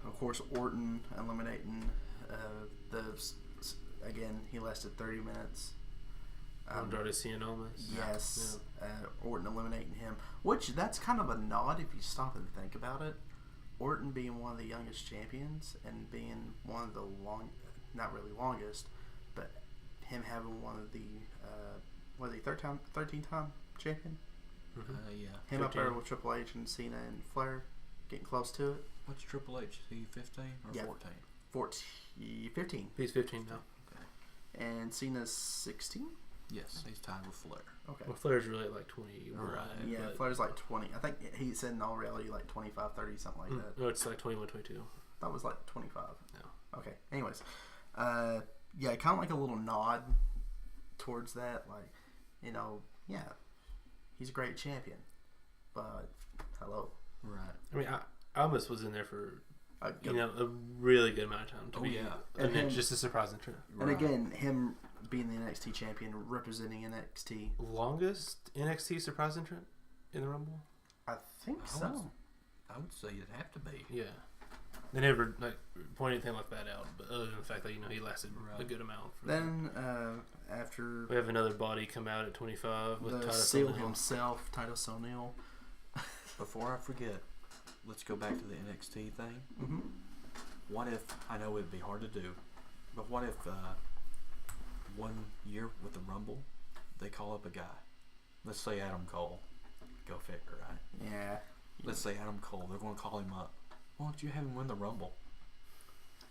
of course, Orton eliminating again, he lasted 30 minutes. Andrade Cien almost. Yes. Yeah. Orton eliminating him. Which, that's kind of a nod if you stop and think about it. Orton being one of the youngest champions and being one of the not really longest, but him having one of the, 13-time champion? Mm-hmm. Yeah. Him 15. up there with Triple H and Cena and Flair, getting close to it. What's Triple H? Is he 15 or 14? 15. He's 15 now. Okay. And Cena's 16? Yes, he's tied with Flair. Okay. Well, Flair's really at like 20. Right. Yeah, Flair's like 20. I think he said in all reality like 25, 30, something like that. No, it's like 21, 22. That was like 25. No. Okay. Anyways, yeah, kind of like a little nod towards that. Like, you know, yeah, he's a great champion. But, hello. Right. I mean, I almost was in there for, A really good amount of time to be. Yeah. And then just a surprise entrant. And again, him being the NXT champion, representing NXT. Longest NXT surprise entrant in the Rumble? I think so. I would say it'd have to be. Yeah. They never point anything like that out, but other than the fact that he lasted a good amount. Then after we have another body come out at 25 with the Titus Seal O'Neil. himself, Titus O'Neil. Before I forget, let's go back to the NXT thing. Mm-hmm. What if, I know it'd be hard to do, but what if 1 year with the Rumble, they call up a guy. Let's say Adam Cole. Go figure, right? Yeah. Let's say Adam Cole. They're going to call him up. Why don't you have him win the Rumble?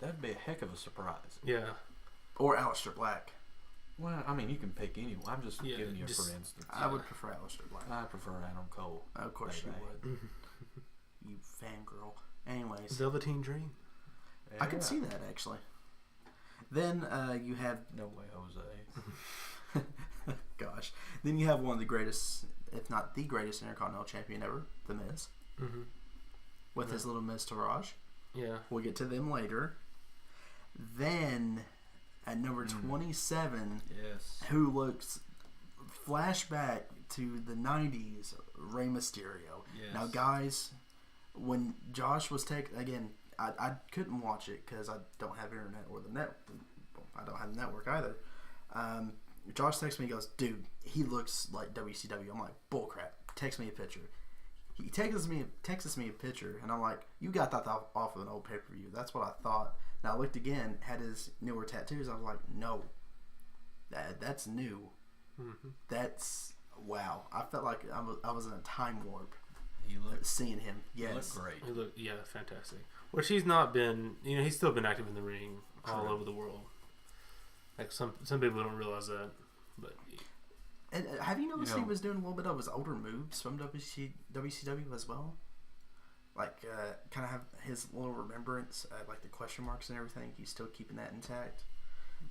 That'd be a heck of a surprise. Yeah. Or Aleister Black. Well, I mean, you can pick anyone. I'm just giving you for instance. I would prefer Aleister Black. I prefer Adam Cole. Of course you would. You fangirl. Anyways. Velveteen Dream. Yeah. I can see that, actually. Then you have... No way, Jose. Gosh. Then you have one of the greatest, if not the greatest Intercontinental Champion ever, The Miz. Mm-hmm. With his little Miz Taraj. Yeah. We'll get to them later. Then, at number 27, yes, who looks flashback to the 90s, Rey Mysterio. Yes. Now, guys, when Josh was again, I couldn't watch it because I don't have internet or the net. I don't have the network either. Josh texts me, he goes, dude, he looks like WCW. I'm like, bullcrap. Text me a picture. He texts me a picture, and I'm like, you got that off of an old pay-per-view. That's what I thought. Now I looked again, had his newer tattoos. I was like, no, that's new. Mm-hmm. That's wow. I felt like I was in a time warp. He looked seeing him. Yes, he looked great. He looked fantastic. Which he's not been. He's still been active in the ring all over the world. Like some people don't realize that, but. And have you noticed he was doing a little bit of his older moves from WCW as well? Like, kind of have his little remembrance, like the question marks and everything. He's still keeping that intact.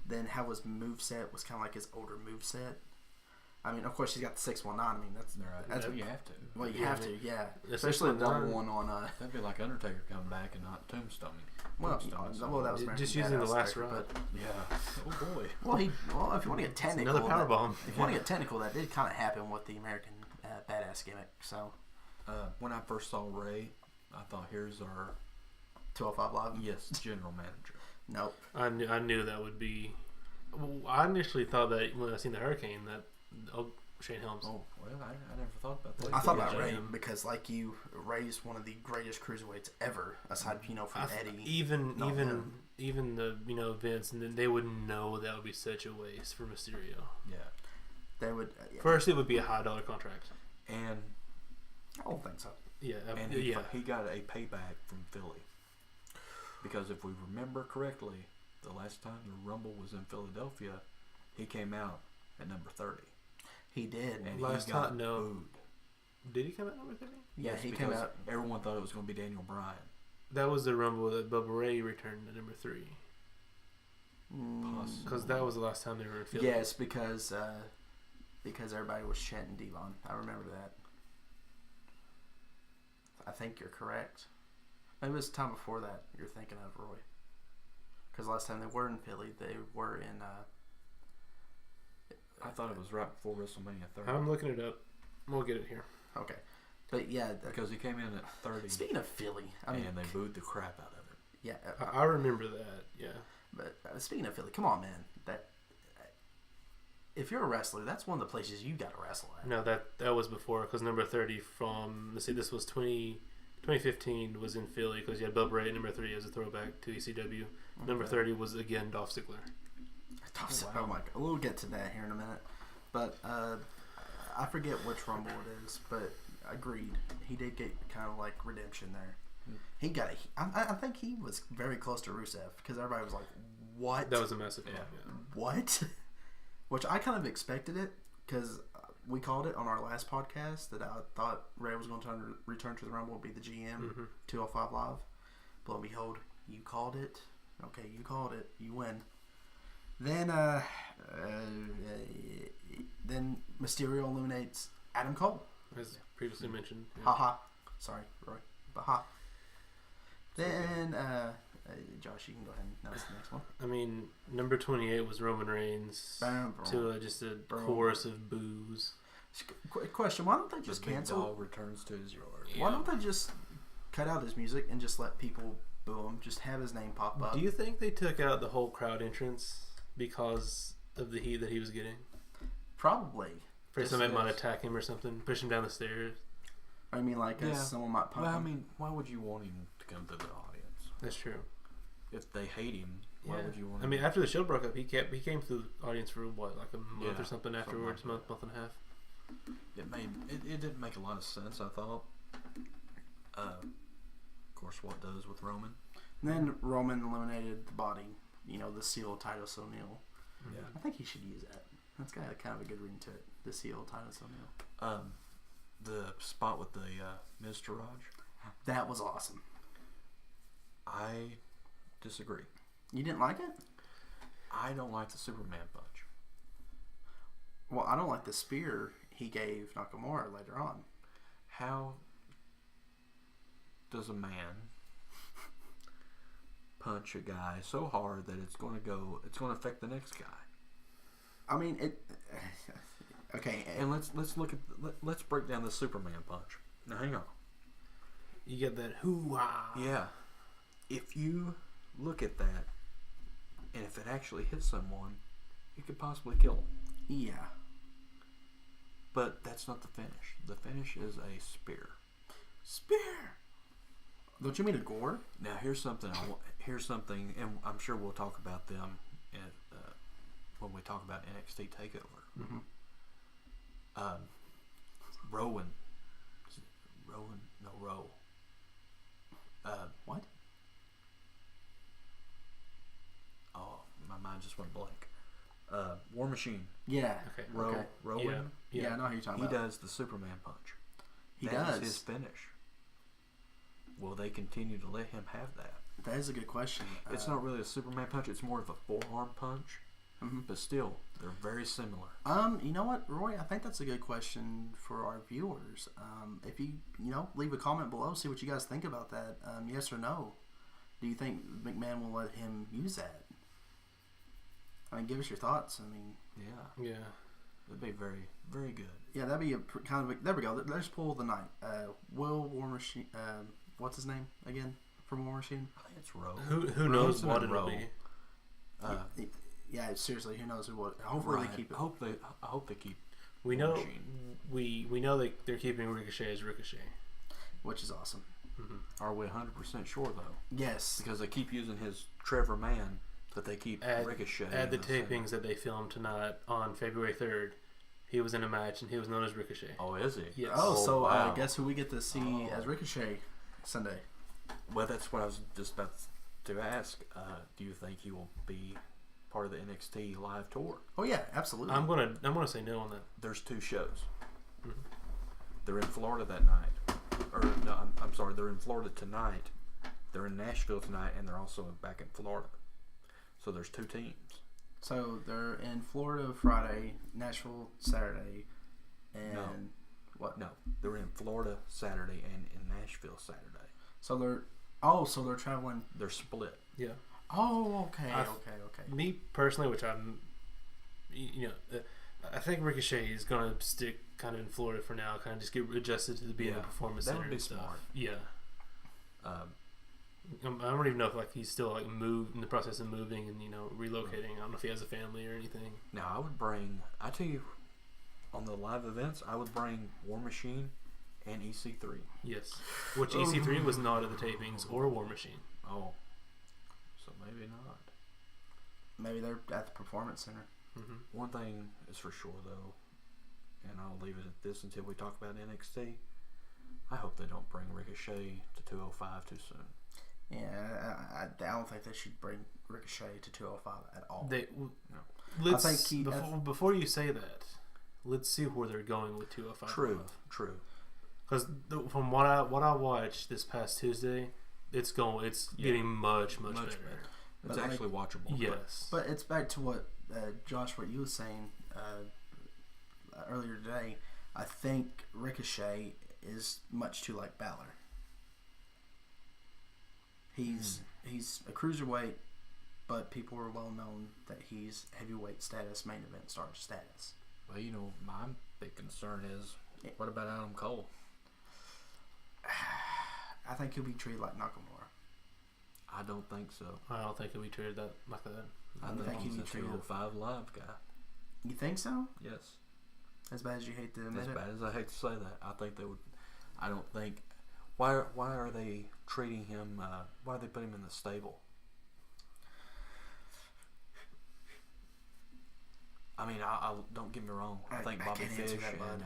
Then how his moveset was kind of like his older moveset. I mean, of course, he's got the 619. I mean, that's you have to. Well, you have to, yeah. The Especially the one on. That'd be like Undertaker coming back and not Tombstone. Well, that was just using the last run. But yeah. Oh boy. Well, if you want to get technical, another power bomb. If you want to get technical, that did kind of happen with the American Badass gimmick. So, when I first saw Ray, I thought, here's our 205 Live. General manager. Nope. I knew that would be. I initially thought that when I seen the Hurricane that Shane Helms. Oh well, I never thought about that. I thought about Ray because, like you, Ray's one of the greatest cruiserweights ever, aside from Eddie. Even the Vince, and then they wouldn't know that would be such a waste for Mysterio. Yeah, they would. First, it would be a high dollar contract, and I don't think so. Yeah, and he got a payback from Philly because if we remember correctly, the last time the Rumble was in Philadelphia, he came out at number 30. He did. And last he got time, no. booed. Did he come out number 30? Yeah, yes, he came out. Everyone thought it was going to be Daniel Bryan. That was the Rumble that Bubba Ray returned to number 3. Because that was the last time they were in Philly. Yes, because everybody was chanting Devon. I remember that. I think you're correct. Maybe it was the time before that you're thinking of, Roy. Because last time they were in Philly, they were in... I thought it was right before WrestleMania 30. I'm looking it up. We'll get it here. Okay. But yeah... because he came in at 30. Speaking of Philly... and they booed the crap out of it. Yeah. I remember that, yeah. But speaking of Philly, come on, man. If you're a wrestler, that's one of the places you got to wrestle at. No, that was before, because number 30 from... Let's see, this was 2015 was in Philly, because you had Bubba Ray at number 3 as a throwback to ECW. Okay. Number 30 was, again, Dolph Ziggler. Oh my God. We'll get to that here in a minute. But I forget which Rumble it is, but agreed. He did get kind of like redemption there. He got I think he was very close to Rusev because everybody was like, what? That was a massive yeah. What? Which I kind of expected it because we called it on our last podcast that I thought Ray was going to return to the Rumble, be the GM, 205 Live. But behold, you called it. Okay, you called it. You win. Then Mysterio eliminates Adam Cole. As previously mentioned. Yeah. Haha. Sorry, Roy. But ha. Then, Josh, you can go ahead and announce the next one. I mean, number 28 was Roman Reigns to just a chorus of boos. Question, why don't they just cancel? Big dog returns to his yard. Why don't they just cut out his music and just let people boo him. Just have his name pop up. Do you think they took out the whole crowd entrance because of the heat that he was getting? Probably. For somebody might attack him or something, push him down the stairs. I mean, like, someone might pump him. I mean, why would you want him to come to the audience? That's true. If they hate him, why would you want him? I mean, after the show broke up, he came to the audience for what, like a month or something afterwards, something like month and a half. It didn't make a lot of sense, I thought. Of course, what does with Roman? And then Roman eliminated the body, the seal Titus O'Neil. Yeah. I think he should use that. That's got kind of a good ring to it. The seal Titus O'Neil. The spot with the Mr. Raj. That was awesome. I disagree. You didn't like it? I don't like the Superman punch. Well, I don't like the spear he gave Nakamura later on. How does a man punch a guy so hard that it's going to affect the next guy? I mean, okay. And let's break down the Superman punch. Now, hang on. You get that hoo-ah. Yeah. If you look at that, and if it actually hits someone, it could possibly kill them. Yeah. But that's not the finish. The finish is a spear. Spear. Don't you mean a gore? Now here's something. And I'm sure we'll talk about them when we talk about NXT Takeover. Mm-hmm. Rowan. What? Oh, my mind just went blank. War Machine. Yeah. Okay. Rowan. Yeah, I know who you're talking He about. does the Superman punch. He That does. is his finish. Will they continue to let him have that? That is a good question. It's not really a Superman punch. It's more of a forearm punch. Mm-hmm. But still, they're very similar. You know what, Roy? I think that's a good question for our viewers. If you leave a comment below, see what you guys think about that. Yes or no? Do you think McMahon will let him use that? I mean, give us your thoughts. I mean, Yeah. That'd be very, very good. yeah, that'd be there we go. There's pull of the night. Will War Machine? What's his name again from War Machine? I think it's Rowe. Who knows what it'll be? Yeah, seriously, who knows what? Hopefully they keep it. I hope they keep. We know Machine. we know they're keeping Ricochet as Ricochet. Which is awesome. Mm-hmm. Are we 100% sure though? Yes. Because they keep using his Trevor Mann, but they keep Ricochet. Add the in tapings that they filmed tonight on February 3rd. He was in a match and he was known as Ricochet. Oh, is he? Yes. Oh, so wow. guess who we get to see as Ricochet Sunday? Well, that's what I was just about to ask. Do you think he will be part of the NXT live tour? Oh yeah, absolutely. I'm gonna say no on that. There's 2 shows. Mm-hmm. They're in Florida that night. Or no, I'm sorry. They're in Florida tonight. They're in Nashville tonight, and they're also back in Florida. So there's 2 teams. So they're in Florida Friday, Nashville Saturday, and what? No, they're in Florida Saturday and in Nashville Saturday. So they're traveling. They're split. Yeah. Oh, okay. Me personally, which I'm, I think Ricochet is gonna stick kind of in Florida for now. Kind of just get adjusted to being a performance that center would be and stuff. smart. Yeah. I don't even know if he's still moved in the process of moving and relocating. I don't know if he has a family or anything. Now I tell you, on the live events, I would bring War Machine and EC3. Yes, which EC3 was not at the tapings or War Machine. Oh, so maybe not. Maybe they're at the Performance Center. Mm-hmm. One thing is for sure though, and I'll leave it at this until we talk about NXT. I hope they don't bring Ricochet to 205 too soon. Yeah, I don't think they should bring Ricochet to 205 at all. No. Before you say that, let's see where they're going with 205. True. Because from what I watched this past Tuesday, it's getting much better. It's But actually watchable. Yes, But it's back to what Josh, what you were saying earlier today. I think Ricochet is much too like Balor. He's a cruiserweight, but people are well known that he's heavyweight status, main event star status. Well, my big concern is, what about Adam Cole? I think he'll be treated like Nakamura. I don't think so. I don't think he'll be treated like that. I think he's treated a 5 Live guy. You think so? Yes. As bad as you hate to admit As it? bad as I hate to say that, I think they would. I don't think. Why are they treating him? Why do they put him in the stable? I mean, I don't get me wrong. I think Bobby can't Fish answer that, bud. and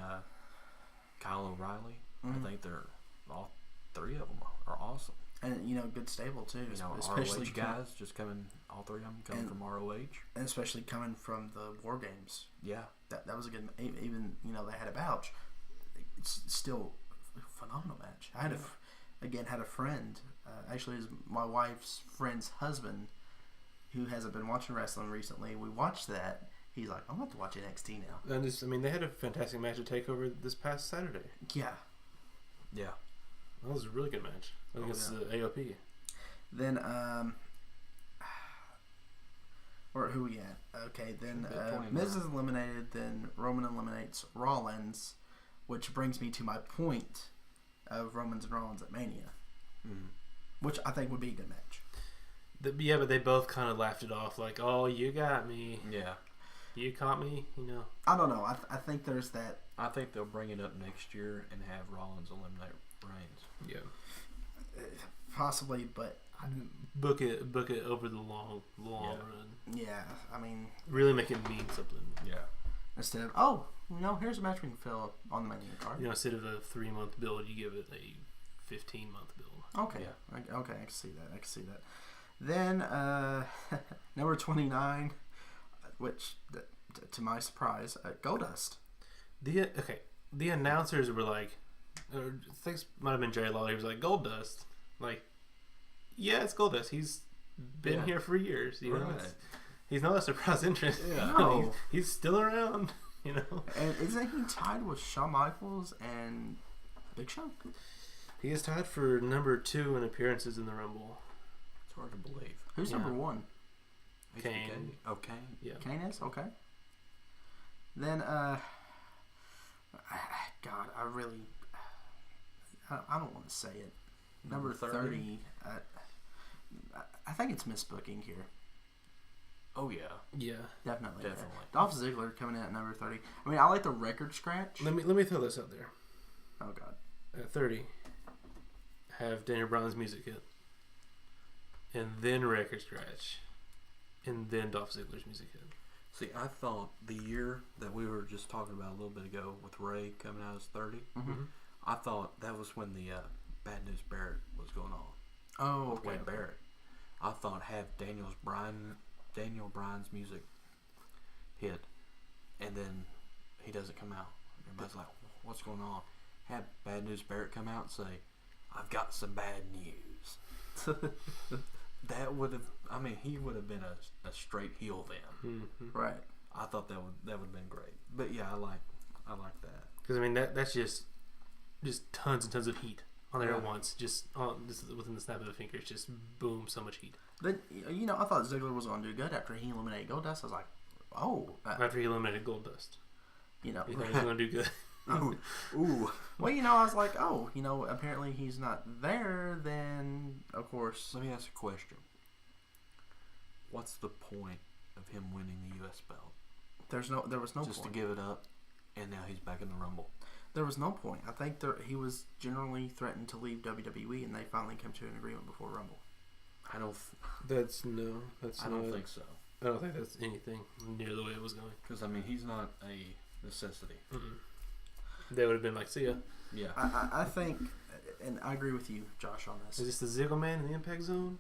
Kyle O'Reilly. Mhm. I think they're all 3 of them are awesome. And, good stable, too. You know, especially ROH guys just coming. All 3 of them coming from ROH. And especially coming from the War Games. Yeah. That was a good... Even, they had a vouch. It's still a phenomenal match. I had had a friend. Actually, it was my wife's friend's husband who hasn't been watching wrestling recently. We watched that. He's like, I'm going to watch NXT now. And they had a fantastic match at TakeOver this past Saturday. Yeah. Yeah. That was a really good match against the AOP. Then, or who we at? Okay, then Miz is eliminated. Then Roman eliminates Rollins, which brings me to my point of Roman's and Rollins at Mania, which I think would be a good match. But they both kind of laughed it off, like, "Oh, you got me. Yeah. You caught me." I don't know. I think there's that. I think they'll bring it up next year and have Rollins eliminate Reigns. Yeah. Possibly, but book it over the long run. Yeah, I mean, really make it mean something. Yeah. Instead of here's a match we can fill on the Mania card. Instead of a 3-month build, you give it a 15-month build. Okay. Yeah. Okay, I can see that. Then number 29, which to my surprise, Goldust. The announcers were like, I think it might have been Jerry Lawler. He was like, Goldust. Like, yeah, it's Goldust. He's been here for years. Right. He's not a surprise entrant. Yeah. No. He's still around. And isn't he tied with Shawn Michaels and Big Show? He is tied for number 2 in appearances in the Rumble. It's hard to believe. Who's number 1? Kane. Oh, Kane. Yeah. Kane is? Okay. Then, God, I don't want to say it. Number 30. I think it's misbooking here. Oh, yeah. Yeah. Definitely. Dolph Ziggler coming in at number 30. I mean, I like the record scratch. Let me throw this out there. Oh, God. At 30, have Daniel Bryan's music hit. And then record scratch. And then Dolph Ziggler's music hit. See, I thought the year that we were just talking about a little bit ago with Ray coming out as 30, I thought that was when the Bad News Barrett was going on. Oh, with Wade Barrett. I thought have Daniel Bryan's music hit, and then he doesn't come out. Everybody's like, what's going on? Have Bad News Barrett come out and say, I've got some bad news. That would have, he would have been a straight heel then. Right. I thought that would have been great. But yeah, I like that. Because that's just tons and tons of heat on there at once. Just within the snap of the fingers, just boom, so much heat. Then I thought Ziggler was going to do good after he eliminated Goldust. I was like, oh. After he eliminated Goldust. You thought he was going to do good. Ooh. Well, I was like, oh, apparently he's not there. Then, of course. Let me ask a question. What's the point of him winning the U.S. belt? There was no just point. To give it up, and now he's back in the Rumble. There was no point. I think he was generally threatened to leave WWE, and they finally came to an agreement before Rumble. I don't think so. I don't think that's anything near the way it was going. Because he's not a necessity. They would have been like, see ya. Yeah. I think, and I agree with you, Josh, on this. Is this the Ziggler Man in the Impact Zone?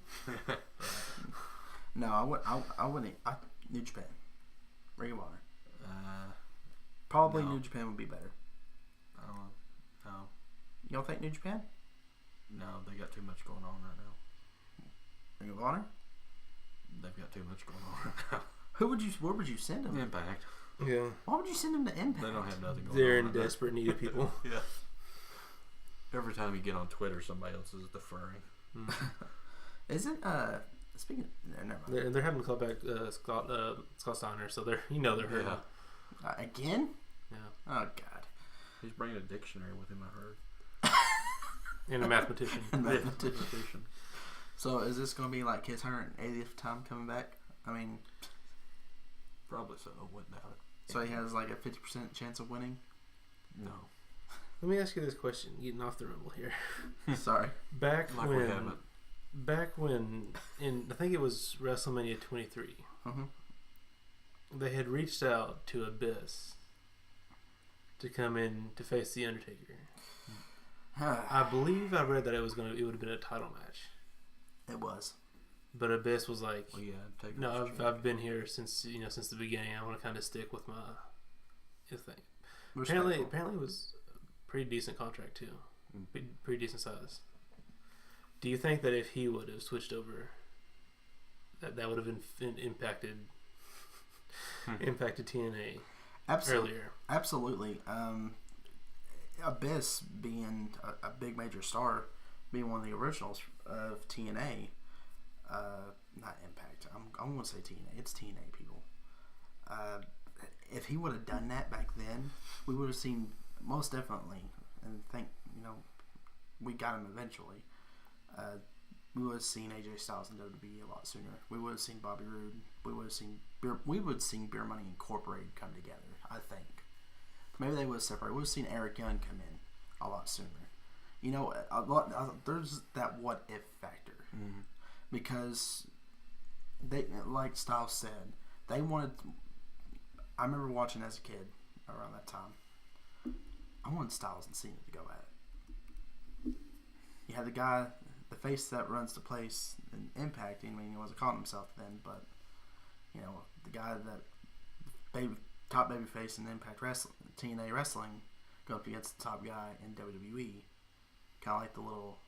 No, I wouldn't. New Japan. Ring of Honor. Probably no. New Japan would be better. I don't know. No. You don't think New Japan? No, they got too much going on right now. Ring of Honor? They've got too much going on right now. Where would you send them? Impact. Yeah. Why would you send them to Impact? They don't have nothing going on. They're in desperate need of people. Yeah. Every time you get on Twitter, somebody else is deferring. Isn't speaking? Never mind. They're having to call back Scott Steiner, so they're hurt. Yeah. Again? Yeah. Oh God. He's bringing a dictionary with him, I heard. And a mathematician. So is this going to be like his 180th time coming back? I mean, Probably so. I wouldn't doubt it. so he has like a 50% chance of winning? No. Let me ask you this question, getting off the Rumble here. Sorry. Back Like we haven't. when, in I think it was WrestleMania 23, Mm-hmm. they had reached out to Abyss to come in to face The Undertaker. I believe I read that it would have been a title match. It was. But Abyss was like, Well, yeah, take no, I've been here since the beginning. I want to kind of stick with my thing. Apparently it was a pretty decent contract too. Pretty decent size. Do you think that if he would have switched over, that would have impacted TNA earlier? Absolutely. Abyss being a big major star, being one of the originals of TNA, not Impact. I'm going to say TNA. It's TNA, people. If he would have done that back then, we would have seen, most definitely, and we got him eventually. We would have seen AJ Styles in WWE a lot sooner. We would have seen Bobby Roode. We would have seen Beer Money Incorporated come together, I think. Maybe they would have separated. We would have seen Eric Young come in a lot sooner. There's that what if factor. Mm-hmm. Because they, like Styles said, they wanted. I remember watching as a kid around that time. I wanted Styles and Cena to go at it. You had the face that runs the place in Impact. I mean, he wasn't calling himself then, but the guy that top baby face in Impact Wrestling, TNA Wrestling, go up against the top guy in WWE. Kind of like the little,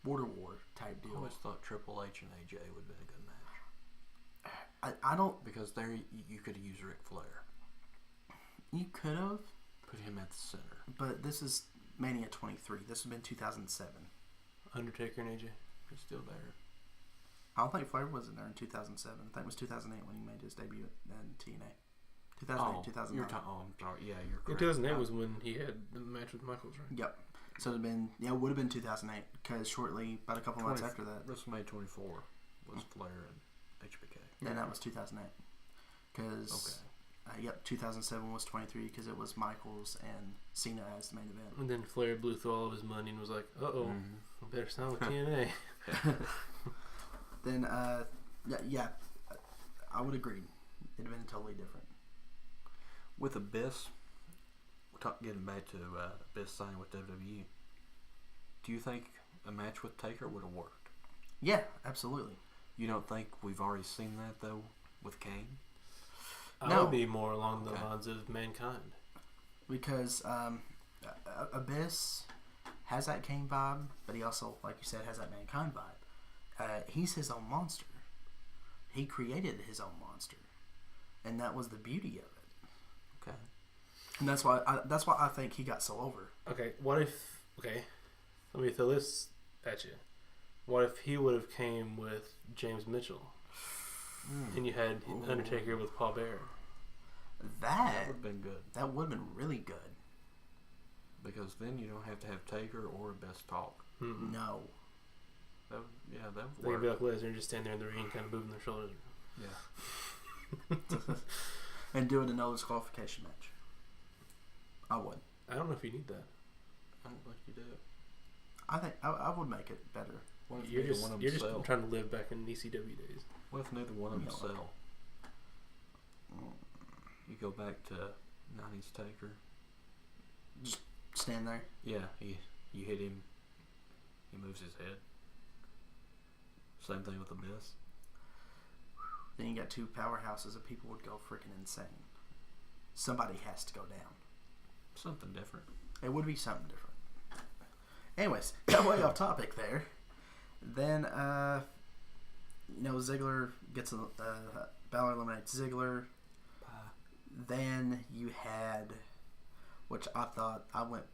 border war type deal. I always thought Triple H and AJ would have been a good match. I don't. Because there you could have used Ric Flair. You could have. Put him at the center. But this is Mania 23. This would have been 2007. Undertaker and AJ. He's still there. I don't think Flair was in there in 2007. I think it was 2008 when he made his debut in TNA. 2008, 2009. I'm sorry. Yeah, you're In correct. 2008 was when he had the match with Michaels, right? Yep. So it would have been 2008 because shortly, about a couple months after that. WrestleMania 24 was Flair and HBK. Yeah, that was 2008. Because, 2007 was 23 because it was Michaels and Cena as the main event. And then Flair blew through all of his money and was like, I better sign with TNA. Then, I would agree. It'd have been totally different. With Abyss, getting back to Abyss signing with WWE, do you think a match with Taker would have worked? Yeah, absolutely. You don't think we've already seen that, though, with Kane? I would be more along the lines of Mankind. Because Abyss has that Kane vibe, but he also, like you said, has that Mankind vibe. He's his own monster. He created his own monster. And that was the beauty of it. Okay. And that's why I think he got so over. Okay, let me throw this at you. What if he would have came with James Mitchell and you had Undertaker with Paul Bearer? That would have been good. That would have been really good. Because then you don't have to have Taker or Abyss talk. Mm-mm. No. That would They work. could be like Lesnar, just stand there in the ring, kind of moving their shoulders. Yeah. And do it a no disqualification match. I would. I don't know if you need that. I don't think you do. I think I would make it better. What if You're neither just one of them sell? trying to live back in ECW days. What if neither one of them Yeah. sell? You go back to 90s Taker. Just stand there. Yeah, you hit him. He moves his head. Same thing with Abyss. Then you got two powerhouses and people would go freaking insane. Somebody has to go down. Something different. It would be something different. Anyways, got way off topic there. Then, Ziggler gets Balor eliminates Ziggler. Then you had, which I thought I went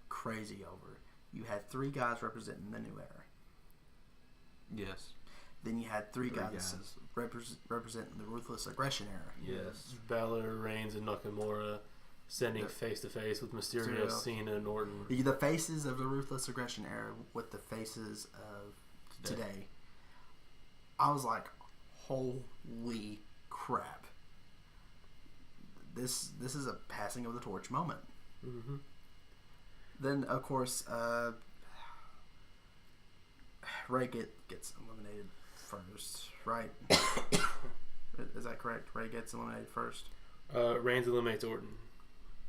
crazy over. You had 3 guys representing the new era. Yes. Then you had three guys. Representing the Ruthless Aggression era. Yes. Balor, Reigns, and Nakamura standing face to face with Mysterio, Cena, and Orton. The faces of the Ruthless Aggression era with the faces of today. I was like, holy crap. This is a passing of the torch moment. Mm-hmm. Then, of course, Ray gets eliminated first, right? Is that correct? Ray gets eliminated first? Reigns eliminates Orton.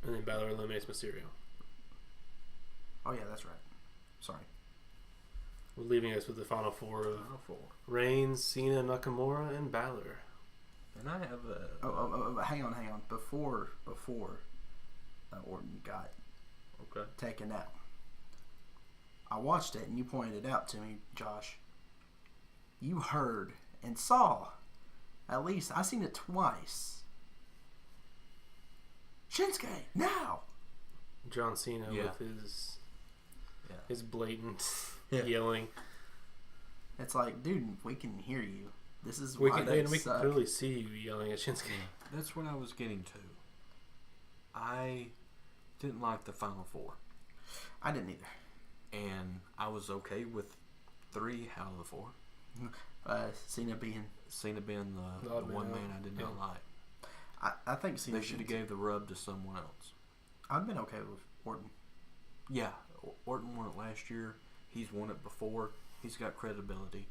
And then Balor eliminates Mysterio. Oh, yeah, that's right. Sorry. We're leaving us with the final four of Reigns, Cena, Nakamura, and Balor. And I have hang on. Before Orton got taken out, I watched it and you pointed it out to me, Josh. You heard and saw, at least I seen it twice. Shinsuke now. John Cena with his blatant yelling. It's like, dude, we can hear you. This is we can clearly see you yelling at Shinsuke. That's what I was getting to. I didn't like the Final Four. I didn't either. And I was okay with 3 out of the 4. Cena being the one man I did not like. I think Cena they should have gave the rub to someone else. I've been okay with Orton. Yeah, Orton won it last year. He's won it before. He's got credibility.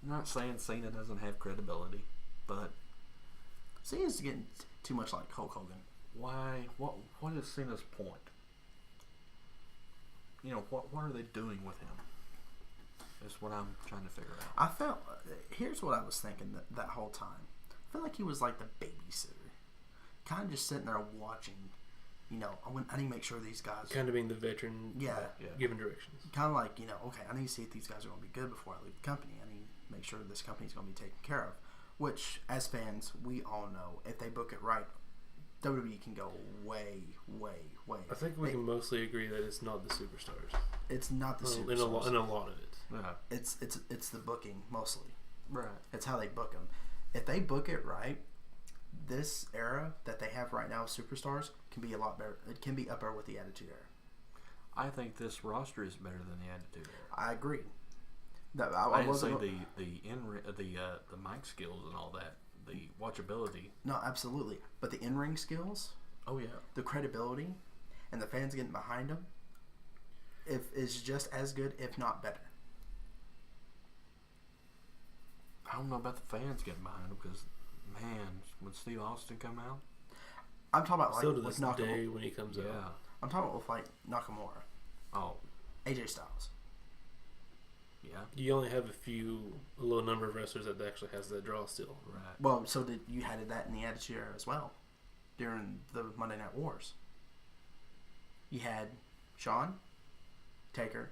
I'm not saying Cena doesn't have credibility, but Cena's getting too much like Hulk Hogan. Why? What is Cena's point? You know, what are they doing with him? That's what I'm trying to figure out. Here's what I was thinking that whole time. I feel like he was like the babysitter. Kind of just sitting there watching. You know, I need to make sure these guys... Kind of being the veteran, giving directions. Kind of like, okay, I need to see if these guys are going to be good before I leave the company. I need to make sure this company's going to be taken care of. Which, as fans, we all know, if they book it right, WWE can go way, way, way. I think we can mostly agree that it's not the superstars. It's not the superstars. In a lot of it. Yeah. It's the booking, mostly. Right. It's how they book them. If they book it right, this era that they have right now, superstars, can be a lot better. It can be up there with the Attitude Era. I think this roster is better than the Attitude Era. I agree. I didn't say the mic skills and all that, the watchability. No, absolutely. But the in-ring skills, oh yeah, the credibility, and the fans getting behind them, is just as good, if not better. I don't know about the fans getting behind them because, man, when Steve Austin come out, I'm talking about still like to with this Nakamura. day when he comes out. I'm talking about with like Nakamura. Oh, AJ Styles. Yeah. You only have a low number of wrestlers that actually has that draw still. Right. Well, so you had that in the Attitude Era as well, during the Monday Night Wars. You had Shawn, Taker,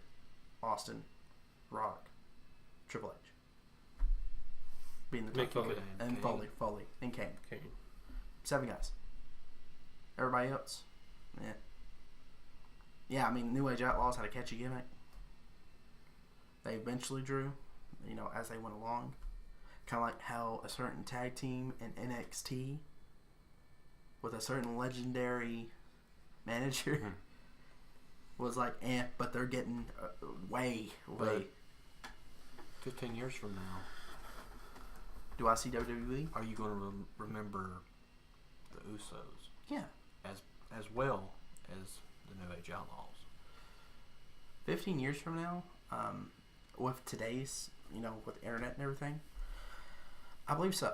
Austin, Rock, Triple H. Being the top Foley. And Foley, and Kane. 7 guys. Everybody else, yeah. I mean, New Age Outlaws had a catchy gimmick. They eventually drew, as they went along. Kind of like how a certain tag team in NXT with a certain legendary manager was like, but they're getting way. 15 years from now, do I see WWE? are you going to remember the Usos? Yeah. As well as the New Age Outlaws. 15 years from now, with today's, with the internet and everything, I believe so.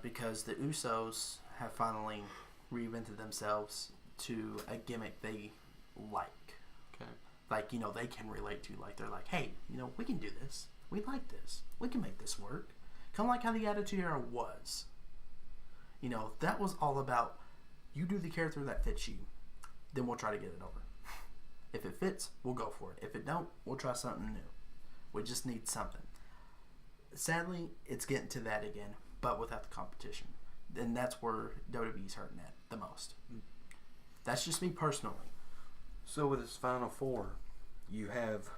Because the Usos have finally reinvented themselves to a gimmick they like. Okay. Like, they can relate to. Like, they're like, hey, we can do this. We like this. We can make this work. Kind of like how the Attitude Era was. That was all about, you do the character that fits you, then we'll try to get it over. If it fits, we'll go for it. If it don't, we'll try something new. We just need something. Sadly, it's getting to that again, but without the competition. And that's where WWE's hurting at the most. That's just me personally. So with this Final Four, you have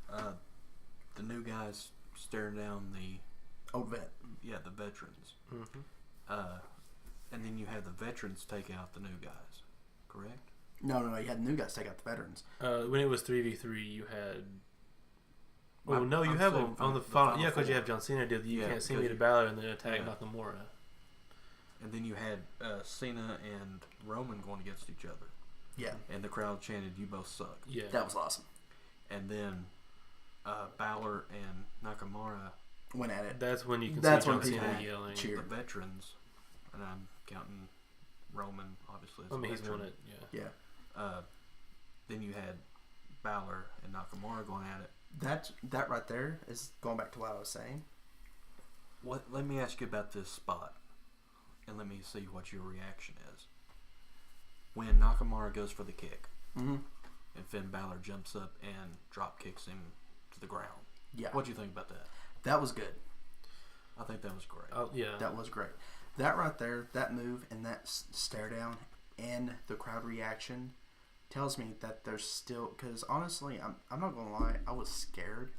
the new guys staring down the Old vet. Yeah, the veterans. Mm-hmm. And then you had the veterans take out the new guys, correct? No. You had new guys take out the veterans. When it was 3v3, you had. Well, Oh no, you I'm have saying them on the final final. Yeah, because you four. have John Cena did. You Yeah, can't see me because to you- Balor and then attack yeah. Nakamura. And then you had Cena and Roman going against each other. Yeah, And the crowd chanted, "You both suck." Yeah, that was awesome. And then Balor and Nakamura, Went at it. that's when you can That's see when John Cena people yelling. cheer. the veterans, and I'm counting Roman, obviously. As I mean, a he's veteran. won it. Yeah. Yeah, Then you had Balor and Nakamura going at it. that right there is going back to what I was saying. Let me ask you about this spot, and let me see what your reaction is. When Nakamura goes for the kick, Mm-hmm. and Finn Balor jumps up and drop kicks him to the ground. Yeah, What do you think about that? that was good. I think that was great. Yeah. That was great. That right there, that move and that stare down and the crowd reaction tells me that there's still, because honestly, I'm not gonna lie, I was scared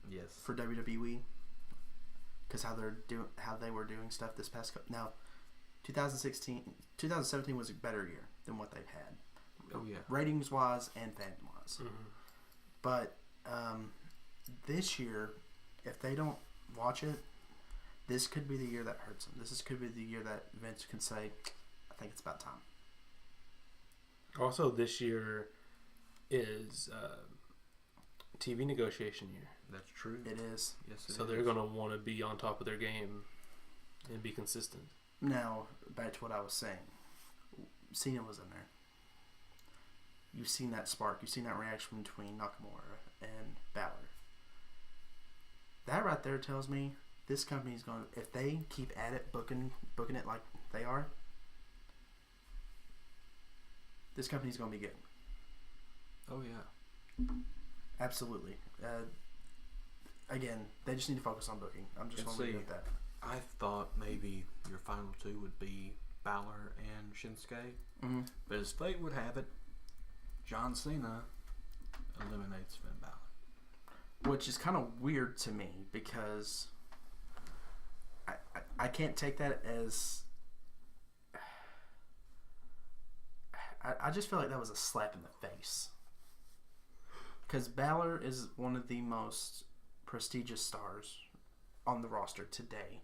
Yes. for WWE because how they were doing stuff this past now 2017 was a better year than what they've had, Oh yeah. ratings wise and fan wise. Mhm. But this year, if they don't watch it, this could be the year that hurts them. Could be the year that Vince can say, I think it's about time. Also, this year is TV negotiation year, That's true. It is. Yes, it so is. they're gonna want to be on top of their game and be consistent. Now, back to what I was saying. Cena was in there. You've seen that spark. You've seen that reaction between Nakamura and Balor. That right there tells me this company's going to, if they keep at it, booking it like they are, this company's going to be good. Oh yeah. Absolutely. Again, they just need to focus on booking. I'm just And going to leave see, it at that. I thought maybe your final two would be Balor and Shinsuke, Mm-hmm. but as fate would have it, John Cena eliminates Finn Balor. Which is kind of weird to me because I can't take that as... I just feel like that was a slap in the face. Because Balor is one of the most prestigious stars on the roster today.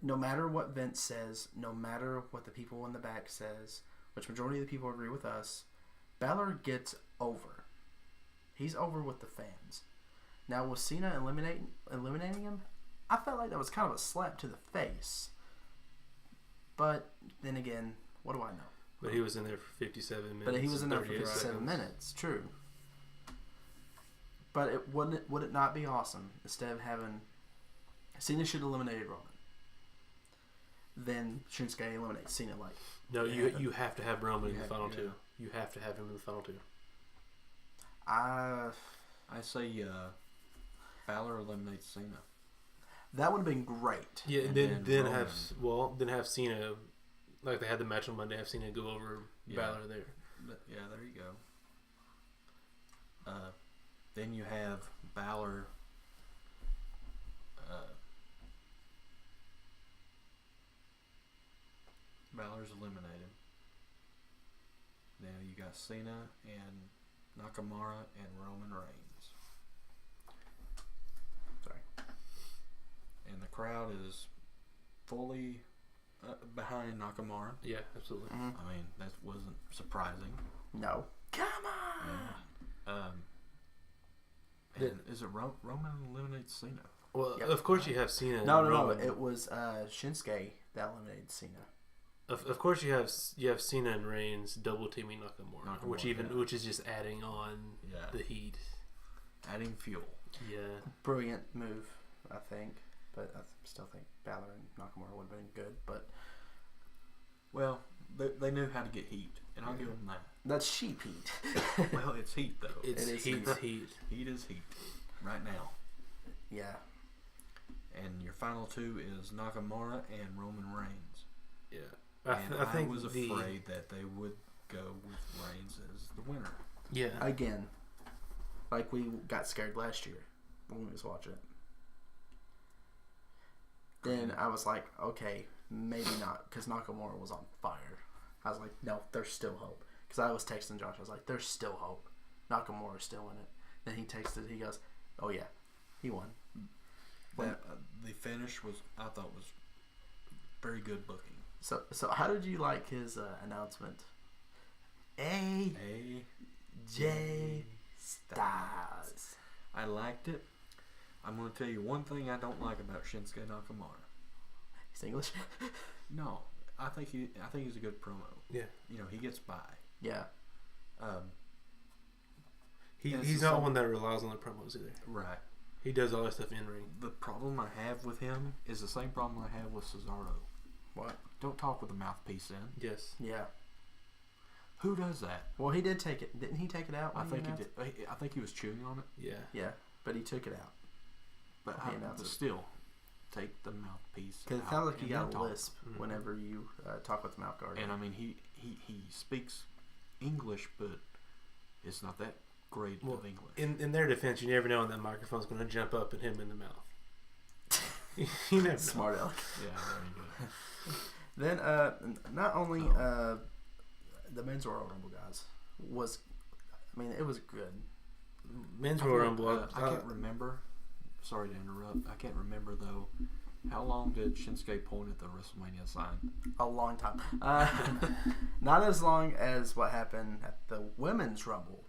No matter what Vince says, no matter what the people in the back says, which majority of the people agree with us, Balor gets over. He's over with the fans. Now with Cena eliminating him, I felt like that was kind of a slap to the face. But then again, what do I know? But he was in there for 57 minutes. But he was in there for 38 57 seconds. minutes. True. But would it not be awesome instead of having Cena should have eliminated Roman, then Shinsuke eliminates Cena? Like No, Yeah. you have to have Roman in You the have- final yeah. two. You have to have him in the final two. I say Balor eliminates Cena. that would have been great. Yeah, And then then have Cena, like they had the match on Monday. Have Cena go over Yeah. Balor there. But, yeah, there you go. Then you have Balor. Balor's eliminated. Now you got Cena and Nakamura and Roman Reigns. Sorry. And the crowd is fully behind Nakamura. Yeah, absolutely. Mhm. I mean, that wasn't surprising. No. Come on. And is it Roman eliminates Cena? Well, Yep. of course you have Cena. No, and no, no. Roman. It was Shinsuke that eliminated Cena. Of course you have Cena and Reigns double teaming Nakamura, Nakamura, which is just adding on Yeah. the heat. Adding fuel. Yeah. Brilliant move, I think. But I still think Balor and Nakamura would have been good. But Well, they knew how to get heat, and I'll give them that. that's sheep heat. Well, it's heat though. It's It is heat. heat. Heat is heat right now. Yeah. And your final two is Nakamura and Roman Reigns. Yeah. And I think was afraid that they would go with Reigns as the winner. Yeah. Again, like we got scared last year when we was watching it. Then I was like, okay, maybe not, because Nakamura was on fire. I was like, no, there's still hope. Because I was texting Josh. I was like, there's still hope. Nakamura's still in it. Then he texted. He goes, oh yeah, he won. That the finish I thought was very good booking. So how did you like his announcement? AJ Styles. I liked it. I'm going to tell you one thing I don't like about Shinsuke Nakamura. He's English. No, I think he's a good promo. Yeah. You know, he gets by. Yeah. He's not one that relies on the promos either. Right. He does all that stuff in ring. The problem I have with him is the same problem I have with Cesaro. What? Don't talk with the mouthpiece in. Yes. Yeah. Who does that? Well, he did take it. Didn't he take it out? I think he did. I think he was chewing on it. Yeah. Yeah, but he took it out. But still, take the mouthpiece. Because it sounds like you got a talk. lisp whenever you talk with the mouth guard. And I mean, he speaks English, but it's not that great of English. In their defense, you never know when that microphone's going to jump up and hit him in the mouth. You never know. Smart aleck. Yeah, very good. Then, not only the men's Royal Rumble, guys, it was good. Men's Royal Rumble. I can't remember. Sorry to interrupt. I can't remember though. How long did Shinsuke point at the WrestleMania sign? A long time. Not as long as what happened at the women's Rumble.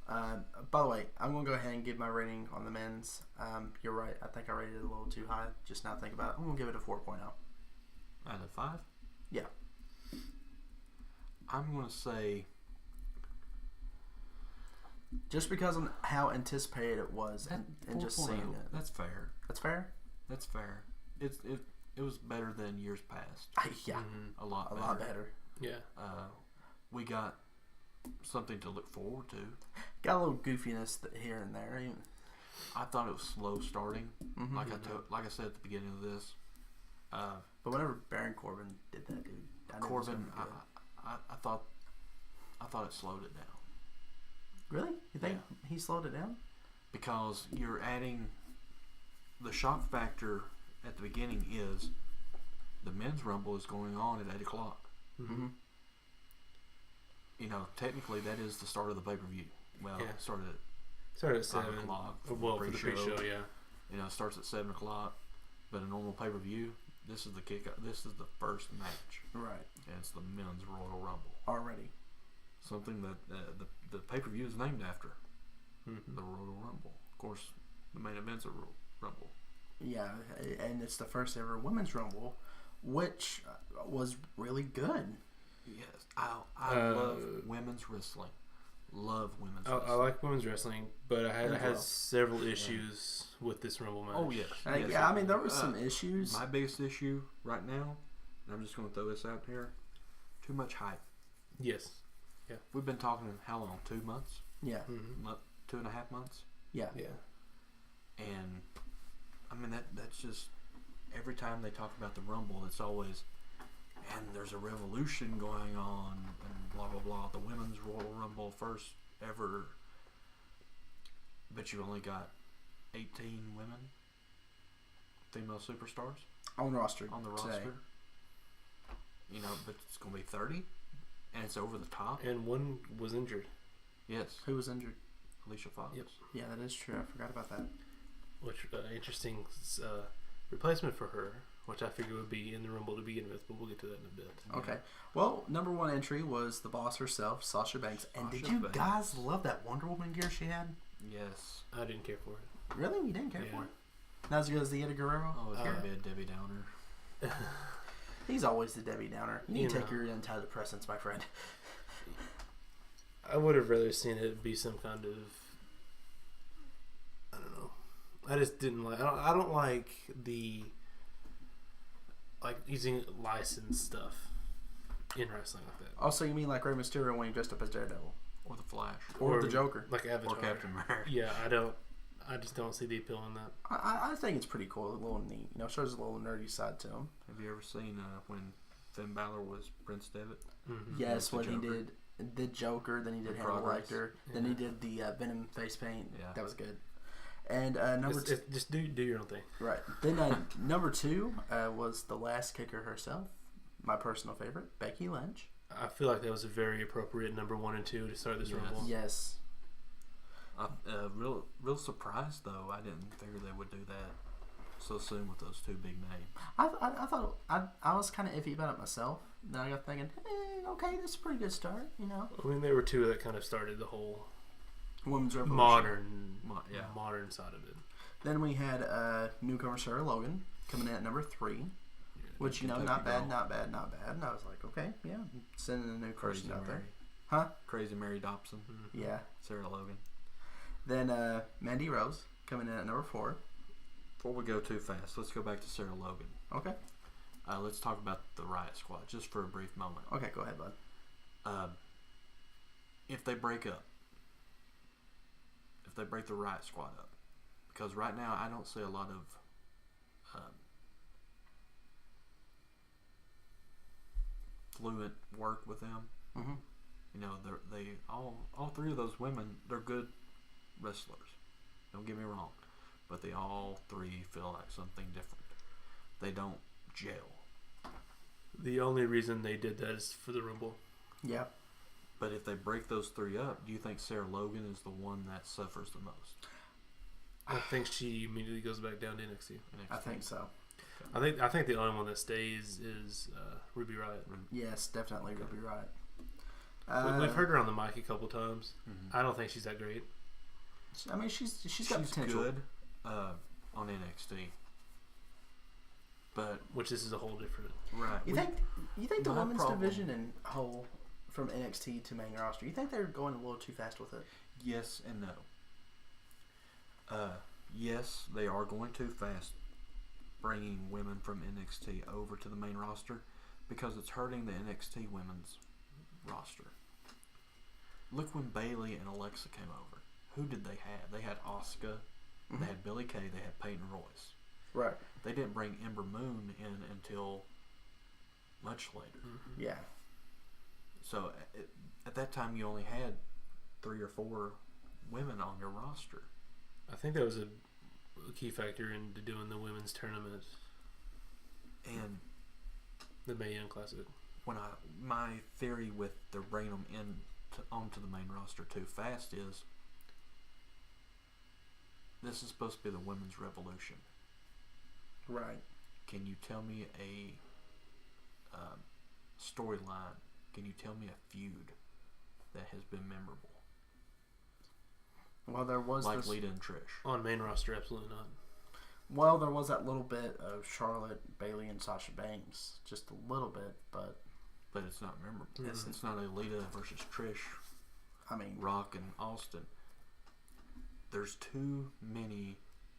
By the way, I'm going to go ahead and give my rating on the men's. You're right. I think I rated it a little too high. Just now think about it. I'm going to give it a 4.0. Out of 5? Yeah. I'm going to say... Just because of how anticipated it was and just seeing it. That's fair. That's fair? That's fair. It was better than years past. Yeah. A lot better. Yeah. We got something to look forward to. Got a little goofiness here and there. I thought it was slow starting. Like I said at the beginning of this. But whenever Baron Corbin did that, dude. I thought it slowed it down. Really? You think he slowed it down? Because you're adding the shock factor at the beginning is the men's rumble is going on at 8 o'clock. Mm-hmm. You know, technically that is the start of the pay-per-view. Well, it started at 7 o'clock. Well, for the pre-show, yeah. You know, it starts at 7 o'clock. But a normal pay-per-view, this is the kickoff. This is the first match. Right. And it's the men's Royal Rumble. Already. Something that the pay-per-view is named after. The Royal Rumble. Of course, the main event's a Royal Rumble. Yeah, and it's the first ever women's Rumble, which was really good. Yes, I love women's wrestling. Love women's wrestling. I like women's wrestling, but I had several issues with this Rumble match. Oh, yes. Yeah, I mean, there were some issues. My biggest issue right now, and I'm just going to throw this out here, too much hype. Yes. Yeah. We've been talking how long? 2 months? Yeah. 2.5 months? Yeah. Yeah. And, I mean, that's just, every time they talk about the Rumble, it's always, and there's a revolution going on, and blah, blah, blah. The women's Royal Rumble, first ever. But you only got 18 women, female superstars. On the roster. You know, but it's going to be 30, and it's over the top. And one was injured. Yes. Who was injured? Alicia Fox. Yep. Yeah, that is true. I forgot about that. Which interesting replacement for her, which I figure would be in the Rumble to begin with, but we'll get to that in a bit. Okay. Well, number one entry was the boss herself, Sasha Banks. And did you guys love that Wonder Woman gear she had? Yes. I didn't care for it. Really? You didn't care for it? Not as good as the Eddie Guerrero? Oh, it's going to be a Debbie Downer. He's always the Debbie Downer. You need to take your antidepressants, my friend. I would have rather seen it be some kind of, I don't know. I just didn't like. I don't like using licensed stuff in wrestling like that. Also, you mean like Rey Mysterio when he dressed up as Daredevil, or the Flash, or the Joker, like Avatar, or Captain America? Yeah, I just don't see the appeal in that. I think it's pretty cool, a little neat. You know, shows a little nerdy side to him. Have you ever seen when Finn Balor was Prince Devitt? Mm-hmm. Yes, when he did the Joker, then he did Hannibal Lecter, then he did the Venom face paint. Yeah. That was good. And number two, just do your own thing. right. Then number 2 was the last kicker herself, my personal favorite, Becky Lynch. I feel like that was a very appropriate number 1 and 2 to start this Rumble. Yes. Real surprised though. I didn't figure they would do that so soon with those 2 big names. I thought I was kind of iffy about it myself. Then I got thinking, okay, this is a pretty good start, you know. I mean, there were 2 that kind of started the whole Women's Revolution. modern side of it. Then we had newcomer Sarah Logan coming in at number 3, which, you know, not bad. And I was like, okay, yeah, sending a new person out there. Huh? Crazy Mary Dobson. Mm-hmm. Yeah. Sarah Logan. Then Mandy Rose coming in at number 4. Before we go too fast, let's go back to Sarah Logan. Okay. Let's talk about the Riot Squad just for a brief moment. Okay, go ahead, bud. If they break up, if they break the Riot Squad up, because right now I don't see a lot of fluent work with them. Mm-hmm. You know, they all 3 of those women, they're good wrestlers. Don't get me wrong, but they all 3 feel like something different. They don't gel. The only reason they did that is for the Rumble. Yeah. But if they break those 3 up, do you think Sarah Logan is the one that suffers the most? I think she immediately goes back down to NXT. I think so. I think the only one that stays is Ruby Riott. Yes, definitely Ruby Riott. We've heard her on the mic a couple times. Mm-hmm. I don't think she's that great. I mean, she's got potential. Good on NXT, but which this is a whole different. Right. You think the my women's problem- division in whole from NXT to main roster? You think they're going a little too fast with it? Yes and no. Yes, they are going too fast, bringing women from NXT over to the main roster because it's hurting the NXT women's roster. Look when Bayley and Alexa came over. Who did they have? They had Asuka, they had Billie Kay, they had Peyton Royce. Right. They didn't bring Ember Moon in until much later. Mm-hmm. Yeah. So at that time, you only had 3 or 4 women on your roster. I think that was a key factor into doing the women's tournament, And the Mae Young Classic. My theory with the bringing them onto the main roster too fast is this is supposed to be the women's revolution. Right. Can you tell me a storyline? Can you tell me a feud that has been memorable? Well, there was like this, Lita and Trish. On main roster, absolutely not. Well, there was that little bit of Charlotte, Bayley, and Sasha Banks, just a little bit, but it's not memorable. Mm-hmm. It's not a Lita versus Trish. I mean, Rock and Austin. There's too many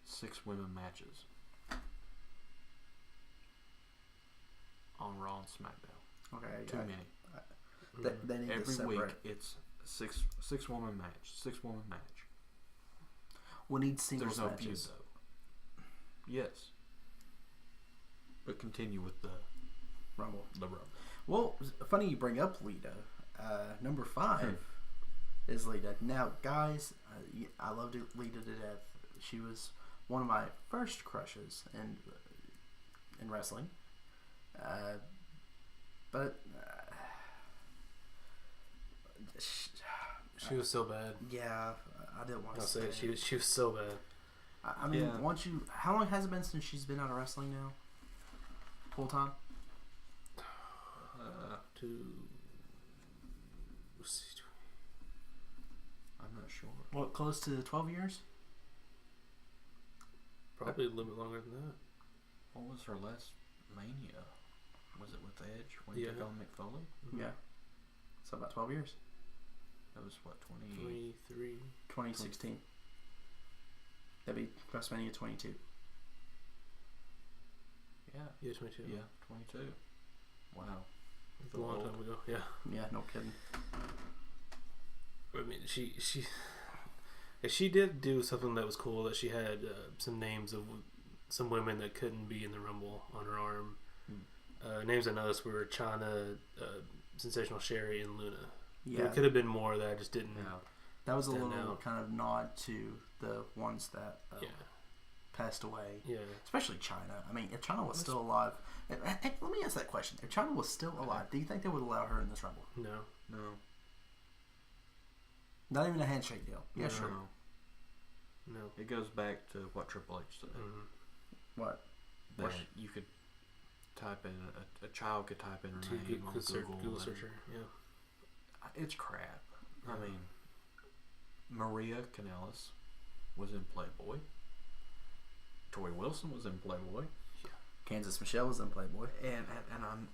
6-women matches on Raw and SmackDown. okay, Too many. They need to Every separate. week it's six woman match. We need singles There's no feud matches. though. Yes. But continue with the Rumble. Rumble. Well, funny you bring up Lita. Number 5 is Lita. Now, guys, I loved Lita to death. She was one of my first crushes in wrestling. But She was so bad. yeah, I didn't want to I'll say say it. it. She was so bad. I mean, Yeah. once you, how long has it been since she's been out of wrestling now? Full time? I'm not sure. What, close to 12 years? Probably a little bit longer than that. What was her last Mania? Was it with Edge when he Yeah. took on Mick Foley? Yeah. So about 12 years. That was what, 23. 2016. That'd be WrestleMania 22. Yeah. Yeah, 22. Yeah, 22. Wow. A long time ago. Yeah. Yeah, no kidding. I mean, she did do something that was cool. That she had some names of some women that couldn't be in the Rumble on her arm. Names I noticed were Chyna, Sensational Sherry, and Luna. Yeah. There could have been more that I just didn't That was a stand little out. kind of nod to the ones that passed away. Yeah. Especially China. I mean, if China was still alive... Hey, let me ask that question. If China was still alive, do you think they would allow her in this Rumble? No. Not even a handshake deal. Yeah, sure. No. It goes back to what Triple H said. Mm-hmm. What? That you could type in, a child could type in her name on Google searcher. Yeah. It's crap. Yeah. I mean, Maria Kanellis was in Playboy. Tori Wilson was in Playboy. Kansas Michelle was in Playboy. And I'm...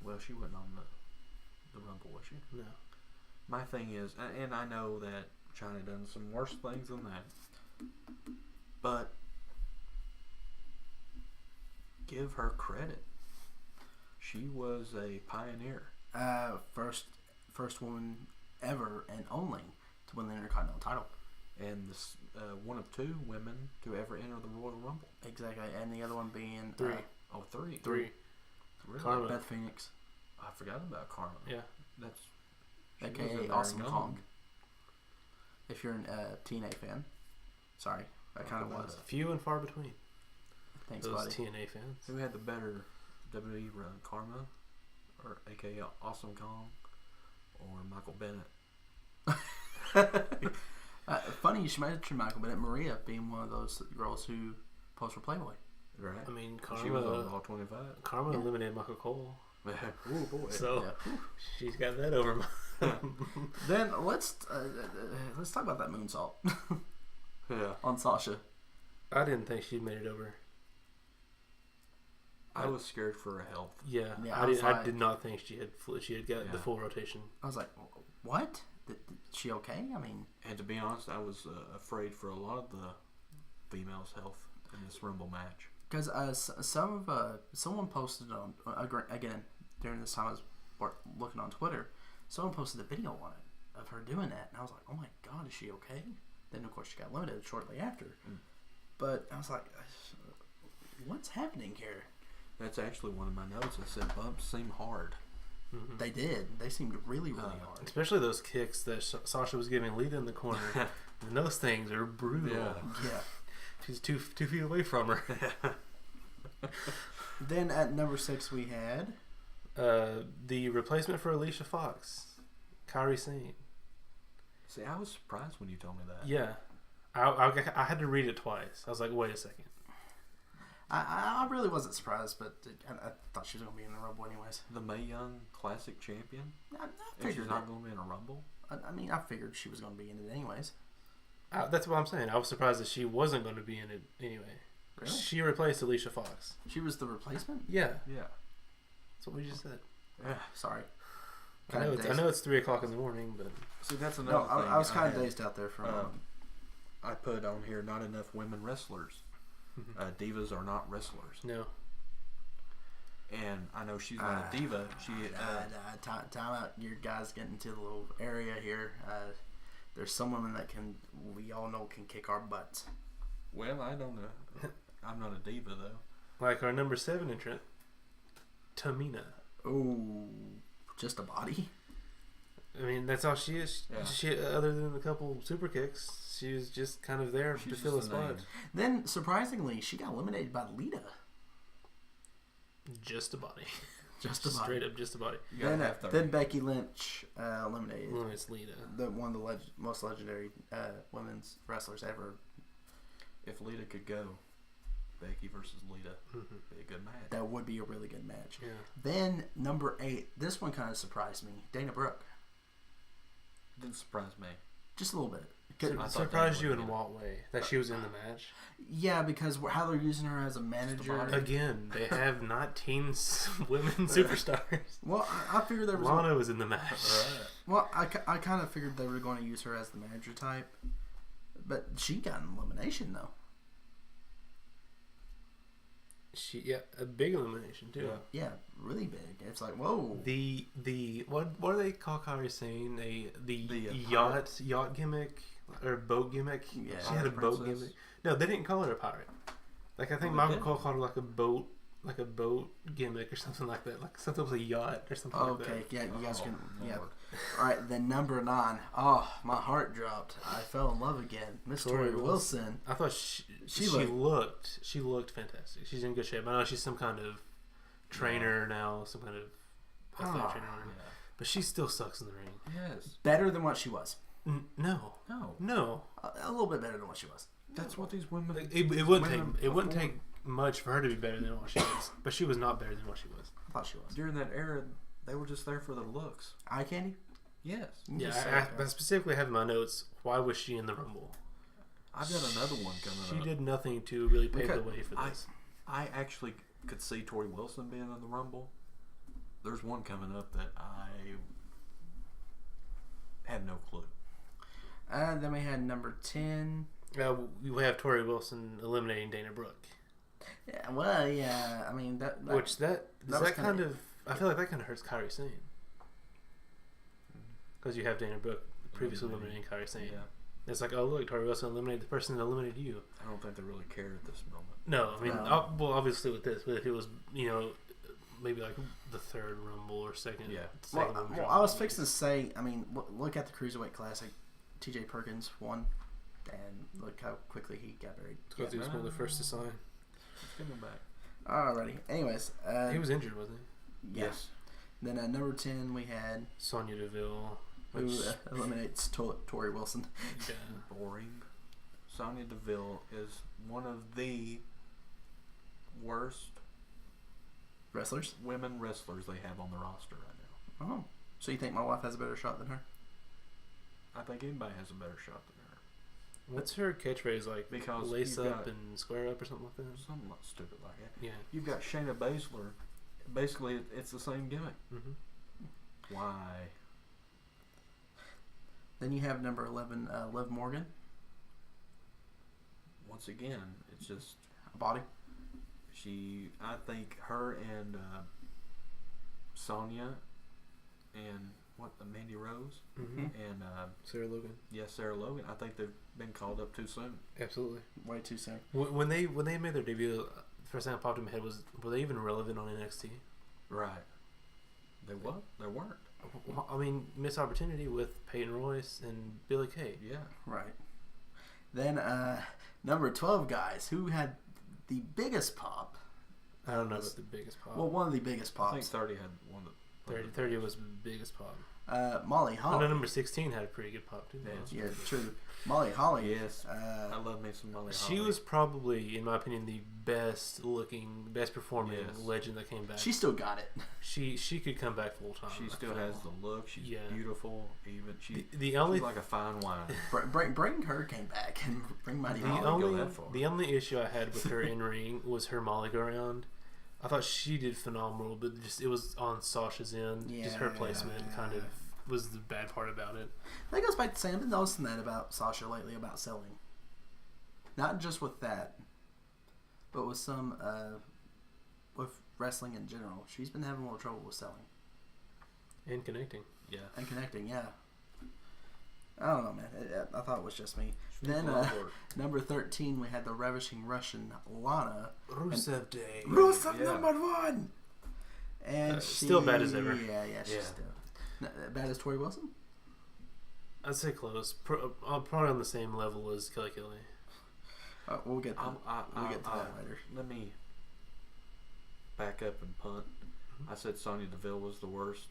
Well, she wasn't on the Rumble, was she? No. My thing is, and I know that China done some worse things than that, but give her credit. She was a pioneer. First woman ever and only to win the Intercontinental title. And this one of two women to ever enter the Royal Rumble. Exactly, and the other one being... Three. Three. Really? Karma. Beth Phoenix. I forgot about Karma. Yeah. That's... AKA Awesome Kong. If you're a TNA fan. Sorry, I kind of was. Few and far between. Thanks, those buddy. TNA fans. Who had the better WWE run, Karma, or AKA Awesome Kong, or Michael Bennett? Funny you should mention Michael Bennett. Maria being one of those girls who posed for Playboy. Right. I mean, She was on Karma. Raw 25. Karma eliminated Michael Cole. Ooh, boy. So Yeah. she's got that over. Then let's talk about that moonsault Yeah. on Sasha. I didn't think she'd made it over. I was scared for her health. Yeah, Yeah, I did not think she had got the full rotation. I was like, what? Is she okay? I mean, And to be honest, I was afraid for a lot of the females' health in this Rumble match. because someone posted on again during this time I was looking on Twitter. Someone posted a video on it of her doing that, and I was like, oh my god, is she okay? Then of course she got limited shortly after. But I was like, what's happening here? That's actually one of my notes. I said bumps seem hard. Mm-hmm. They did. They seemed really hard. Especially those kicks that Sasha was giving Lita in the corner. And those things are brutal. Yeah. She's 2 feet away from her. Then at number 6 we had The replacement for Alicia Fox, Kairi Sane. See, I was surprised when you told me that. Yeah, I had to read it twice. I was like, wait a second. I really wasn't surprised, but I thought she was going to be in the Rumble anyways. The Mae Young Classic champion? I And figured she's not going to be in a Rumble? I mean, I figured she was going to be in it anyways. That's what I'm saying. I was surprised that she wasn't going to be in it anyway. Really? She replaced Alicia Fox. She was the replacement? Yeah, Yeah. that's what we just said. Sorry. I know it's 3 o'clock in the morning, but See, that's another No, thing. I was kind of had. dazed out there for a moment. I put on here not enough women wrestlers. Divas are not wrestlers. no. And I know she's not a diva. She Time out. You guys getting into the little area here. There's some women that we all know can kick our butts. well, I don't know. I'm not a diva though. Like our number 7 entrant, Tamina. Ooh, just a body? I mean, that's all she is. Yeah. She, other than a couple super kicks, she was just kind of there She's to fill a just a name. spot. Then, surprisingly, she got eliminated by Lita. Just a body. Just a body. Straight up, just a body. You gotta have 30. Then Becky Lynch eliminated Well, it's Lita. one of the most legendary women's wrestlers ever. If Lita could go, Becky versus Lita Mm-hmm. be a good match. That would be a really good match. Yeah. Then, number 8. This one kind of surprised me. Dana Brooke. Didn't surprise me. Just a little bit. I thought Surprised that you would in be- what way? That she was in the match? Yeah, because how they're using her as a manager. body. Again, they have 19 women superstars. Well, I figured there was. Lana was in the match. Well, I kind of figured they were going to use her as the manager type, but she got an elimination though. A big elimination too. Yeah. Yeah, really big. It's like whoa. The what do they call Kairi Sane? The yacht gimmick or boat gimmick? Yeah. She had a boat Princess. gimmick. No, they didn't call her a pirate. Like I think Oh, they Michael didn't? Cole called her like a boat gimmick or something like that. Like something with a yacht or something like that. Okay, yeah, you guys can. Oh, Yeah, Lord. All right, then number 9. Oh, my heart dropped. I fell in love again. Miss Tori Wilson. I thought she looked fantastic. She's in good shape. I know she's some kind of trainer now, some kind of athletic trainer. Yeah. But she still sucks in the ring. Yes. Better than what she was. No. A little bit better than what she was. That's what these women. It wouldn't take much for her to be better than what she was, but she was not better than what she was. I thought she was. During that era, they were just there for the looks. Eye candy? Yes. Yeah, I specifically have in my notes, why was she in the Rumble? I've got another one coming up. She did nothing to really pave the way for this. I actually could see Tori Wilson being in the Rumble. There's one coming up that I had no clue. Then we had number 10. We have Tori Wilson eliminating Dana Brooke. Yeah, well, yeah. I mean, that I feel like that kind of hurts Kairi Sane. Because you have Dana Brooke previously eliminating Kairi Sane. Yeah. It's like, oh, look, Tori Wilson eliminated the person that eliminated you. I don't think they really cared at this moment. No, I mean, well, obviously with this, but if it was, maybe like the third Rumble or second. Yeah. Well, I was fixing to say, I mean, look at the Cruiserweight Classic. T.J. Perkins won, and look how quickly he got buried. Because he was one of the first to sign. Let's get him back. Alrighty. Anyways. He was injured, wasn't he? Yes. Then at number 10, we had Sonya Deville. Who eliminates Tori Wilson. Yeah. Boring. Sonya Deville is one of the worst women wrestlers they have on the roster right now. Oh. So you think my wife has a better shot than her? I think anybody has a better shot than her. What's her catchphrase like? Because lace up and square up or something like that? Something like stupid like that. Yeah. You've got Shayna Baszler. Basically, it's the same gimmick. Mm-hmm. Why? Then you have number 11, Liv Morgan. Once again, it's just a body. I think her and Sonya and Mandy Rose and Sarah Logan. Yes, Sarah Logan. I think they've been called up too soon. Absolutely, way too soon. When they made their debut, the first thing that popped in my head was, were they even relevant on NXT? Right. They what? They weren't. I mean, missed opportunity with Peyton Royce and Billie Kay. Yeah. Right. Then number 12, guys, who had the biggest pop. I don't know about the biggest pop. Well, one of the biggest pops. I think 30 had one of the 30 was the biggest pop. Molly Holly. And number 16 had a pretty good pop too. Yeah, true. Molly Holly. Yes. I love me some Molly Holly. She was probably, in my opinion, the best performing legend that came back. She still got it. She could come back full time. She still has the look. She's beautiful. Even she's like a fine wine. Bring Hurricane back and bring Mighty Holly. The only issue I had with her in ring was her Molly go around. I thought she did phenomenal, but just it was on Sasha's end. Yeah, just her placement kind of was the bad part about it. That goes back to saying I've been noticing that about Sasha lately about selling. Not just with that, but with some with wrestling in general. She's been having a little trouble with selling. And connecting. Yeah. And connecting, yeah. I don't know, man. I thought it was just me. Then number 13, we had the ravishing Russian Lana. Rusev Day. Rusev number 1! And still bad as ever. Yeah, she's still. Bad as Tori Wilson? I'd say close. Probably on the same level as Kelly Kelly. We'll get to that later. Let me back up and punt. I said Sonya Deville was the worst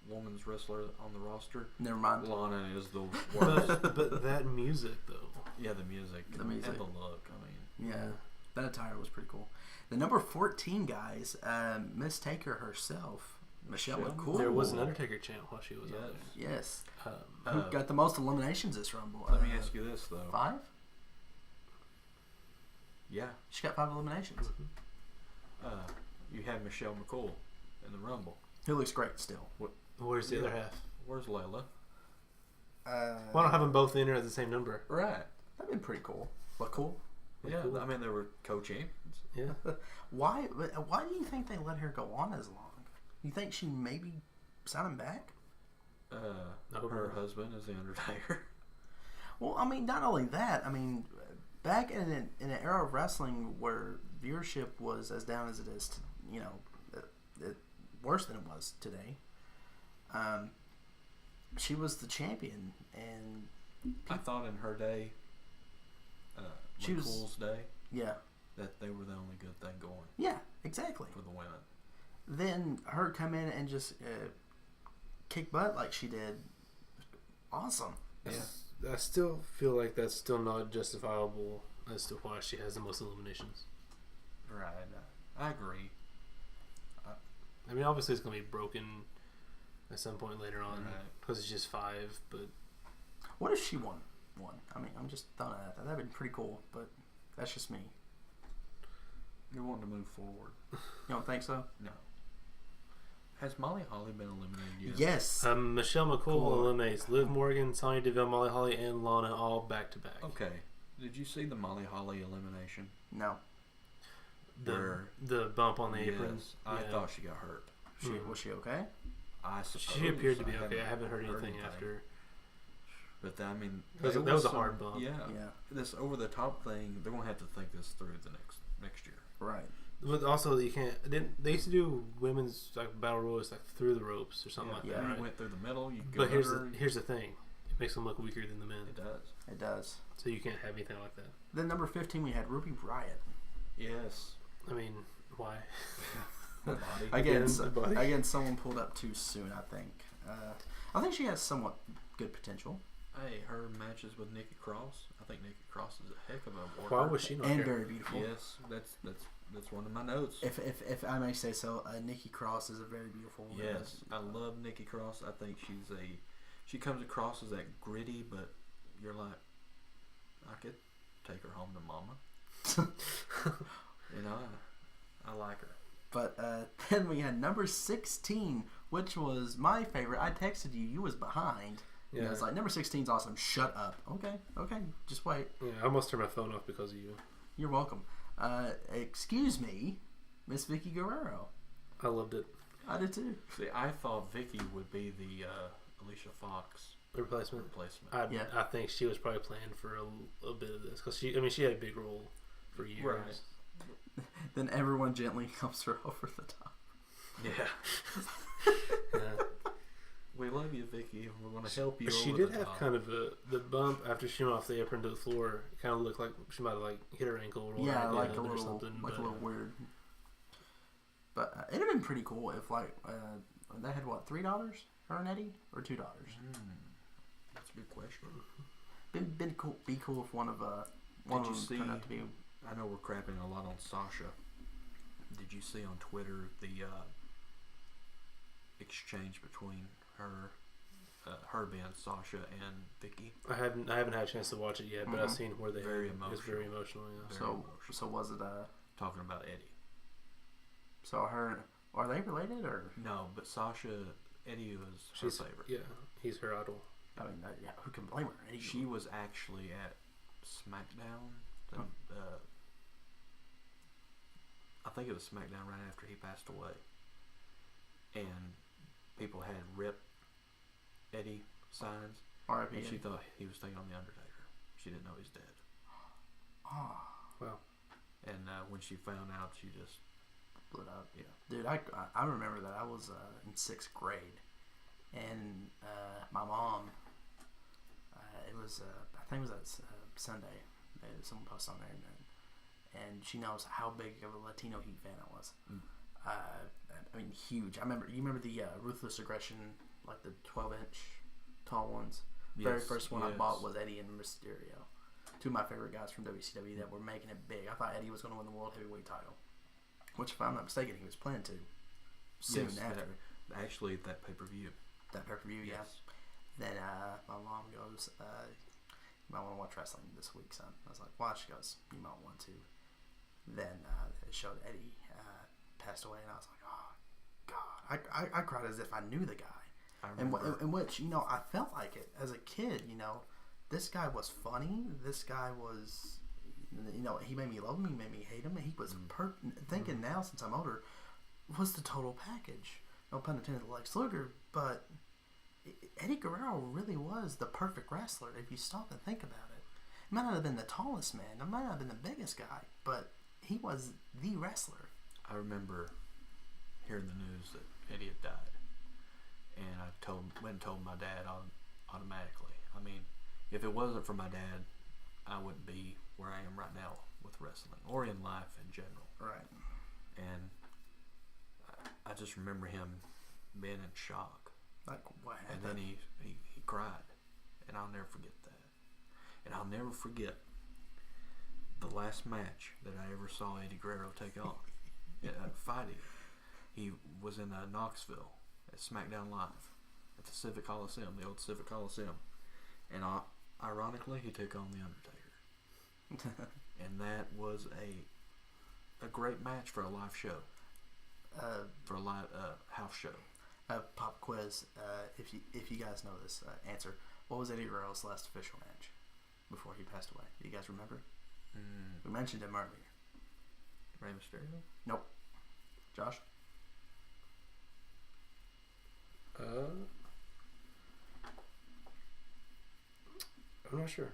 women's wrestler on the roster. Never mind. Lana is the worst. but that music, though. Yeah, the music. And the look. I mean. Yeah, that attire was pretty cool. The number 14, guys, Miss Taker herself, Michelle McCool. There was an Undertaker chant while she was out there. Yes. Who got the most eliminations this Rumble? Let me ask you this, though. 5? Yeah. She got 5 eliminations. You had Michelle McCool in the Rumble. Who looks great still. Where's the other half? Where's Layla? Why don't have them both in there at the same number? Right. That'd be pretty cool. What cool? Yeah, cool. I mean, they were co-champions. Yeah. Why do you think they let her go on as long? You think she maybe signed back? Her husband is the Undertaker. Well, I mean, not only that. I mean, back in an era of wrestling where viewership was as down as it is, worse than it was today. she was the champion, and I thought in her day, she was Cool's day, yeah, that they were the only good thing going. Yeah, exactly. For the women. Then her come in and just kick butt like she did. Awesome. Yeah. I still feel like that's still not justifiable as to why she has the most eliminations. Right. I agree. I mean, obviously it's going to be broken at some point later on because it's just 5, but... What if she won one? I mean, I'm just throwing it out there. That would be pretty cool, but that's just me. You're wanting to move forward. You don't think so? No. Has Molly Holly been eliminated yet? Yes. Michelle McCool eliminates Liv Morgan, Sonya Deville, Molly Holly, and Lana all back to back. Okay. Did you see the Molly Holly elimination? No. The bump on the apron. I thought she got hurt. Was she okay? I suppose. She appeared to be okay. I haven't heard anything after. But I mean, that was a hard bump. Yeah. This over the top thing, they're gonna have to think this through the next year. Right. But also, you can't. They used to do women's like battle royals like through the ropes or something like that. Yeah, right? You went through the middle. You but here's the thing. It makes them look weaker than the men. It does. It does. So you can't have anything like that. Then number 15, we had Ruby Riott. Yes. I mean, why? Again, someone pulled up too soon. I think she has somewhat good potential. Hey, her matches with Nikki Cross. I think Nikki Cross is a heck of a worker. Why was she not and here? Very beautiful. Yes, that's one of my notes. If I may say so, Nikki Cross is a very beautiful woman. Yes, I love Nikki Cross. I think she comes across as that gritty, but you're like, I could take her home to mama. You know, I like her. But then we had number 16, which was my favorite. I texted you. You was behind. Yeah. I was like, number 16 is awesome. Shut up. Okay. Just wait. Yeah, I almost turned my phone off because of you. You're welcome. Excuse me, Miss Vicky Guerrero. I loved it. I did too. See, I thought Vicky would be the Alicia Fox replacement. I think she was probably planned for a bit of this because she had a big role for years. Right. Then everyone gently helps her over the top. Yeah. We love you, Vicky. We're going to help you. She did have kind of the bump after she went off the apron to the floor. It kind of looked like she might have hit her ankle or like a little weird. But it'd have been pretty cool if they had $3 her and Eddie or $2. That's a good question. Been cool. Be cool if one of them turned out to be. I know we're crapping a lot on Sasha. Did you see on Twitter the exchange between her being Sasha and Vicky? I haven't had a chance to watch it yet, but I've seen where they very emotional. It's very emotional. Yeah. So was it talking about Eddie? So are they related or no? But Sasha, Eddie was her favorite. Yeah, he's her idol. I mean, who can blame her? She was actually at SmackDown. I think it was SmackDown right after he passed away, and people had RIP Eddie signs. R.I.P. And she thought he was taking on the Undertaker. She didn't know he's dead. Oh, wow! And when she found out, she just blew it up. Yeah, dude, I remember that. I was in 6th grade, and my mom. It was I think it was that Sunday. Someone posted on there, and she knows how big of a Latino Heat fan I was. I mean, huge. You remember the Ruthless Aggression, like the 12-inch tall ones? Yes, Very first one I bought was Eddie and Mysterio. Two of my favorite guys from WCW that were making it big. I thought Eddie was going to win the World Heavyweight title, which, if I'm not mistaken, he was planning to soon after. Actually, that pay-per-view. Yes. Then my mom goes, you might want to watch wrestling this week, son. I was like, watch. She goes, you might want to. Then it showed Eddie passed away, and I was like, oh, God. I cried as if I knew the guy. In which, I felt like it. As a kid, this guy was funny. This guy was, he made me love him. He made me hate him. And he was thinking now, since I'm older, was the total package. No pun intended, like Luger, but Eddie Guerrero really was the perfect wrestler if you stop and think about it. He might not have been the tallest man. He might not have been the biggest guy, but he was the wrestler. I remember hearing the news that Eddie had died. and I went and told my dad automatically. I mean, if it wasn't for my dad, I wouldn't be where I am right now with wrestling or in life in general. Right. And I just remember him being in shock. Like, what And happened? then he cried. And I'll never forget that. And I'll never forget the last match that I ever saw Eddie Guerrero take on. Fighting. He was in Knoxville at SmackDown Live at the Civic Coliseum, the old Civic Coliseum. And ironically, he took on The Undertaker. And that was a great match for a live show. For a live house show. Pop quiz. If you guys know this answer, what was Eddie Guerrero's last official match before he passed away? Do you guys remember? We mentioned him earlier. Rey Mysterio? Nope. Josh? I'm not sure.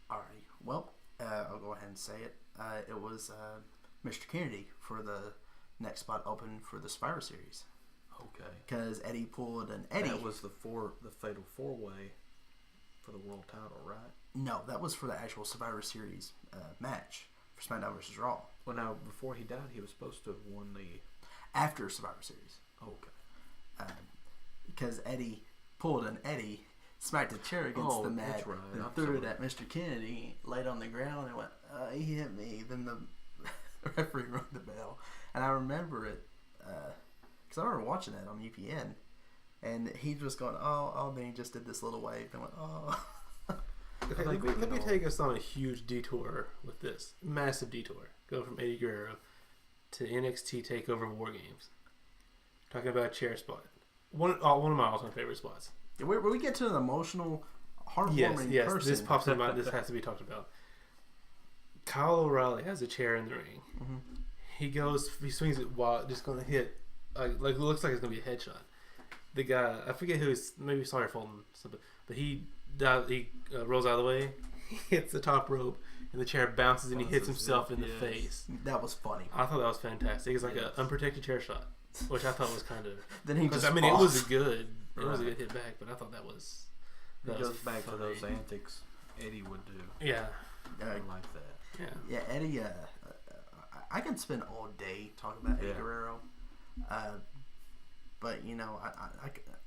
Alrighty. Well, I'll go ahead and say it. It was Mr. Kennedy for the next spot open for the Survivor Series. Okay. Because Eddie pulled an Eddie. That was the fatal four-way for the world title, right? No, that was for the actual Survivor Series match for SmackDown vs. Raw. Well, now, before he died, he was supposed to have won the... After Survivor Series. Okay. Because Eddie pulled an Eddie, smacked a chair against the mat, that's right. and I'm threw it sorry. at Mr. Kennedy, laid on the ground, and went, he hit me. Then the referee rang the bell. And I remember it, because I remember watching it on UPN, and he was going, oh, then he just did this little wave, and went, oh. Okay, let me take us on a huge detour with this. Massive detour. Go from Eddie Guerrero to NXT TakeOver War Games. Talking about a chair spot. One of my all-time favorite spots. Where we get to an emotional, heartwarming yes, person. this pops in mind. This has to be talked about. Kyle O'Reilly has a chair in the ring. Mm-hmm. He swings it while just going to hit, like it looks like it's going to be a headshot. The guy, I forget who is, maybe Sawyer Fulton, something, but he rolls out of the way, he hits the top rope, and the chair bounces and he hits himself in the face. That was funny. I thought that was fantastic. It's like an unprotected chair shot, which I thought was kind of. Then he just. It was a good hit back, but I thought that was. It goes back funny. to those antics Eddie would do. Yeah. I like that. Yeah, Eddie. I can spend all day talking about Eddie Guerrero, but you know,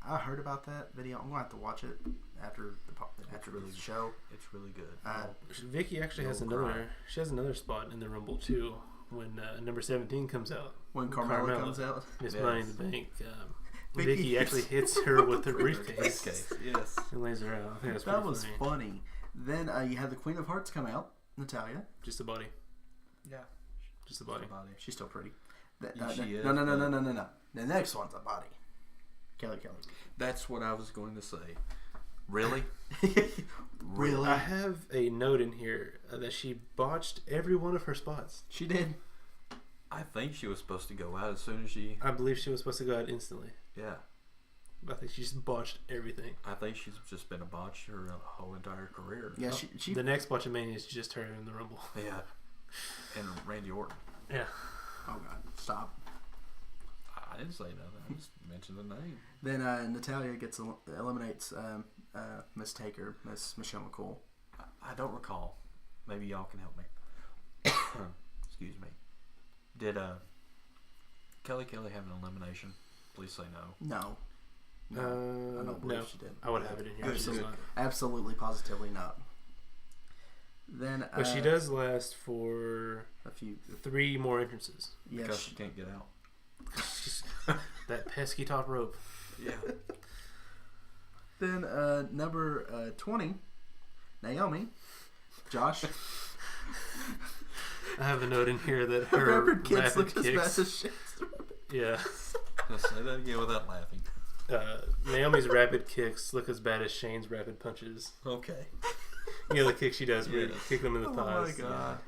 I heard about that video. I'm gonna have to watch it after the show. It's really good. Vicky actually has another spot in the Rumble too when number 17 comes out. When Carmella comes out, Miss Money in the Bank. Vicky actually hits her with her briefcase. Yes. And lays her out. I think that was funny. Then you had the Queen of Hearts come out, Natalya. Just a body. Yeah. Just a body. She's still pretty. She is. No. The next one's a body. Kelly. That's what I was going to say. Really? Really? I have a note in here that she botched every one of her spots. She did. I think she was supposed to go out as soon as she... I believe she was supposed to go out instantly. Yeah. But I think she just botched everything. I think she's just been a botch her whole entire career. Yeah, she the next Botchamania is just her in the Rumble. Yeah. And Randy Orton. Yeah. Oh, God. Stop. I didn't say nothing. I just mentioned the name. Then Natalya eliminates Miss Taker, Miss Michelle McCool. I don't recall. Maybe y'all can help me. Excuse me. Did Kelly have an elimination? Please say no. No. I don't believe she did. I would have it in here. Absolutely, positively not. Then, but she does last for a few, 3 more entrances. Yes. Because she can't get out. That pesky top rope. Yeah. Then number 20, Naomi. Josh. I have a note in here that her rapid kicks look kicks, as bad as shit. Yeah. Let's say that again without laughing. Naomi's rapid kicks look as bad as Shane's rapid punches. Okay. You know the kick she does where you kick them in the thighs. Oh my God.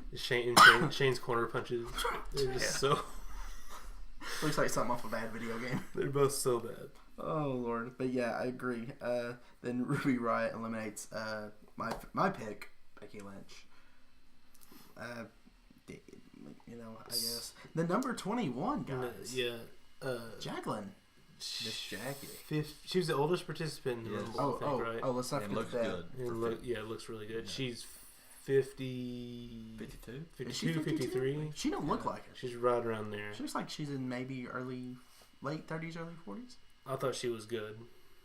Shane's corner punches. They're just so... Looks like something off a bad video game. They're both so bad. Oh Lord, but yeah, I agree. Then Ruby Riott eliminates my pick, Becky Lynch. You know, I guess the number 21 guys. Yeah. Jacqueline. Miss Jackie. She was the oldest participant in the Yes. Rumble, I think, right? Oh, let's not It forget looks that. good. It looks really good. Yeah. She's 50... 52? 52, 53. She don't look like it. She's right around there. She looks like she's in maybe late 30s, early 40s. I thought she was good.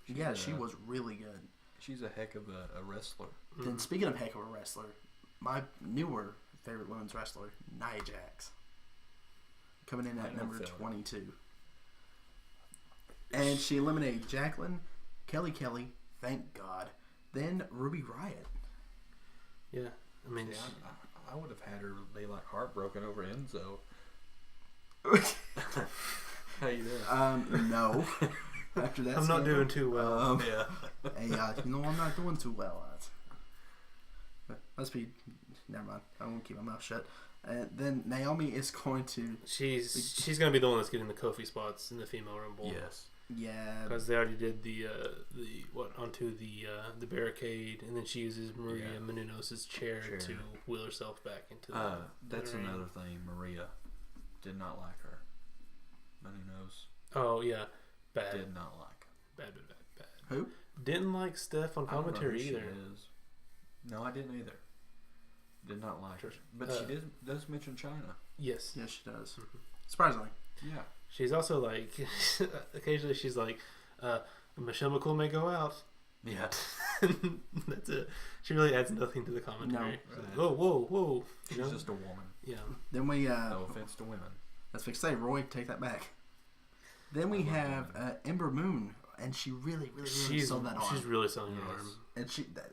Yeah, she was really good. She's a heck of a wrestler. Then speaking of heck of a wrestler, my newer favorite women's wrestler, Nia Jax, coming in at number 22. And she eliminated Jacqueline, Kelly, thank God. Then Ruby Riott. Yeah, I mean, I would have had her be like heartbroken over Enzo. How you doing? No. After that, I'm not doing too well. Yeah. Hey, I'm not doing too well. Let's be. Never mind. I won't keep my mouth shut. And then Naomi is going to. She's gonna be the one that's getting the Kofi spots in the female rumble. Yes. Yeah. Because they already did onto the barricade, and then she uses Maria Menounos' chair to wheel herself back into the. That's the ring. another thing. Maria did not like her. Menounos. Oh yeah, bad. Did not like. Bad. Who? Didn't like Steph on I don't know commentary who either. She is. No, I didn't either. Did not like her. But she does mention China. Yes. Yes, she does. Surprisingly. Yeah. She's also like, occasionally she's like, Michelle McCool may go out. Yeah. That's it. She really adds nothing to the commentary. No. Like, whoa. She's just a woman. Yeah. Then we. No offense to women. Let's say, Roy, take that back. Then we have Ember Moon, and she really sold that arm. She's really selling her arm. And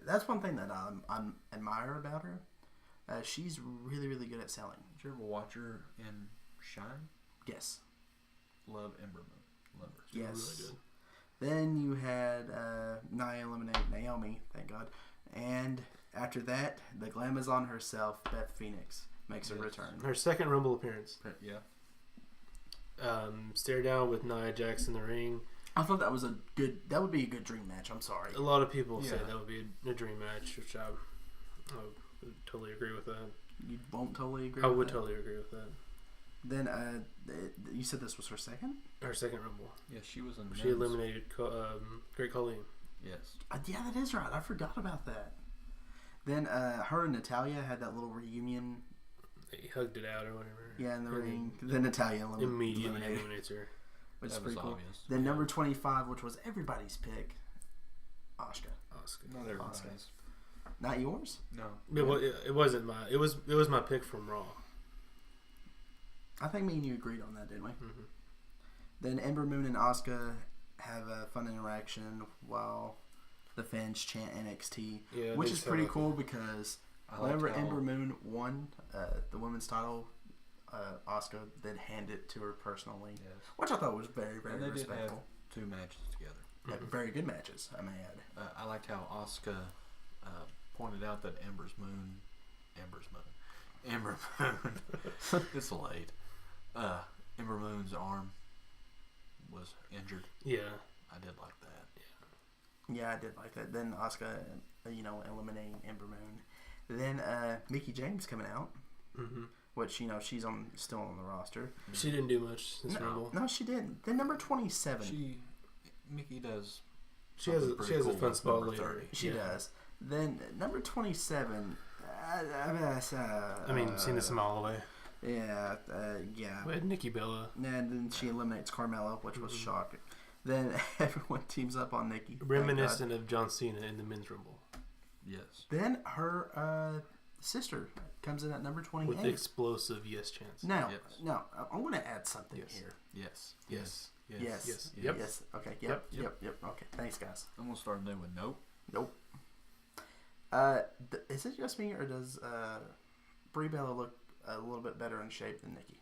that's one thing that I admire about her. She's really good at selling. Did you ever watch her in Shine? Yes. Love Ember Moon. Love her. Yes. Really good. Then you had Nia eliminate Naomi, thank God. And after that, the Glamazon herself, Beth Phoenix, makes her return. Her second Rumble appearance. Yeah. Stare down with Nia Jax in the ring. I thought that would be a good dream match. I'm sorry. A lot of people say that would be a dream match, which I would totally agree with that. You won't totally agree I with would that? totally agree with that. Then you said this was her second? Her second Rumble. Yeah, she was in. She eliminated Great Colleen. Yes. Yeah, that is right. I forgot about that. Then her and Natalya had that little reunion. They hugged it out or whatever. Yeah, in the ring. Then Natalya immediately eliminates her. Which is That pretty was cool. obvious. Then number 25, which was everybody's pick, Asuka. Not everybody's. Not yours? No. It wasn't my. It was my pick from Raw. I think me and you agreed on that, didn't we? Mm-hmm. Then Ember Moon and Asuka have a fun interaction while the fans chant NXT, which is pretty cool because whenever Ember Moon won the women's title, Asuka then handed it to her personally, which I thought was very they respectful. Did have 2 matches together. Yeah, very good matches, I may add. I liked how Asuka pointed out that Ember Moon. It's late. Ember Moon's arm was injured. Yeah. I did like that. Yeah, I did like that. Then Asuka, eliminating Ember Moon. Then Mickie James coming out, which she's still on the roster. She didn't do much this Rumble. No, she didn't. Then number 27. Mickie does. She has a fun spot later. She does. Then number 27. I mean, seen this a mile away. Yeah. We had Nikki Bella. And then she eliminates Carmella, which was shocking. Then everyone teams up on Nikki. Reminiscent of John Cena in the men's Rumble. Yes. Then her sister comes in at number 28. With the explosive yes chance. Now, I'm going to add something here. Yes. Yes. Okay. Yep. Okay. Thanks, guys. I'm gonna start new with nope. Is it just me, or does Brie Bella look a little bit better in shape than Nikki?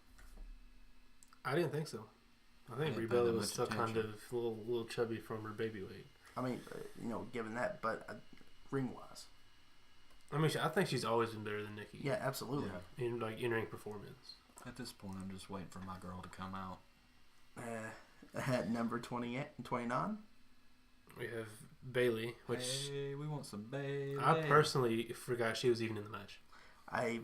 I didn't think so. I think Brie Bella was still kind of a little chubby from her baby weight. I mean, given that, but ring wise, I mean, I think she's always been better than Nikki. Yeah, absolutely. Yeah. In in-ring performance. At this point, I'm just waiting for my girl to come out. At number 29. We have Bayley, which we want some Bayley. I personally forgot she was even in the match. I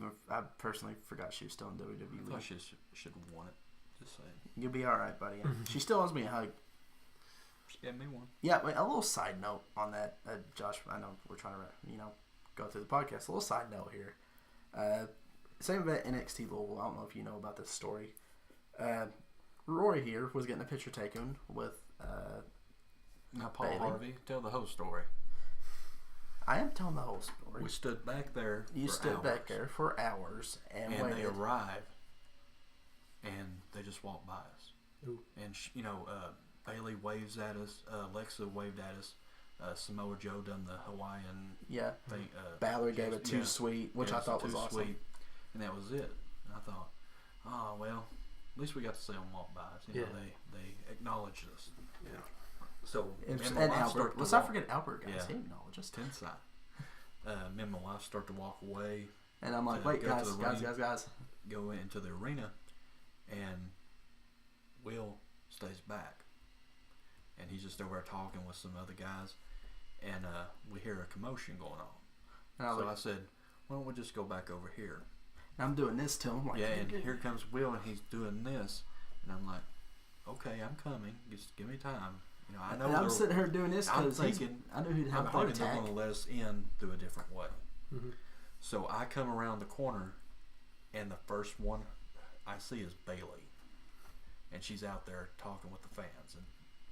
personally forgot she was still in WWE. I thought she should have won it. Just saying. You'll be all right, buddy. She still owes me a hug. Yeah, me one. Yeah, wait, a little side note on that, Josh. I know we're trying to, go through the podcast. A little side note here. Same about NXT Louisville. I don't know if you know about this story. Roy here was getting a picture taken with Now, Paul Bailey. Harvey, tell the whole story. I am telling the whole story. We stood back there. You for stood hours, back there for hours and and waited. they arrived, and they just walked by us. Ooh. And Bailey waves at us. Alexa waved at us. Samoa Joe done the Hawaiian Yeah. thing. Balor gave it too yeah. sweet, which Yeah, I thought was too awesome. sweet. And that was it. And I thought, oh well, at least we got to see them walk by us. You know, they acknowledged us. Yeah. So And, me and my wife Albert. start to Let's walk. not forget Albert, guys. Yeah. He acknowledged us. Tensai. Me and my wife start to walk away, And I'm like, to wait, go to guys, the guys, ring. guys. go into the arena, and Will stays back. And he's just over there talking with some other guys, and we hear a commotion going on. And I was So I like, said, why don't we just go back over here? I'm doing this to him. Like, Yeah, and here comes Will, and he's doing this. And I'm like, okay, I'm coming. Just give me time. You know, I know and I'm they're- sitting here doing this I'm because thinking- I knew he'd have I'm a heart thinking they're attack. going to let us in through a different way. Mm-hmm. So I come around the corner, and the first one I see is Bailey. And she's out there talking with the fans and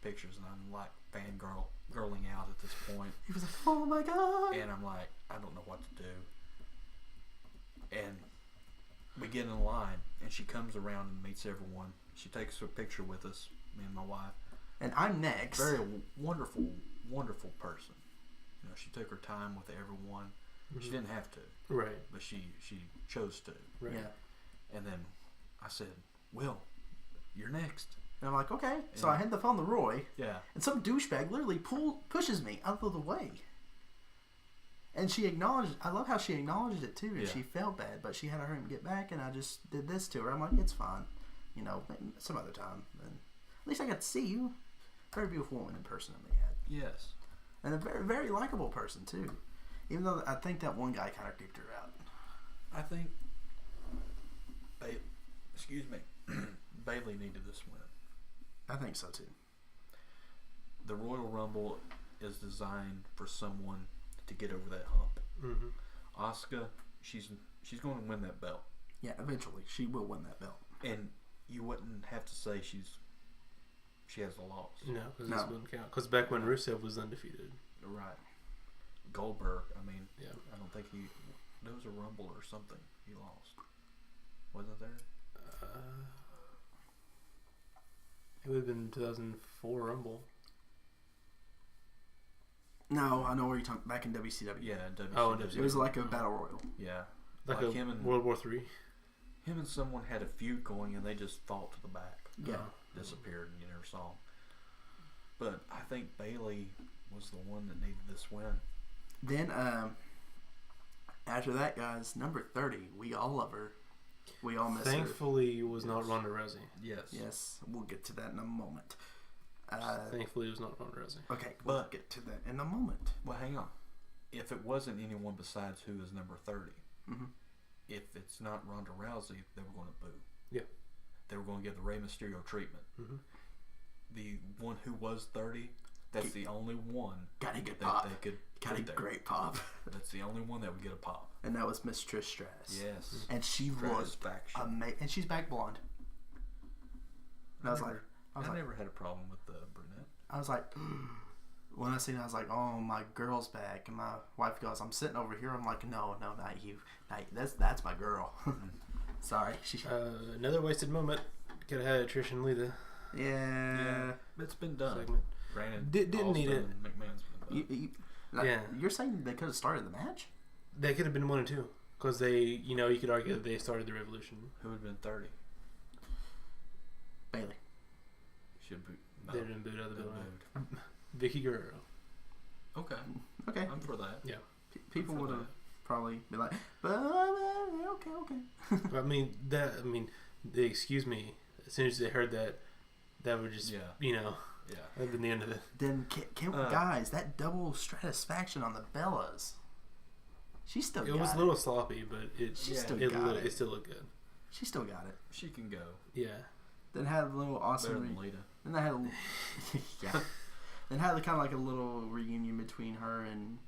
pictures, and I'm like fangirling out at this point. He was like, oh my God. And I'm like, I don't know what to do. And we get in line, and she comes around and meets everyone. She takes a picture with us, me and my wife. And I'm next. Very wonderful, wonderful person. You know, she took her time with everyone. Mm-hmm. She didn't have to, Right. but she chose to. Right. Yeah. And then I said, Will, you're next. And I'm like, okay. So Yeah. I hand the phone to Roy, Yeah. and some douchebag literally pushes me out of the way. And she acknowledged. I love how she acknowledged it too, and Yeah. she felt bad, but she had to hurry and get back, and I just did this to her. I'm like, it's fine, maybe some other time. And at least I got to see you. Very beautiful woman in person that we had, Yes. and a very, very likable person too. Even though I think that one guy kind of creeped her out. I think, Bailey needed this win. I think so too. The Royal Rumble is designed for someone to get over that hump. Mm-hmm. Asuka, she's going to win that belt, Yeah, eventually she will win that belt. and you wouldn't have to say she has a loss. No, because No. this wouldn't count. Because back when Rusev was undefeated. Right. Goldberg, I mean, Yeah. I don't think there was a Rumble or something he lost. Wasn't there? It would have been 2004 Rumble. No, I know where you're talking. Back in WCW. Yeah, WCW. Oh, It was like a battle royal. Yeah. Like Like a him and- World War III. Him and someone had a feud going, and they just fought to the back. Yeah. Disappeared, and you never saw them. But I think Bailey was the one that needed this win. Then, after that, guys, number 30. We all love her. We all miss her. Thankfully, it was not Ronda Rousey. Yes. Yes, we'll get to that in a moment. Thankfully, it was not Ronda Rousey. Okay, we'll But- get to that in a moment. Well, hang on. If it wasn't anyone besides who is number 30, Mm-hmm. if it's not Ronda Rousey, they were going to boo. Yeah. They were going to give the Rey Mysterio treatment. Mm-hmm. The one who was 30, that's the only one Got a good that pop. they could Got a put there. great pop. That's the only one that would get a pop. And that was Miss Trish Stratus. Yes. And she was Satisfaction. amazing. And she's back blonde. And I was like, I never had a problem with the brunette. I was like, when I seen it, I was like, oh, my girl's back. And my wife goes, I'm sitting over here. I'm like, no, not you. That's my girl. Sorry. Another wasted moment. Could have had Trish and Lita Yeah. It's been done. segment. Granted, Didn't need Austin it. and McMahon's been done. Yeah. You're saying they could have started the match? They could have been 1 and 2. Because they, you could argue that they started the revolution. Who would have been 30? Bailey. Should be. No, They didn't boot out of the they building. moved. Vicky Guerrero. Okay, Okay. I'm for that. Yeah. People for would have that. probably been like, but okay. Excuse me. As soon as they heard that, that would just, Yeah. that Yeah. would have been the end of it. Then, guys, that double satisfaction on the Bellas. She still got it. It was a little sloppy, but it still it got it. still looked good. She still got it. She can go. Yeah. Then had a little Better awesome. than Lita. Then I had a little. Yeah. And had kind of like a little reunion between her and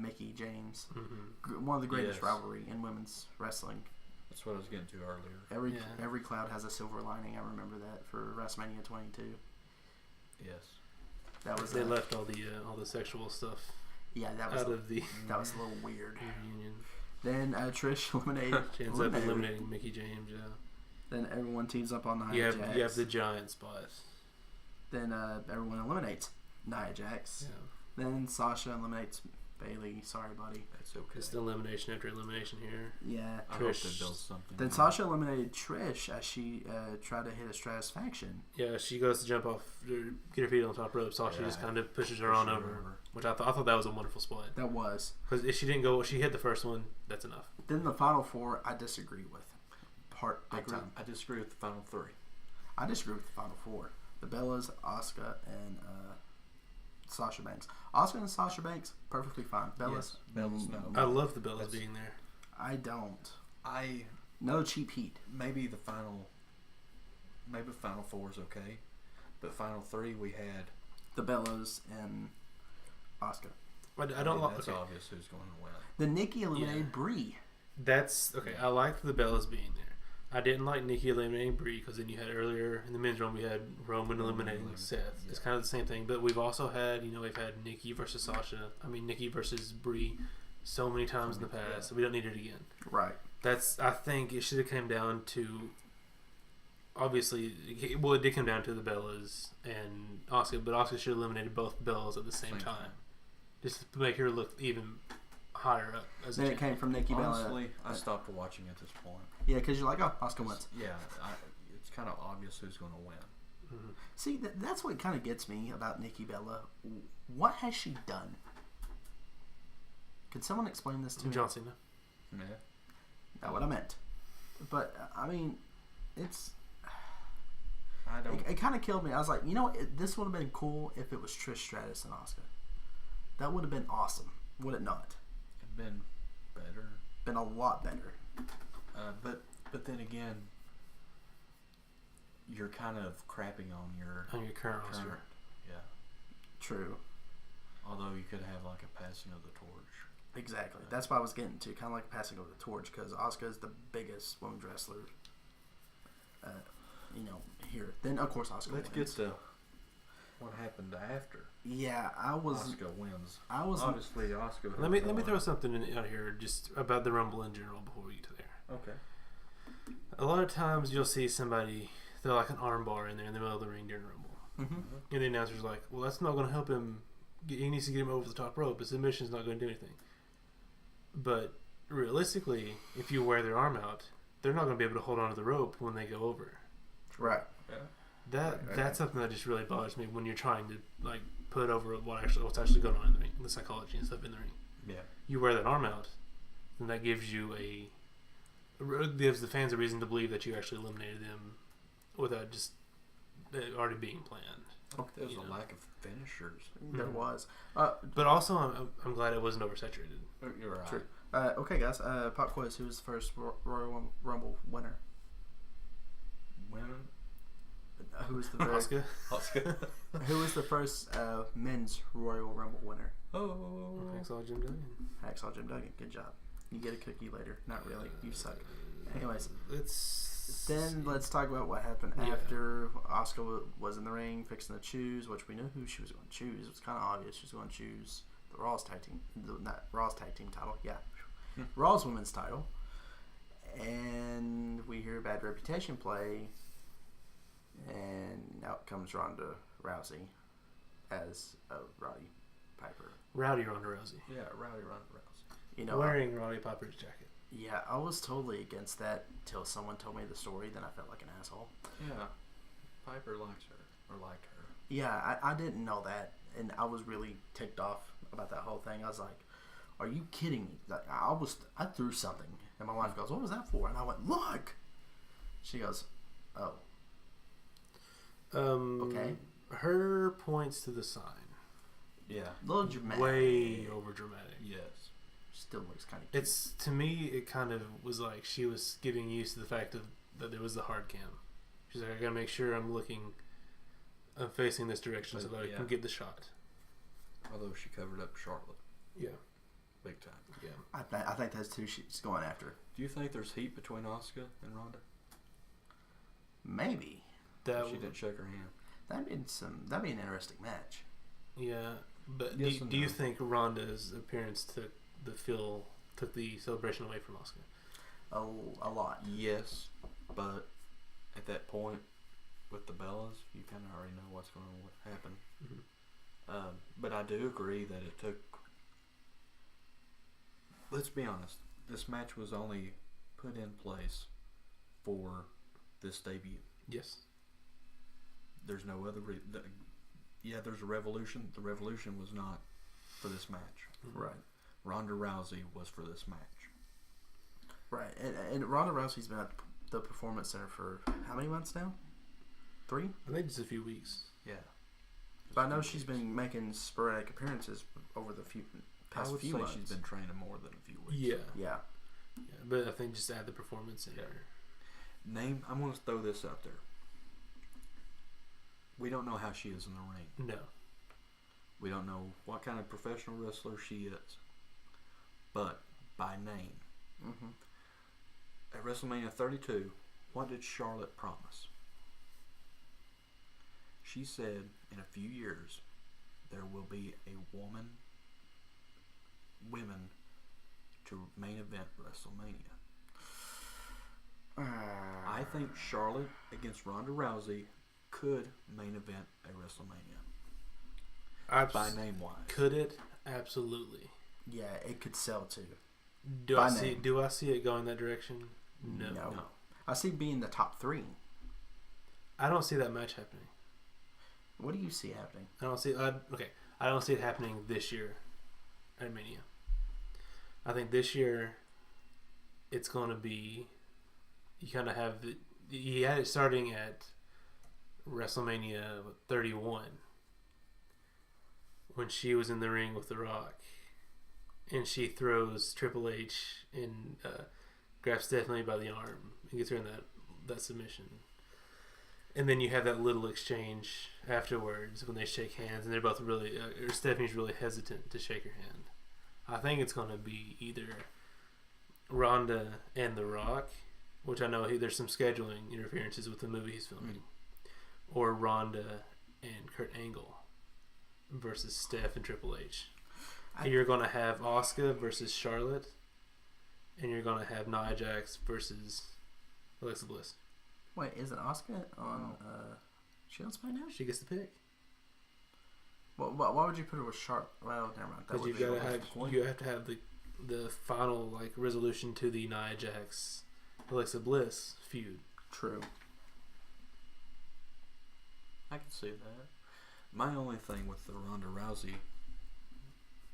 Mickie James. Mm-hmm. One of the greatest rivalry in women's wrestling. That's what I was getting to earlier. Every cloud has a silver lining. I remember that for WrestleMania 22. Yes. That was they left all the sexual stuff. Yeah, that was a little weird. Reunion. Then Trish eliminated. She ends up eliminating Mickie James. Yeah. Then everyone teams up on Nia Jax. You have the giant spot. Then everyone eliminates Nia Jax. Yeah. Then Sasha eliminates Bayley. Sorry, buddy. That's okay. It's the elimination after elimination here. Yeah. I hope they build something. Then Sasha eliminated Trish as she tried to hit a Stratusfaction. Yeah, she goes to jump off, get her feet on the top rope. Sasha just kind of pushes her on over. Which I thought that was a wonderful spot. That was. Because if she didn't she hit the first one, that's enough. Then the final four, I disagree with. I disagree with the final three. I disagree with the final four. The Bellas, Asuka, and Sasha Banks. Asuka and Sasha Banks, perfectly fine. Bellas, Bellas, no. I love the Bellas being there. I don't. No cheap heat. Maybe final four is okay, but final three we had the Bellas and Asuka. I don't like. That's obvious who's going to win. The Nikki eliminated Brie. That's okay. I liked the Bellas being there. I didn't like Nikki eliminating Brie because then you had earlier in the men's room we had Roman eliminating Seth. Yeah. It's kind of the same thing, but we've also had we've had Nikki versus Nikki versus Brie so many times in the past. So we don't need it again. Right. I think it should have come down to. Obviously, it did come down to the Bellas and Asuka, but Asuka should have eliminated both Bellas at the same time. Just to make her look even higher up. Then it came from Nikki Bella. Honestly, I stopped watching at this point. Yeah, because you're like, oh, Asuka wins. Yeah, it's kind of obvious who's going to win. Mm-hmm. See, that's what kind of gets me about Nikki Bella. What has she done? Could someone explain this to me? John Cena. Yeah. Not what I meant. But, I mean, it's... It kind of killed me. I was like, this would have been cool if it was Trish Stratus and Asuka. That would have been awesome. Would it not? It'd been better. Been a lot better. But then again, you're kind of crapping on your current roster. Yeah. True. Although you could have like a passing of the torch. Exactly. That's what I was getting to. Kind of like passing of the torch because Asuka is the biggest women's wrestler. Here. Then of course Asuka Let's wins. get to what happened after. Yeah, Asuka wins. Obviously Asuka. Let me throw something out here just about the Rumble in general before we get to there. Okay. A lot of times you'll see somebody throw like an arm bar in there in the middle of the ring during Rumble, and the announcer's like, "Well, that's not going to help him. He needs to get him over the top rope. His submission's not going to do anything." But realistically, if you wear their arm out, they're not going to be able to hold on to the rope when they go over. Right. Yeah. That's something that just really bothers me when you're trying to like put over what's actually going on in the ring, the psychology and stuff in the ring. Yeah. You wear that arm out, then that gives the fans a reason to believe that you actually eliminated them without just already being planned. There was a lack of finishers. There was. But also, I'm glad it wasn't oversaturated. You're right. True. Okay, guys. Pop quiz. Who was the first Royal Rumble winner? Who was the first? Asuka. Who was the first men's Royal Rumble winner? Hacksaw Jim Duggan. Hacksaw Jim Duggan. Good job. You get a cookie later. Not really. You suck. Anyways, let's talk about what happened after Asuka was in the ring fixing to choose, which we knew who she was going to choose. It was kind of obvious she was going to choose the Raw's tag team, not Raw's tag team title. Yeah, Raw's women's title. And we hear Bad Reputation play, and out comes Ronda Rousey as Roddy Piper. Rowdy Ronda Rousey. Yeah, Rowdy Ronda Rousey. Wearing Roddy Piper's jacket. Yeah, I was totally against that till someone told me the story. Then I felt like an asshole. Yeah, Piper likes her or liked her. Yeah, I didn't know that, and I was really ticked off about that whole thing. I was like, "Are you kidding me?" Like, I threw something, and my wife goes, "What was that for?" And I went, "Look." She goes, "Oh." Okay. Her points to the sign. Yeah. A little dramatic. Way over dramatic. Yes. Still looks kind of cute. It's, to me, it kind of was like she was getting used to the fact that there was the hard cam. She's like, I gotta make sure I'm looking facing this direction so that I can get the shot. Although she covered up Charlotte. Yeah. Big time. Yeah. I think that's who she's going after. Do you think there's heat between Asuka and Ronda? Maybe. She didn't shake her hand. That'd be an interesting match. Yeah, but Yes do you think Ronda's appearance took the celebration away from Asuka? A lot. Yes, but at that point with the Bellas, you kind of already know what's going to happen. Mm-hmm. But I do agree that it took. Let's be honest. This match was only put in place for this debut. Yes. There's no other. There's a revolution. The revolution was not for this match. Mm-hmm. Right. Ronda Rousey was for this match. Right, and Ronda Rousey's been at the Performance Center for how many months now? 3? I think just a few weeks. Yeah. But I know she's been making sporadic appearances over the past few months. She's been training more than a few weeks. Yeah. But I think just add the Performance Center. Name. I'm going to throw this out there. We don't know how she is in the ring. No. We don't know what kind of professional wrestler she is. But by name. Mm-hmm. At WrestleMania 32, what did Charlotte promise? She said in a few years there will be women to main event WrestleMania. I think Charlotte against Ronda Rousey could main event a WrestleMania. By name wise. Could it? Absolutely. Yeah, it could sell too. Do I see it going that direction? No. I see it being the top 3. I don't see that match happening. What do you see happening? I don't see it happening this year at Mania. I think this year it's going to be, you kind of have you had it starting at WrestleMania 31 when she was in the ring with The Rock and she throws Triple H and grabs Stephanie by the arm and gets her in that submission. And then you have that little exchange afterwards when they shake hands, and they're both really, Stephanie's really hesitant to shake her hand. I think it's going to be either Ronda and The Rock, which I know there's some scheduling interferences with the movie he's filming, or Ronda and Kurt Angle versus Steph and Triple H. You're going to have Asuka versus Charlotte, and you're going to have Nia Jax versus Alexa Bliss. Wait, isn't Asuka on she on SmackDown? She gets the pick. Well, why would you put her with Charlotte? Well, never mind. Because you have to have the final resolution to the Nia Jax Alexa Bliss feud. True. I can see that. My only thing with the Ronda Rousey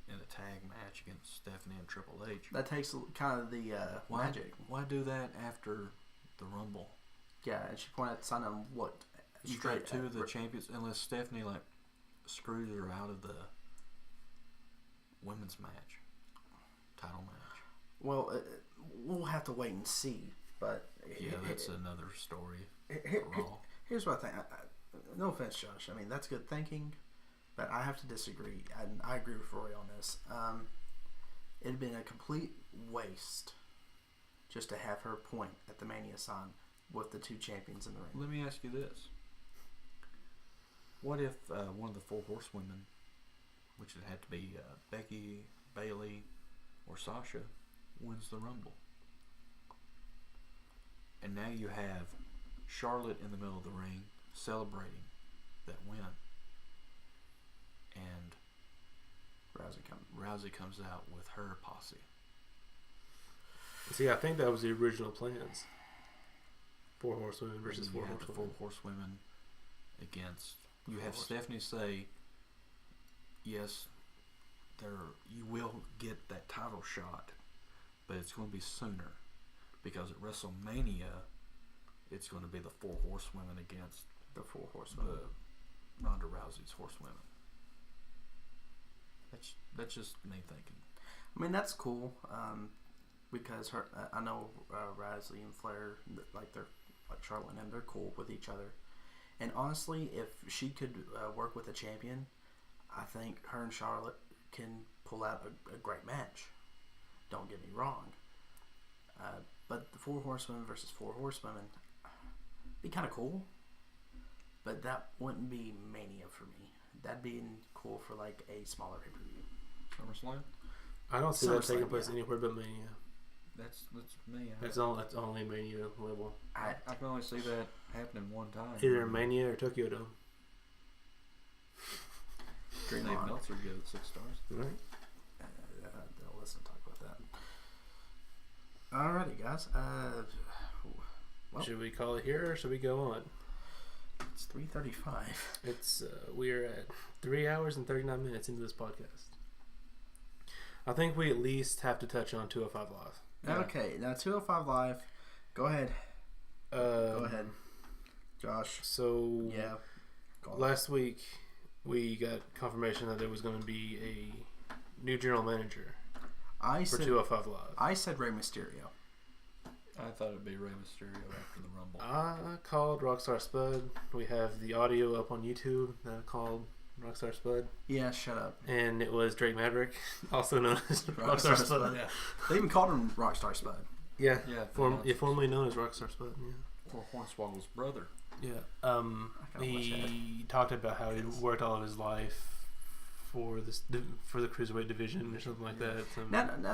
in a tag match against Stephanie and Triple H, that takes kind of the magic. Why do that after the Rumble? Yeah, and she pointed out sign on what straight to the champions, unless Stephanie screws her out of the women's title match. Well, we'll have to wait and see. But that's another story. Here's what I think. No offense, Josh. I mean, that's good thinking, but I have to disagree. I agree with Roy on this. It'd been a complete waste just to have her point at the Mania sign with the 2 champions in the ring. Let me ask you this. What if one of the 4 horsewomen, which would have to be Becky, Bayley, or Sasha, wins the Rumble? And now you have Charlotte in the middle of the ring celebrating that win. And Rousey comes out with her posse. See, I think that was the original plans. 4 horsewomen versus 4 horsewomen. The 4 horsewomen against. You have Stephanie say, yes, you will get that title shot, but it's going to be sooner. Because at WrestleMania, it's going to be the 4 horsewomen against the 4 horsewomen. Ronda Rousey's horsewomen. That's just me thinking. I mean, that's cool. Because I know Rousey and Flair, they're like Charlotte and them, they're cool with each other. And honestly, if she could work with a champion, I think her and Charlotte can pull out a great match. Don't get me wrong. But the 4 horsewomen versus 4 horsewomen, be kind of cool. But that wouldn't be Mania for me. That'd be cool for like a smaller pay-per-view. SummerSlam? I don't see that taking SummerSlam, place yeah. anywhere but Mania. That's me. That's only Mania level. I can only see that happening one time. Either Mania or Tokyo Dome. Dave Dream on. Meltzer gave it 6 stars. Right. They'll listen to talk about that. Alrighty, guys. Well, Should we call it here or should we go on? it's 3:35. It's we're at 3 hours and 39 minutes into this podcast. I think we at least have to touch on 205 Live. Yeah. Okay, now 205 Live. Go ahead. Go ahead, Josh. So Yeah. Go on. last week we got confirmation that there was going to be a new general manager I for said 205 Live. I said Rey Mysterio. I thought it'd be Rey Mysterio after the Rumble. I called Rockstar Spud. We have the audio up on YouTube that I called Rockstar Spud. Yeah, shut up. And it was Drake Maverick, also known as Rockstar Spud. Yeah. They even called him Rockstar Spud. Yeah, Yeah. formerly known as Rockstar Spud. Yeah. Or Hornswoggle's brother. Yeah. kinda wish He talked about how he worked all of his life for the cruiserweight division or something like that.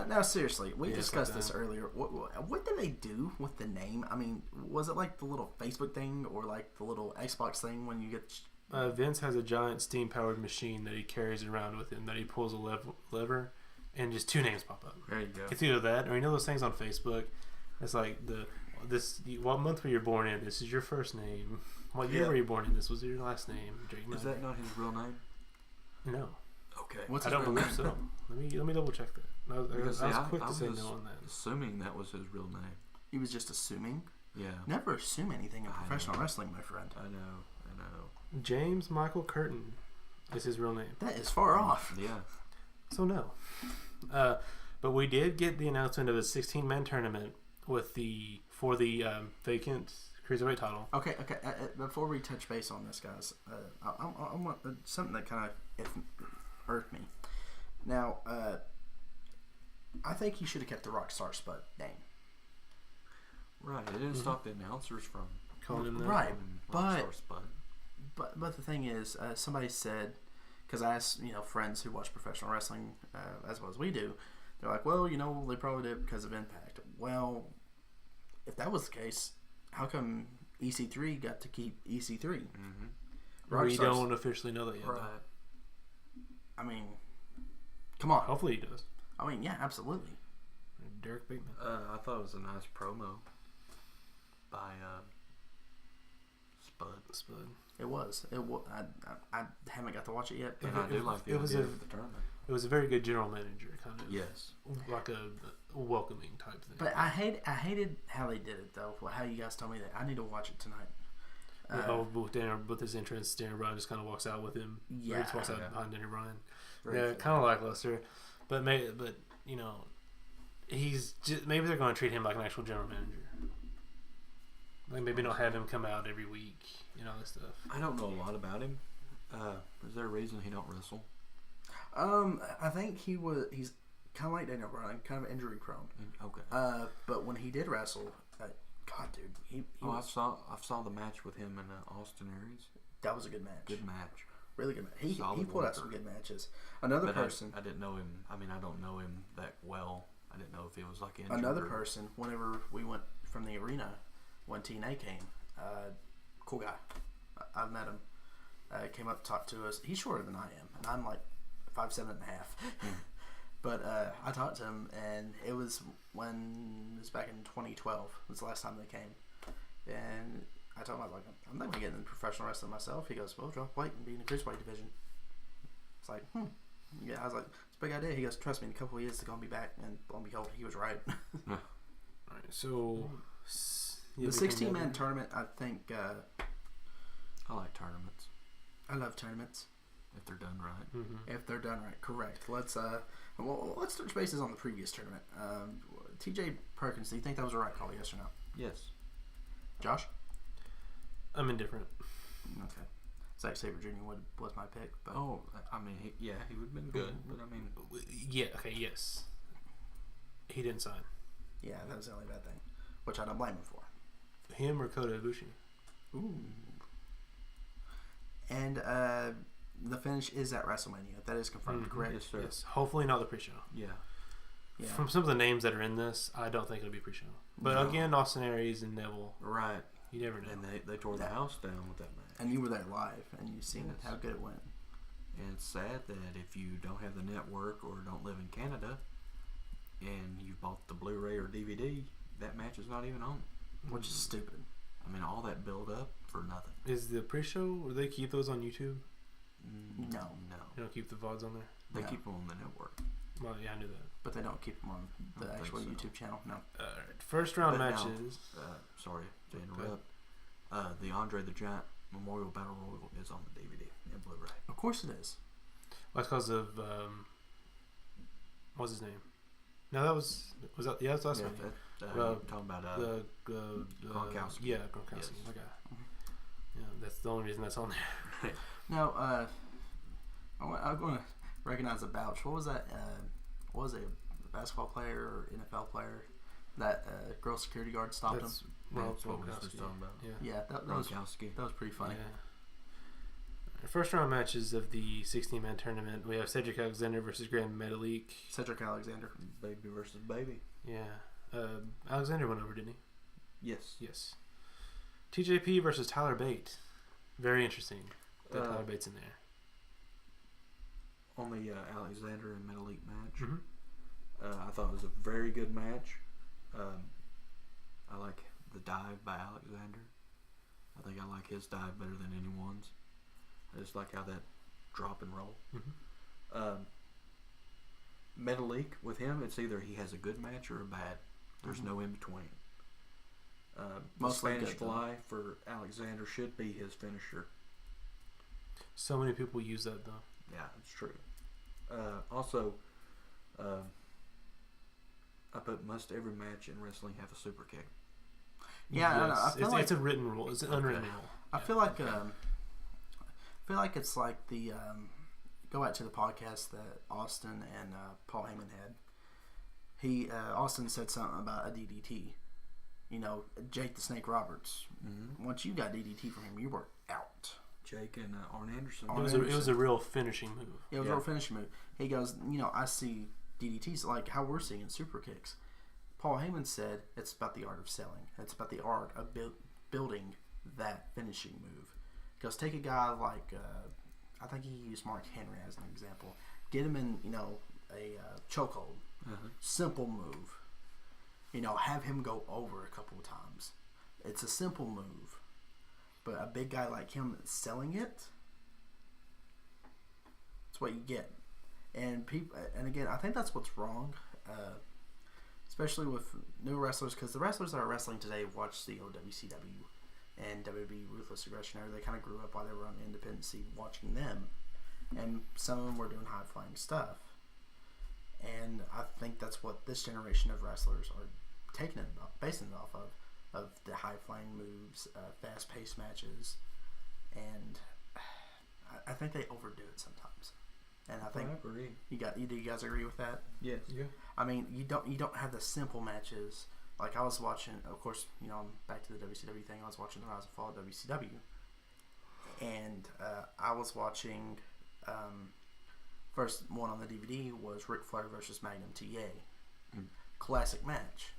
Now, seriously, we Yeah, discussed like this that. earlier. What did they do with the name? I mean, was it like the little Facebook thing or like the little Xbox thing when you get? Vince has a giant steam-powered machine that he carries around with him that he pulls a lever, and just 2 names pop up. There you go. It's either that or you know those things on Facebook. It's like what month were you born in? This is your first name. What year Yeah. were you born in? This was your last name. Drake Is Maverick. that not his real name? No? Okay. What's I his don't real believe name? so. Let me double check that. I was Because, see, quick I to say was no on that. assuming that was his real name. He was just assuming. Yeah. Never assume anything in I professional know. wrestling, my friend. I know. James Michael Curtin is his real name. That is far off. Yeah. So no. But we did get the announcement of a 16-man tournament for the vacant cruiserweight title. Okay. Before we touch base on this, guys, I want something that kind of irked me. Now, I think he should have kept the Rockstar Spud name. Right. It didn't stop the announcers from Calling him that. Right. calling but- Rockstar Spud. But the thing is, somebody said, because I asked friends who watch professional wrestling as well as we do, they're like, well, they probably did it because of Impact. Well, if that was the case, how come EC3 got to keep EC3? Mm-hmm. We don't officially know that yet. Right. Though. I mean, come on. Hopefully he does. I mean, yeah, absolutely. Derek Bateman. I thought it was a nice promo by Spud. It was. I haven't got to watch it yet. And I do like the it was idea a- of the tournament. It was a very good general manager, kind of. Yes. Like a welcoming type thing. But I hated how they did it, though. How you guys told me that. I need to watch it tonight. With his entrance, Daniel Bryan just kind of walks out with him. Yeah. He just walks out Yeah. behind Daniel Bryan. Very Yeah, fair. kind of lackluster. But he's just, maybe they're going to treat him like an actual general manager. Like maybe not have him come out every week, all this stuff. I don't know a lot about him. Is there a reason he don't wrestle? I think he's kind of like Daniel Bryan, kind of injury prone. Okay. But when he did wrestle, God, dude, he I saw the match with him and Austin Aries. that was a good match. Good match. Really good match. He Solid pulled out worker. some good matches. Another But person. I didn't know him. I mean, I don't know him that well. I didn't know if he was like injured. Another or- person, whenever we went from the arena, when TNA came, cool guy. I've met him. Came up, talked to us. He's shorter than I am, and I'm like 5'7.5". But I talked to him, and it was back in 2012. It was the last time they came, and I told him, I was like, I'm not gonna get into professional wrestling myself. He goes, well, drop weight and be in the cruiserweight division. It's like, yeah. I was like, it's a big idea. He goes, trust me, in a couple of years they're gonna be back, and lo and behold, he was right. All right, so The 16-man tournament, I think. I like tournaments I love tournaments if they're done right. Mm-hmm. if they're done right. Correct. Let's touch bases on the previous tournament. TJ Perkins, do you think that was a right call? Yes or no? Yes. Josh? I'm indifferent. Okay. Zack Sabre Jr. was my pick. But Oh, I mean, he would have been good. But I mean, yeah, okay, yes. He didn't sign. yeah, that was the only bad thing, which I don't blame him for. Him or Kota Ibushi? Ooh. And the finish is at WrestleMania. That is confirmed, correct? yes, sir. Yes. Hopefully not the pre-show. Yeah. Yeah. From some of the names that are in this, I don't think it'll be pre-show. But No. again, Austin Aries and Neville, Right. you never know. And they tore the house down with that match. And you were there live, and you seen Yes. how good it went. And it's sad that if you don't have the network or don't live in Canada, and you bought the Blu-ray or DVD, that match is not even on. Which is stupid. I mean, all that build up for nothing. Is the pre-show, do they keep those on YouTube? No. They don't keep the VODs on there? They No. keep them on the network. Well, yeah, I knew that. But they don't keep them on the I don't actual think so. YouTube channel. No. Alright, first round But now- matches. Sorry to interrupt. The Andre the Giant Memorial Battle Royal is on the DVD and Blu-ray. Of course it is. Well, that's because of, what's his name? No, that was that, yeah, that's last one. You're talking about The Gronkowski. Yeah, Gronkowski. Yes. Okay. Yeah, that's the only reason that's on there. Now, I'm going to recognize a vouch. What was that? What was it? A basketball player or NFL player? That girl security guard stopped That's him? That's what we were Gronkowski. just talking about. Yeah. Yeah, that was pretty funny. Yeah. First round matches of the 16-man tournament. We have Cedric Alexander versus Grand Metalik. Cedric Alexander. Baby versus baby. Yeah. Alexander went over, didn't he? Yes. Yes. TJP versus Tyler Bate. Very interesting that Tyler Bate's in there. On the Alexander and Metalik match. Mm-hmm. I thought it was a very good match. I like the dive by Alexander. I think I like his dive better than anyone's. I just like how that drop and roll. Mm-hmm. Metalik, with him, it's either he has a good match or a bad. There's no in between. The Mostly Spanish good, though. Fly for Alexander should be his finisher. So many people use that, though. Yeah, it's true. Also, I put must every match in wrestling have a super kick. Yeah, I don't know. I Yes. feel like It's a written rule. It's an unwritten rule. I feel like it's like the go back to the podcast that Austin and Paul Heyman had. Austin said something about a DDT. You know, Jake the Snake Roberts. Mm-hmm. Once you got DDT from him, you were out. Jake and Arn Anderson. It was a real finishing move. It was a real finishing move. He goes, I see DDTs like how we're seeing super kicks. Paul Heyman said it's about the art of selling. It's about the art of building that finishing move. Because take a guy like, I think he used Mark Henry as an example. Get him in, a chokehold. Simple move. Have him go over a couple of times. It's a simple move. But a big guy like him selling it, that's what you get. And again, I think that's what's wrong, especially with new wrestlers, because the wrestlers that are wrestling today watch the old WCW and WWE Ruthless Aggression Era. They kind of grew up while they were on the independent scene watching them, and some of them were doing high flying stuff. And I think that's what this generation of wrestlers are basing it off of the high flying moves, fast paced matches, and I think they overdo it sometimes. And I think I agree. do you guys agree with that? Yes. Yeah. I mean, you don't have the simple matches. Like I was watching, of course, back to the WCW thing. I was watching the Rise and Fall of WCW, and I was watching. First one on the DVD was Ric Flair versus Magnum TA. Classic match,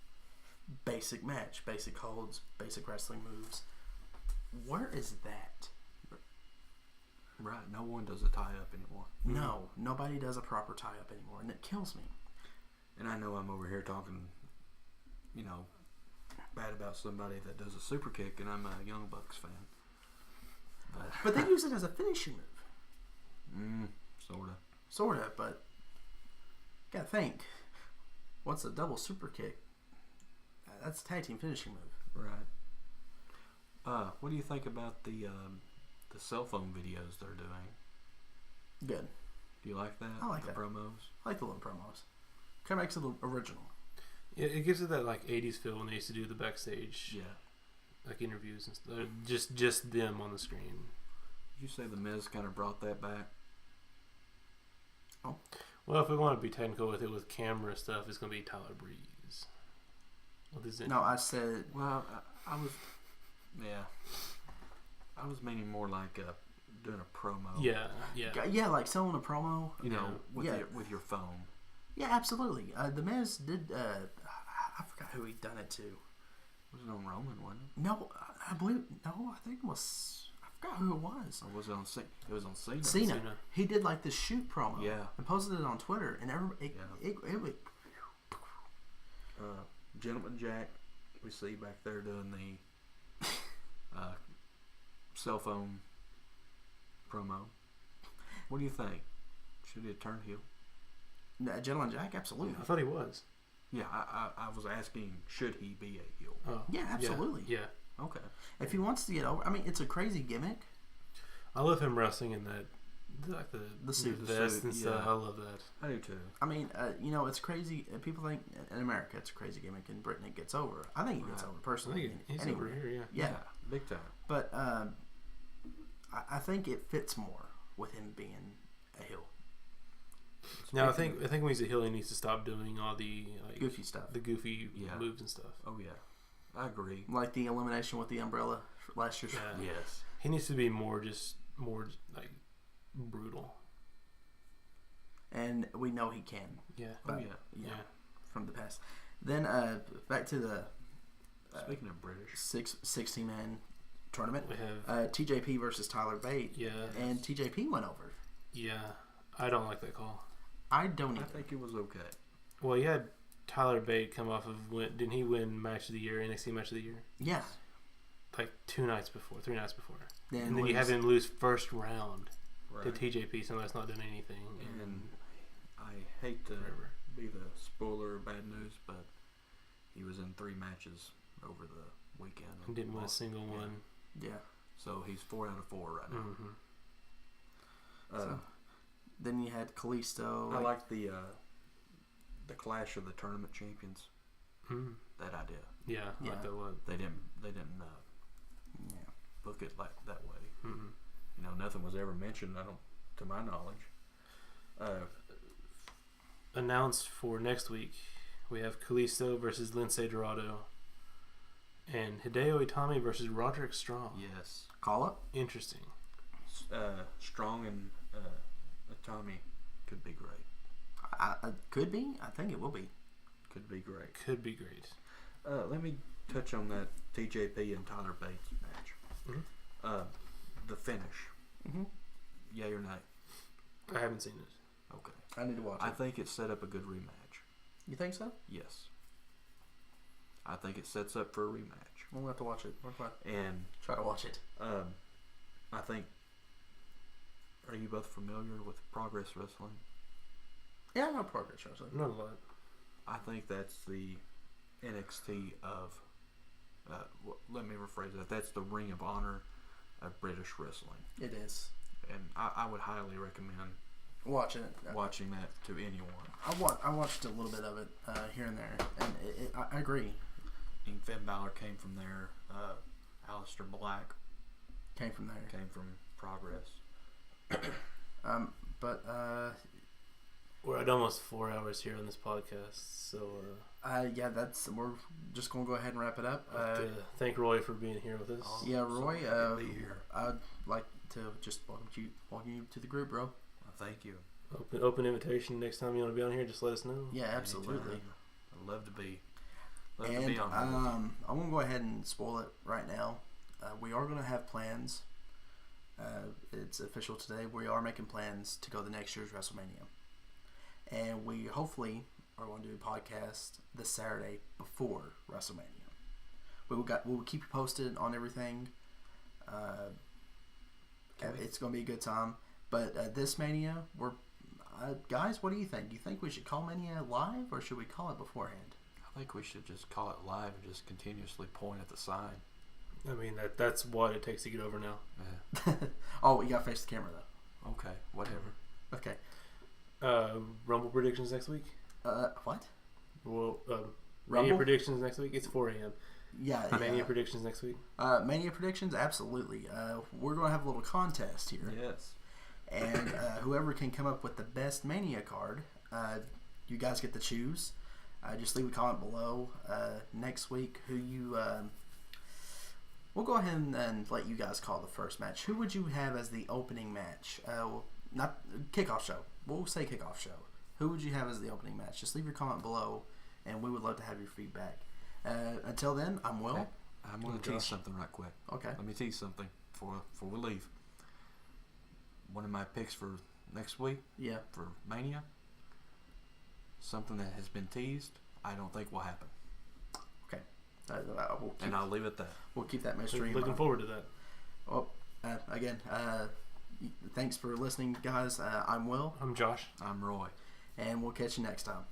basic holds, basic wrestling moves. Where is that? Right. No one does a tie up anymore. No, nobody does a proper tie up anymore, and it kills me. And I know I'm over here talking, bad about somebody that does a super kick, and I'm a Young Bucks fan. But they use it as a finishing move. Sorta, but gotta think. What's a double super kick? That's a tag team finishing move. Right. What do you think about the cell phone videos they're doing? Good. Do you like that? I like the that. promos. I like the little promos. Kind of makes it original. Yeah, it gives it that like 80s feel when they used to do the backstage Yeah. like interviews and stuff. Just them on the screen. you say the Miz kind of brought that back? Oh. Well, if we want to be technical with it with camera stuff, it's going to be Tyler Breeze. What is it? No, I said... Well, I was... Yeah. I was meaning more like doing a promo. Yeah. Yeah, like selling a promo. You know, with your phone. Yeah, absolutely. The Miz did... I forgot who he'd done it to. Was it on Roman, wasn't it? No, I believe... No, I think it was... I forgot who it was. Or was it on Cena? It was on Cena. Cena. He did like this shoot promo. Yeah. And posted it on Twitter. And everybody... It would... Gentleman Jack, we see back there doing the cell phone promo. What do you think? Should he have turned heel? No, Gentleman Jack, absolutely. I thought he was. Yeah, I was asking, should he be a heel? Oh, yeah, absolutely. Yeah. Okay. If he wants to get over... I mean, it's a crazy gimmick. I love him wrestling in that... Like the suit, vest and stuff. yeah. I love that. I do too. I mean, you know, it's crazy. People think in America it's a crazy gimmick. In Britain it gets over. I think it gets over I personally. think he's anywhere. over here, Yeah. Big time. But I think it fits more with him being a heel. Now I think when he's a heel, he needs to stop doing all the Goofy stuff. the goofy moves and stuff. Oh yeah, I agree. Like the elimination with the umbrella last year. Yeah. Yes. He needs to be more like brutal. And we know he can. Yeah. But, Yeah. From the past. Then back to the Speaking of British, 16-man tournament. We have TJP versus Tyler Bate. Yeah. And TJP went over. Yeah. I don't like that call. I don't I either. think it was okay. Well, you had Tyler Bate come off of didn't he win Match of the Year, NXT Match of the Year? Yeah. Like 3 nights before. Then And then you have him lose first round Right. to TJP, so that's not doing anything. And I hate to be the spoiler of bad news, but he was in 3 matches over the weekend. And didn't win a single one. Yeah. So he's 4 out of 4 right now. Mm-hmm. Then you had Kalisto. I like the clash of the tournament champions. Mm. That idea. Yeah, I like that one. They didn't book it like that way. Mm-hmm. You know, nothing was ever mentioned. To my knowledge. Announced for next week, we have Kalisto versus Lince Dorado, and Hideo Itami versus Roderick Strong. Yes. Call up. Interesting. Strong and Itami could be great. Could be. I think it will be. Could be great. Could be great. Let me touch on that TJP and Tyler Bates match. Mm-hmm. The finish. Mm-hmm. Yay or nay? I haven't seen it. Okay. I need to watch it. I think it set up a good rematch. You think so? Yes. I think it sets up for a rematch. We'll have to watch it. And try to watch it. I think. Are you both familiar with Progress Wrestling? Yeah, I know Progress Wrestling. Not a lot. I think that's the NXT of. Let me rephrase that. That's the Ring of Honor of British wrestling. It is. And I would highly recommend watching it. Watching that to anyone. I watched a little bit of it here and there, and I agree. And Finn Balor came from there. Aleister Black came from there. Came from Progress. We're at almost 4 hours here on this podcast, so we're just gonna go ahead and wrap it up. Thank Roy for being here with us. Yeah, Roy. Be here. I'd like to just welcome you to the group, bro. Well, thank you. Open invitation. Next time you want to be on here, just let us know. Yeah, absolutely. I'd love to be. And to be on I'm gonna go ahead and spoil it right now. We are gonna have plans. It's official today. We are making plans to go to next year's WrestleMania, and we hopefully are going to do a podcast this Saturday before WrestleMania. We'll keep you posted on everything. It's going to be a good time. But this Mania, guys, what do you think? Do you think we should call Mania live, or should we call it beforehand? I think we should just call it live and just continuously point at the sign. I mean, that's what it takes to get over now. Yeah. Oh, we got to face the camera, though. Okay, whatever. Okay. Rumble predictions next week? What? Well, Rumble Mania predictions next week. It's 4 a.m. Yeah. Mania predictions next week. Mania predictions, absolutely. We're going to have a little contest here. Yes. And whoever can come up with the best Mania card, you guys get to choose. Just leave a comment below. Next week, who you... we'll go ahead and let you guys call the first match. Who would you have as the opening match? Not kickoff show. We'll say kickoff show. Who would you have as the opening match? Just leave your comment below, and we would love to have your feedback. Until then, I'm Will. Hey, I'm going to tease something right quick. Okay. Let me tease something before we leave. One of my picks for next week, for Mania, something that has been teased, I don't think will happen. Okay. I'll leave it at that. We'll keep that mystery. Looking forward to that. Well, again, thanks for listening, guys. I'm Will. I'm Josh. I'm Roy. And we'll catch you next time.